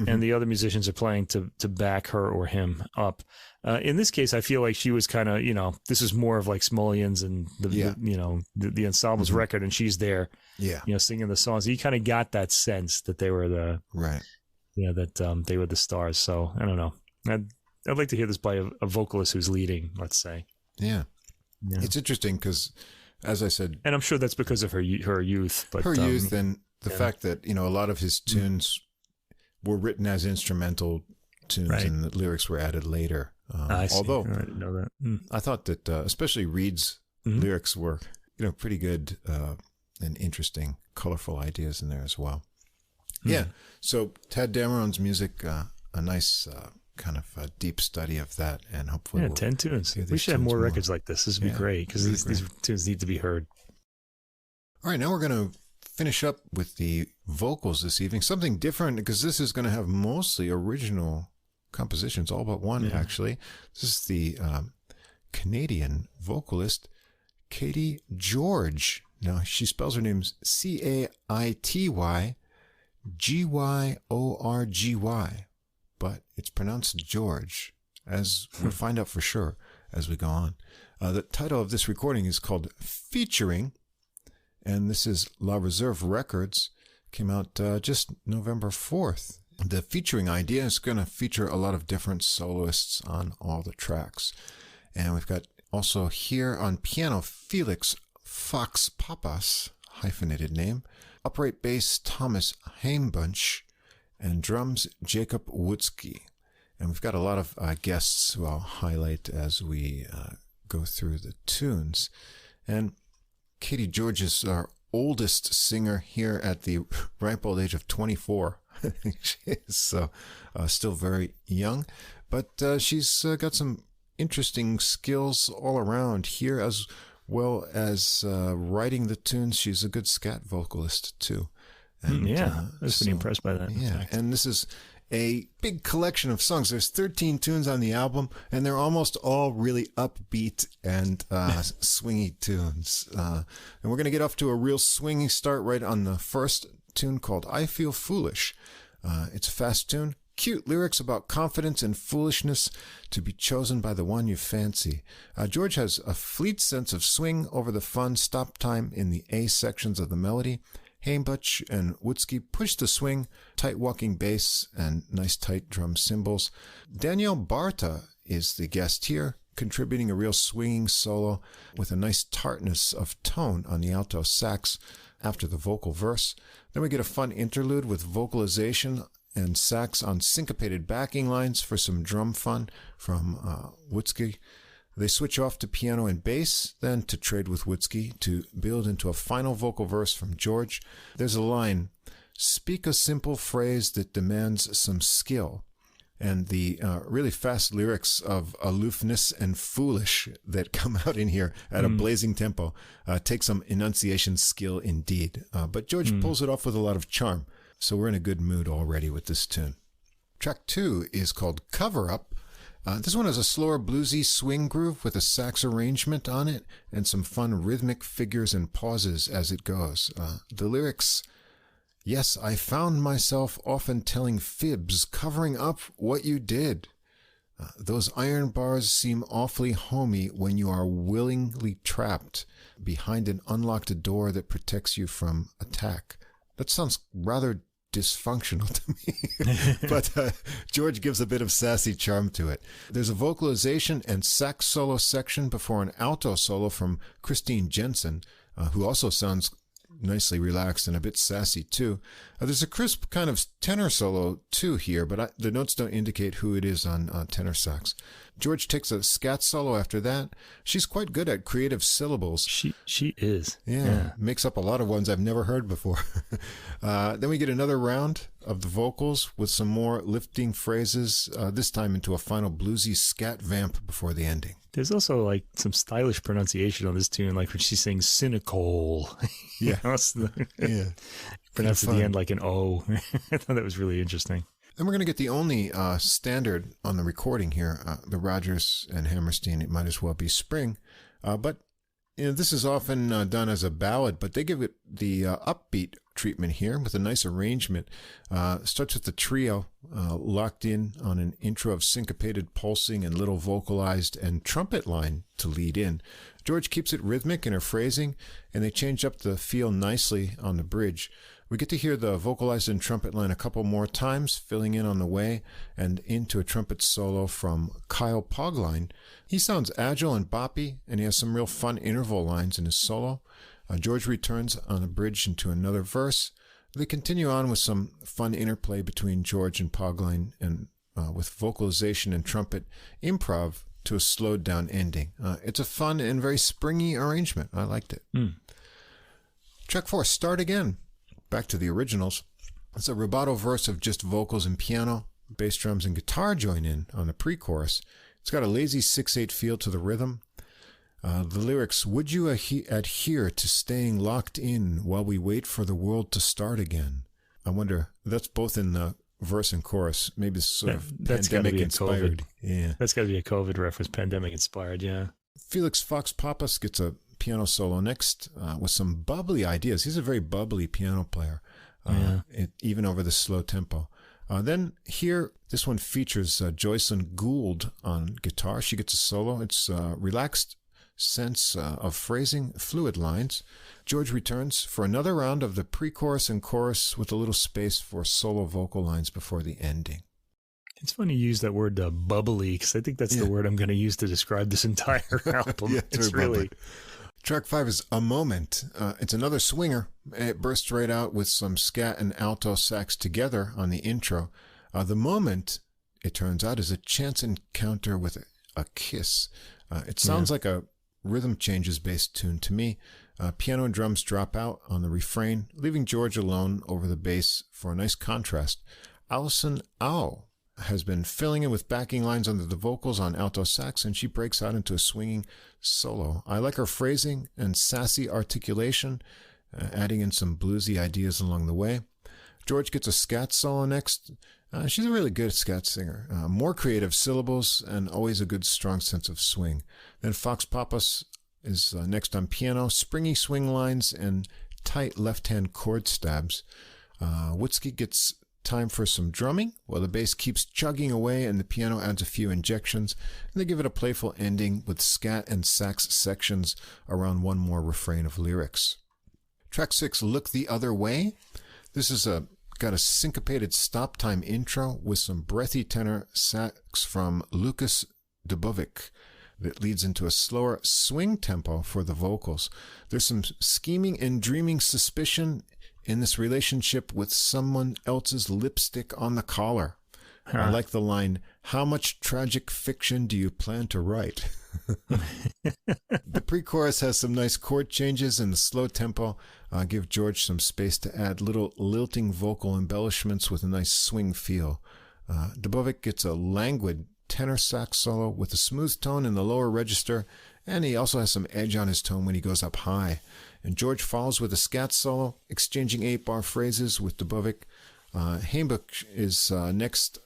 and the other musicians are playing to back her or him up. In this case, I feel like she was kind of, this is more of like Smuylan's and the ensemble's record, and she's there, singing the songs. You kind of got that sense that they were the right. Yeah, that they were the stars. So I don't know. I'd like to hear this by a vocalist who's leading, let's say. Yeah. It's interesting because, as I said, and I'm sure that's because of her youth. But her youth and the fact that a lot of his tunes were written as instrumental tunes, and the lyrics were added later. I see. Although I didn't know that. I thought that especially Reed's lyrics were pretty good and interesting, colorful ideas in there as well. Yeah, so Tad Dameron's music, a nice kind of deep study of that, and hopefully 10 tunes. We should have more records like this. This would be great, because these tunes need to be heard. All right, now we're going to finish up with the vocals this evening. Something different, because this is going to have mostly original compositions, all but one, actually. This is the Canadian vocalist, Katie George. Now, she spells her name Caity Gyorgy, but it's pronounced George, as we'll find out for sure as we go on. The title of this recording is called Featuring, and this is La Reserve Records. Came out just November 4th. The featuring idea is going to feature a lot of different soloists on all the tracks. And we've got also here on piano Felix Fox Papas, hyphenated name, upright bass Thomas Heimbunch, and drums Jacob Wutzke. And we've got a lot of guests who I'll highlight as we go through the tunes. And Katie George is our oldest singer here at the ripe old age of 24. She is still very young, but she's got some interesting skills all around here, as well as writing the tunes. She's a good scat vocalist too. And, I was pretty impressed by that. Yeah, and this is a big collection of songs. There's 13 tunes on the album, and they're almost all really upbeat and swingy tunes. And we're going to get off to a real swingy start right on the first tune called I Feel Foolish. It's a fast tune. Cute lyrics about confidence and foolishness to be chosen by the one you fancy. George has a fleet sense of swing over the fun stop time in the A sections of the melody. Heimbunch and Wutzke push the swing, tight walking bass, and nice tight drum cymbals. Danielle Barta is the guest here, contributing a real swinging solo with a nice tartness of tone on the alto sax after the vocal verse. Then we get a fun interlude with vocalization and sax on syncopated backing lines for some drum fun from Wutzke. They switch off to piano and bass, then to trade with Wutzke to build into a final vocal verse from George. There's a line, speak a simple phrase that demands some skill. And the really fast lyrics of aloofness and foolish that come out in here at a blazing tempo take some enunciation skill indeed. But George pulls it off with a lot of charm. So we're in a good mood already with this tune. Track 2 is called Cover Up. This one has a slower bluesy swing groove with a sax arrangement on it and some fun rhythmic figures and pauses as it goes. The lyrics, yes, I found myself often telling fibs, covering up what you did. Those iron bars seem awfully homey when you are willingly trapped behind an unlocked door that protects you from attack. That sounds rather dysfunctional to me, but George gives a bit of sassy charm to it. There's a vocalization and sax solo section before an alto solo from Christine Jensen, who also sounds nicely relaxed and a bit sassy too. There's a crisp kind of tenor solo, too, here, but the notes don't indicate who it is on tenor sax. George takes a scat solo after that. She's quite good at creative syllables. She is. Yeah, makes up a lot of ones I've never heard before. Then we get another round of the vocals with some more lifting phrases, this time into a final bluesy scat vamp before the ending. There's also like some stylish pronunciation on this tune, like when she sings cynical. Yeah. Yeah. Pronounced at the end like an O. I thought that was really interesting. And we're going to get the only standard on the recording here, the Rodgers and Hammerstein, It Might As Well Be Spring. But this is often done as a ballad, but they give it the upbeat treatment here with a nice arrangement. Starts with the trio locked in on an intro of syncopated pulsing and little vocalized and trumpet line to lead in. George keeps it rhythmic in her phrasing, and they change up the feel nicely on the bridge. We get to hear the vocalized and trumpet line a couple more times, filling in on the way, and into a trumpet solo from Kyle Pogline. He sounds agile and boppy, and he has some real fun interval lines in his solo. George returns on a bridge into another verse. They continue on with some fun interplay between George and Pogline, and with vocalization and trumpet improv to a slowed down ending. It's a fun and very springy arrangement. I liked it. Track 4, Start Again. Back to the originals. It's a rubato verse of just vocals and piano. Bass drums and guitar join in on the pre-chorus. It's got a lazy 6/8 feel to the rhythm. The lyrics, would you adhere to staying locked in while we wait for the world to start again? I wonder, that's both in the verse and chorus. Maybe it's sort of pandemic-inspired. Yeah, that's got to be a COVID reference, pandemic-inspired, yeah. Felix Fox Pappas gets a piano solo next with some bubbly ideas. He's a very bubbly piano player, even over the slow tempo. Then here, this one features Joycelyn Gould on guitar. She gets a solo. It's relaxed sense of phrasing, fluid lines. George returns for another round of the pre-chorus and chorus with a little space for solo vocal lines before the ending. It's funny you use that word bubbly, because I think that's the word I'm going to use to describe this entire album. It's really... Track 5 is A Moment. It's another swinger. It bursts right out with some scat and alto sax together on the intro. The moment, it turns out, is a chance encounter with a kiss. It sounds like a rhythm changes-based tune to me. Piano and drums drop out on the refrain, leaving George alone over the bass for a nice contrast. Alison Au has been filling in with backing lines under the vocals on alto sax, and she breaks out into a swinging solo. I like her phrasing and sassy articulation, adding in some bluesy ideas along the way. George gets a scat solo next. She's a really good scat singer. More creative syllables and always a good strong sense of swing. Then Fox Pappas is next on piano, springy swing lines and tight left-hand chord stabs. Witzke gets time for some drumming while the bass keeps chugging away and the piano adds a few injections, and they give it a playful ending with scat and sax sections around one more refrain of lyrics. Track 6, Look the Other Way. This is got a syncopated stop time intro with some breathy tenor sax from Lukas Dubovic that leads into a slower swing tempo for the vocals. There's some scheming and dreaming suspicion in this relationship with someone else's lipstick on the collar. I like the line, how much tragic fiction do you plan to write? The pre-chorus has some nice chord changes and the slow tempo give George some space to add little lilting vocal embellishments with a nice swing feel. Dubovic gets a languid tenor sax solo with a smooth tone in the lower register, and he also has some edge on his tone when he goes up high. And George follows with a scat solo, exchanging 8-bar phrases with Dubovic. Heimbuch is next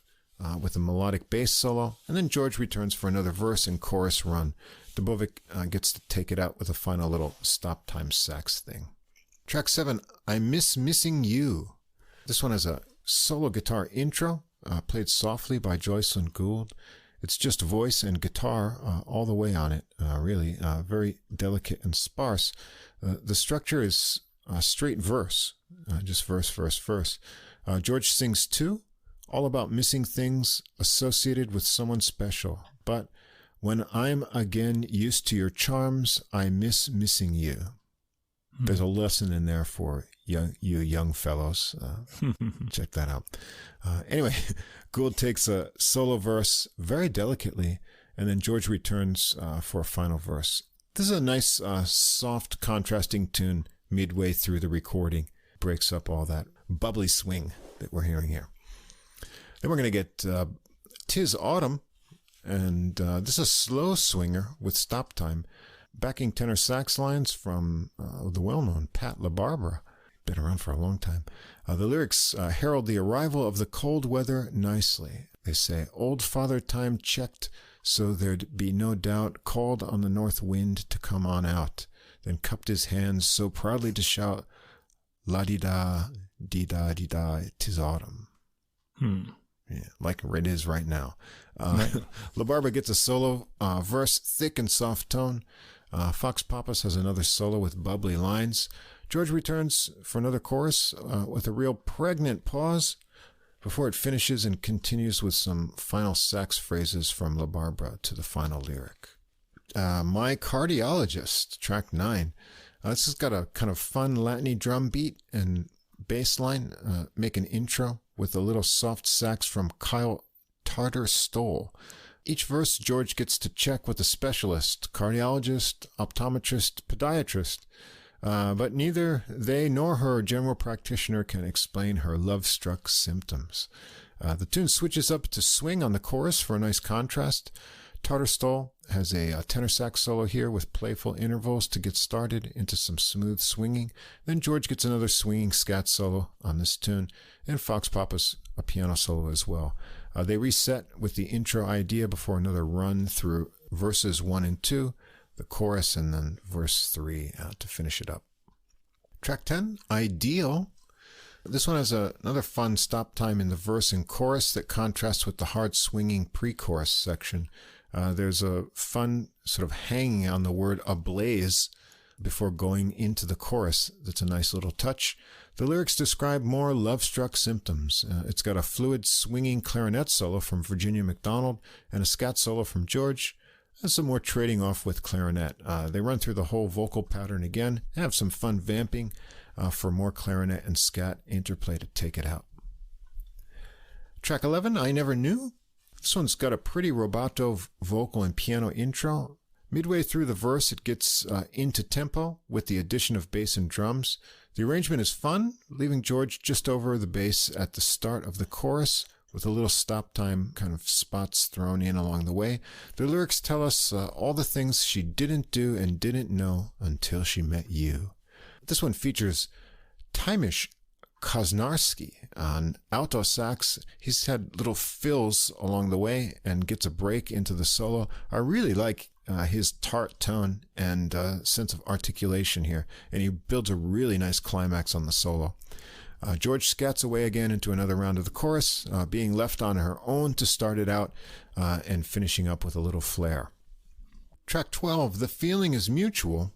with a melodic bass solo, and then George returns for another verse and chorus run. Dubovic gets to take it out with a final little stop time sax thing. Track 7, I Miss Missing You. This one has a solo guitar intro, played softly by Joycelyn Gould. It's just voice and guitar all the way on it, really. Very delicate and sparse. The structure is straight verse, just verse, verse, verse. George sings too, all about missing things associated with someone special. But when I'm again used to your charms, I miss missing you. There's a lesson in there for you young fellows. Check that out. Anyway, Gould takes a solo verse very delicately, and then George returns for a final verse. This is a nice, soft, contrasting tune midway through the recording. Breaks up all that bubbly swing that we're hearing here. Then we're going to get "'Tis Autumn," and this is a slow swinger with stop time. Backing tenor sax lines from the well-known Pat LaBarbera. Been around for a long time. The lyrics herald the arrival of the cold weather nicely. They say, "Old Father Time checked so there'd be no doubt, called on the north wind to come on out, then cupped his hands so proudly to shout, la-di-da, dee-da, dee-da, 'tis autumn." Yeah, like it is right now. LaBarbera gets a solo verse, thick and soft tone. Fox Pappas has another solo with bubbly lines. George returns for another chorus with a real pregnant pause before it finishes and continues with some final sax phrases from LaBarbera to the final lyric. My Cardiologist, track 9. This has got a kind of fun Latin-y drum beat and bass line. Make an intro with a little soft sax from Kyle Tartar-Stoll. Each verse, George gets to check with a specialist, cardiologist, optometrist, podiatrist, but neither they nor her general practitioner can explain her love-struck symptoms. The tune switches up to swing on the chorus for a nice contrast. Tartar-Stoll has a tenor sax solo here with playful intervals to get started into some smooth swinging. Then George gets another swinging scat solo on this tune, and Fox Pappas a piano solo as well. They reset with the intro idea before another run through verses 1 and 2, the chorus, and then verse 3 to finish it up. Track 10, Ideal. This one has another fun stop time in the verse and chorus that contrasts with the hard swinging pre-chorus section. There's a fun sort of hanging on the word ablaze before going into the chorus. That's a nice little touch. The lyrics describe more love-struck symptoms. It's got a fluid swinging clarinet solo from Virginia McDonald and a scat solo from George, and some more trading off with clarinet. They run through the whole vocal pattern again, have some fun vamping for more clarinet and scat interplay to take it out. Track 11, I Never Knew. This one's got a pretty rubato vocal and piano intro. Midway through the verse, it gets into tempo with the addition of bass and drums. The arrangement is fun, leaving George just over the bass at the start of the chorus, with a little stop time kind of spots thrown in along the way. The lyrics tell us all the things she didn't do and didn't know until she met you. This one features Tymish Koznarski on alto sax. He's had little fills along the way and gets a break into the solo. I really like his tart tone and sense of articulation here, and he builds a really nice climax on the solo. George scats away again into another round of the chorus, being left on her own to start it out and finishing up with a little flair. Track 12, The Feeling is Mutual,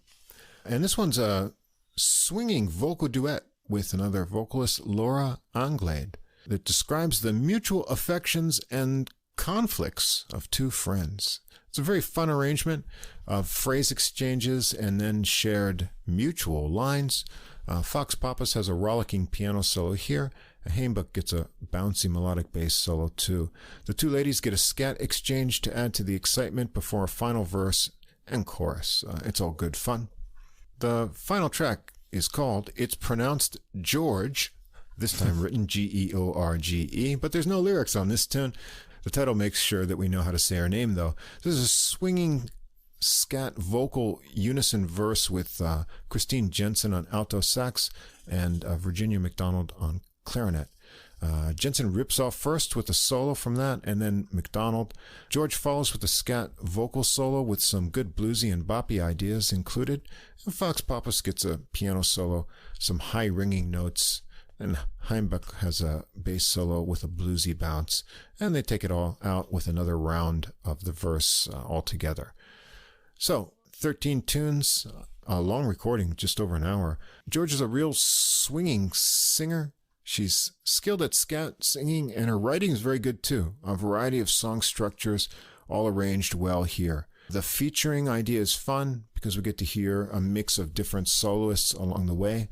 and this one's a swinging vocal duet with another vocalist, Laura Anglade, that describes the mutual affections and conflicts of two friends. It's a very fun arrangement of phrase exchanges and then shared mutual lines. Fox Pappas has a rollicking piano solo here. Haimbuck gets a bouncy melodic bass solo too. The two ladies get a scat exchange to add to the excitement before a final verse and chorus. It's all good fun. The final track is called It's Pronounced George, this time written George, but there's no lyrics on this tune. The title makes sure that we know how to say her name, though. This is a swinging scat vocal unison verse with Christine Jensen on alto sax and Virginia McDonald on clarinet. Jensen rips off first with a solo from that, and then McDonald. George follows with a scat vocal solo with some good bluesy and boppy ideas included. And Fox Pappas gets a piano solo, some high ringing notes, and Haimbuck has a bass solo with a bluesy bounce, and they take it all out with another round of the verse altogether. So, 13 tunes, a long recording, just over an hour. George is a real swinging singer. She's skilled at scat singing, and her writing is very good too. A variety of song structures, all arranged well here. The featuring idea is fun because we get to hear a mix of different soloists along the way.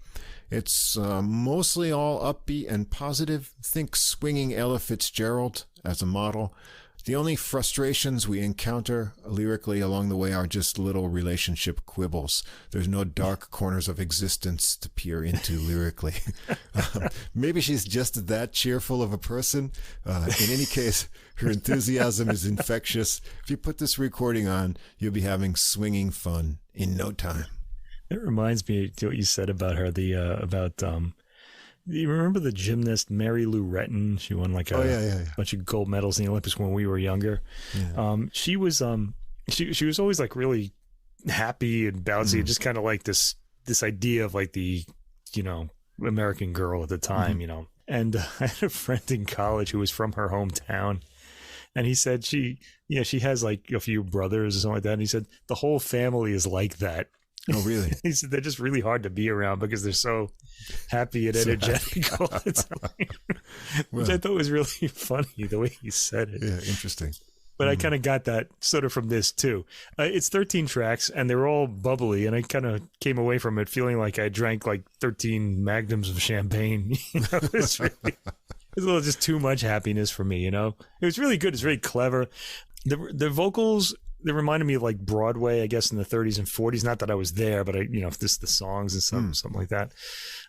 It's mostly all upbeat and positive. Think swinging Ella Fitzgerald as a model. The only frustrations we encounter lyrically along the way are just little relationship quibbles. There's no dark corners of existence to peer into lyrically. Maybe she's just that cheerful of a person. In any case, her enthusiasm is infectious. If you put this recording on, you'll be having swinging fun in no time. It reminds me of what you said about her, you remember the gymnast Mary Lou Retton? She won like a bunch of gold medals in the Olympics when we were younger. Yeah. She was always like really happy and bouncy, and just kind of like this idea of like the, American girl at the time, And I had a friend in college who was from her hometown, and he said she has like a few brothers or something like that, and he said the whole family is like that. Oh, really? He said they're just really hard to be around because they're so happy and energetic all the time. Which I thought was really funny, the way he said it. Yeah, interesting. But I kind of got that sort of from this, too. It's 13 tracks, and they're all bubbly, and I kind of came away from it feeling like I drank like 13 magnums of champagne. It was a little just too much happiness for me, It was really good. It's really clever. The vocals... They reminded me of like Broadway, I guess, in the 30s and 40s. Not that I was there, but the songs and something like that.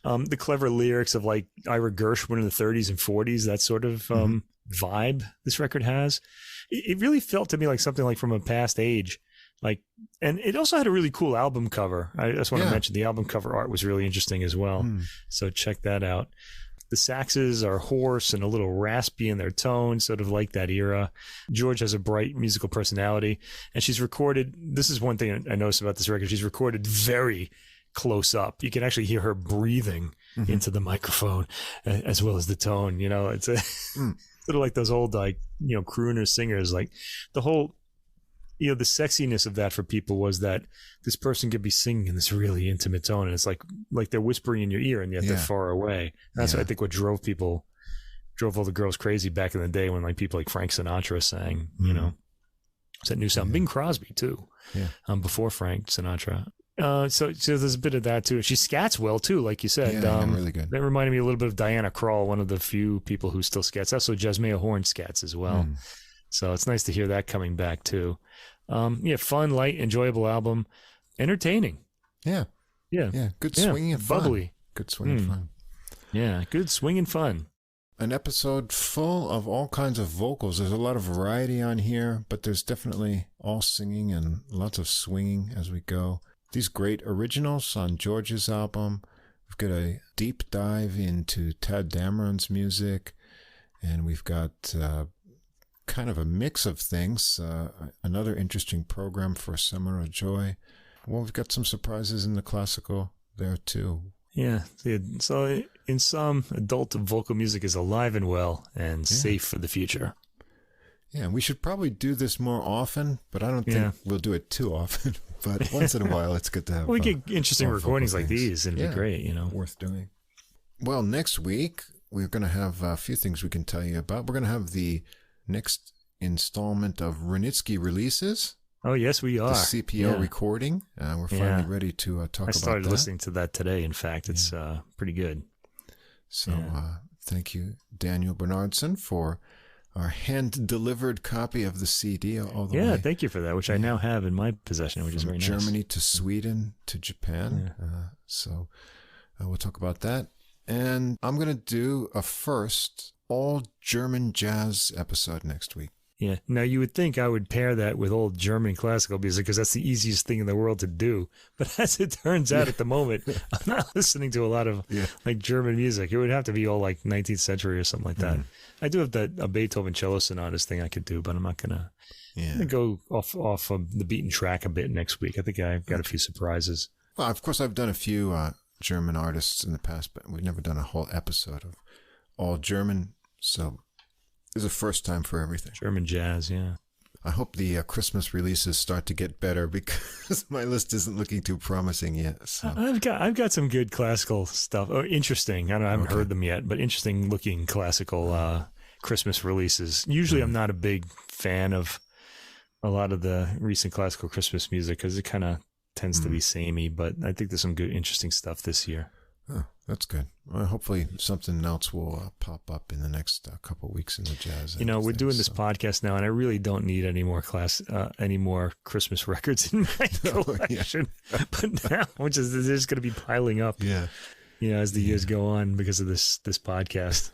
The clever lyrics of like Ira Gershwin in the 30s and 40s, that sort of vibe this record has. It really felt to me like something like from a past age. And it also had a really cool album cover. I just want to mention the album cover art was really interesting as well. So check that out. The saxes are hoarse and a little raspy in their tone, sort of like that era. George has a bright musical personality, and she's recorded. This is one thing I noticed about this record. She's recorded very close up. You can actually hear her breathing into the microphone as well as the tone. It's sort of like those old, crooner singers. Like the whole, the sexiness of that for people was that this person could be singing in this really intimate tone, and it's like they're whispering in your ear, and yet they're far away. That's what I think what drove all the girls crazy back in the day when like people like Frank Sinatra sang, it's that new sound. Bing Crosby too, before Frank Sinatra. So there's a bit of that too. She scats well too, like you said. Really good. That reminded me a little bit of Diana Krall, one of the few people who still scats. Also, Jasmine Horn scats as well. So it's nice to hear that coming back too. Fun, light, enjoyable album. Entertaining. Yeah. Good swinging and fun. Bubbly. Good swinging and fun. Yeah, good swing and fun. An episode full of all kinds of vocals. There's a lot of variety on here, but there's definitely all singing and lots of swinging as we go. These great originals on George's album. We've got a deep dive into Tad Dameron's music, and we've got kind of a mix of things. Another interesting program for Summer of Joy. Well, we've got some surprises in the classical there too. Yeah. So in sum, adult vocal music is alive and well and safe for the future. Yeah, we should probably do this more often, but I don't think we'll do it too often. But once in a while, it's good to have. We get interesting recordings like these, and it'd be great, Worth doing. Well, next week, we're going to have a few things we can tell you about. We're going to have the next installment of Wranitzky releases. Oh, yes, we are. The CPO recording. We're finally ready to talk about that. I started listening to that today, in fact. It's pretty good. So thank you, Daniel Bernardson, for our hand-delivered copy of the CD all the way. Yeah, thank you for that, which I now have in my possession, which is very nice. From Germany to Sweden to Japan. So we'll talk about that. And I'm going to do a first all-German jazz episode next week. Yeah. Now, you would think I would pair that with old German classical music because that's the easiest thing in the world to do. But as it turns out at the moment, I'm not listening to a lot of like German music. It would have to be all like 19th century or something like that. I do have a Beethoven cello sonatas thing I could do, but I'm not going to go off of the beaten track a bit next week. I think I've got a few surprises. Well, of course, I've done a few German artists in the past, but we've never done a whole episode of all German. So it's a first time for everything. German jazz, yeah. I hope the Christmas releases start to get better because my list isn't looking too promising yet. So I've got some good classical stuff. Oh, interesting. I haven't heard them yet, but interesting looking classical Christmas releases. Usually, I'm not a big fan of a lot of the recent classical Christmas music because it kind of tends to be samey. But I think there's some good, interesting stuff this year. Oh, That's good. Well, hopefully something else will pop up in the next couple of weeks in the jazz. We're doing this podcast now, and I really don't need any more any more Christmas records in my collection. But now, they're just going to be piling up. Yeah. As the years go on because of this podcast.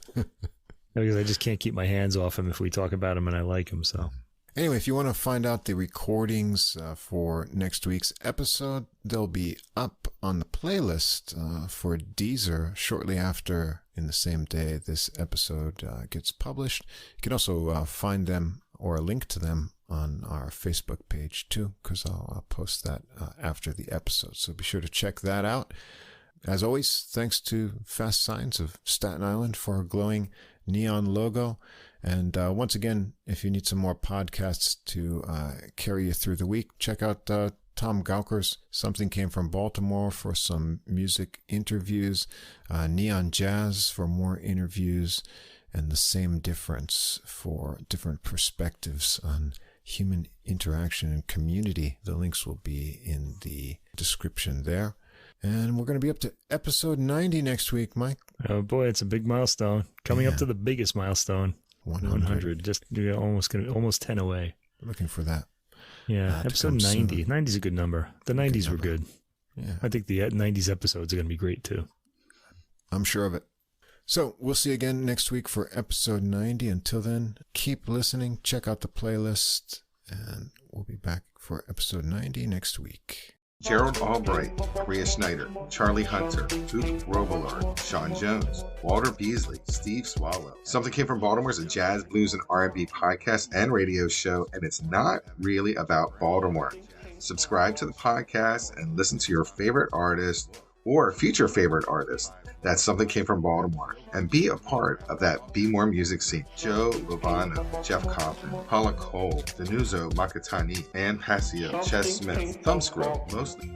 Because I just can't keep my hands off them if we talk about them and I like them. So. Anyway, if you want to find out the recordings for next week's episode, they'll be up on the playlist for Deezer shortly after, in the same day this episode gets published. You can also find them or a link to them on our Facebook page too, because I'll post that after the episode. So be sure to check that out. As always, thanks to Fast Signs of Staten Island for our glowing neon logo. And once again, if you need some more podcasts to carry you through the week, check out Tom Gauker's Something Came from Baltimore for some music interviews, Neon Jazz for more interviews, and The Same Difference for different perspectives on human interaction and community. The links will be in the description there. And we're going to be up to episode 90 next week, Mike. Oh boy, it's a big milestone. Coming up to the biggest milestone. 100. Just almost 10 away. Looking for that. Yeah, episode 90. 90 is a good number. The 90s were good. Yeah. I think the 90s episodes are going to be great too. I'm sure of it. So we'll see you again next week for episode 90. Until then, keep listening. Check out the playlist. And we'll be back for episode 90 next week. Gerald Albright, Maria Schneider, Charlie Hunter, Duke Robillard, Sean Jones, Walter Beasley, Steve Swallow. Something Came from Baltimore is a jazz, blues, and R&B podcast and radio show, and it's not really about Baltimore. Subscribe to the podcast and listen to your favorite artist or future favorite artist. That's Something Came from Baltimore. And be a part of that Be More music scene. Joe Lovano, Jeff Kaufmann, Paula Cole, Danuzo Makatani, Ann Passio, Ches Smith, Thumbscroll, mostly.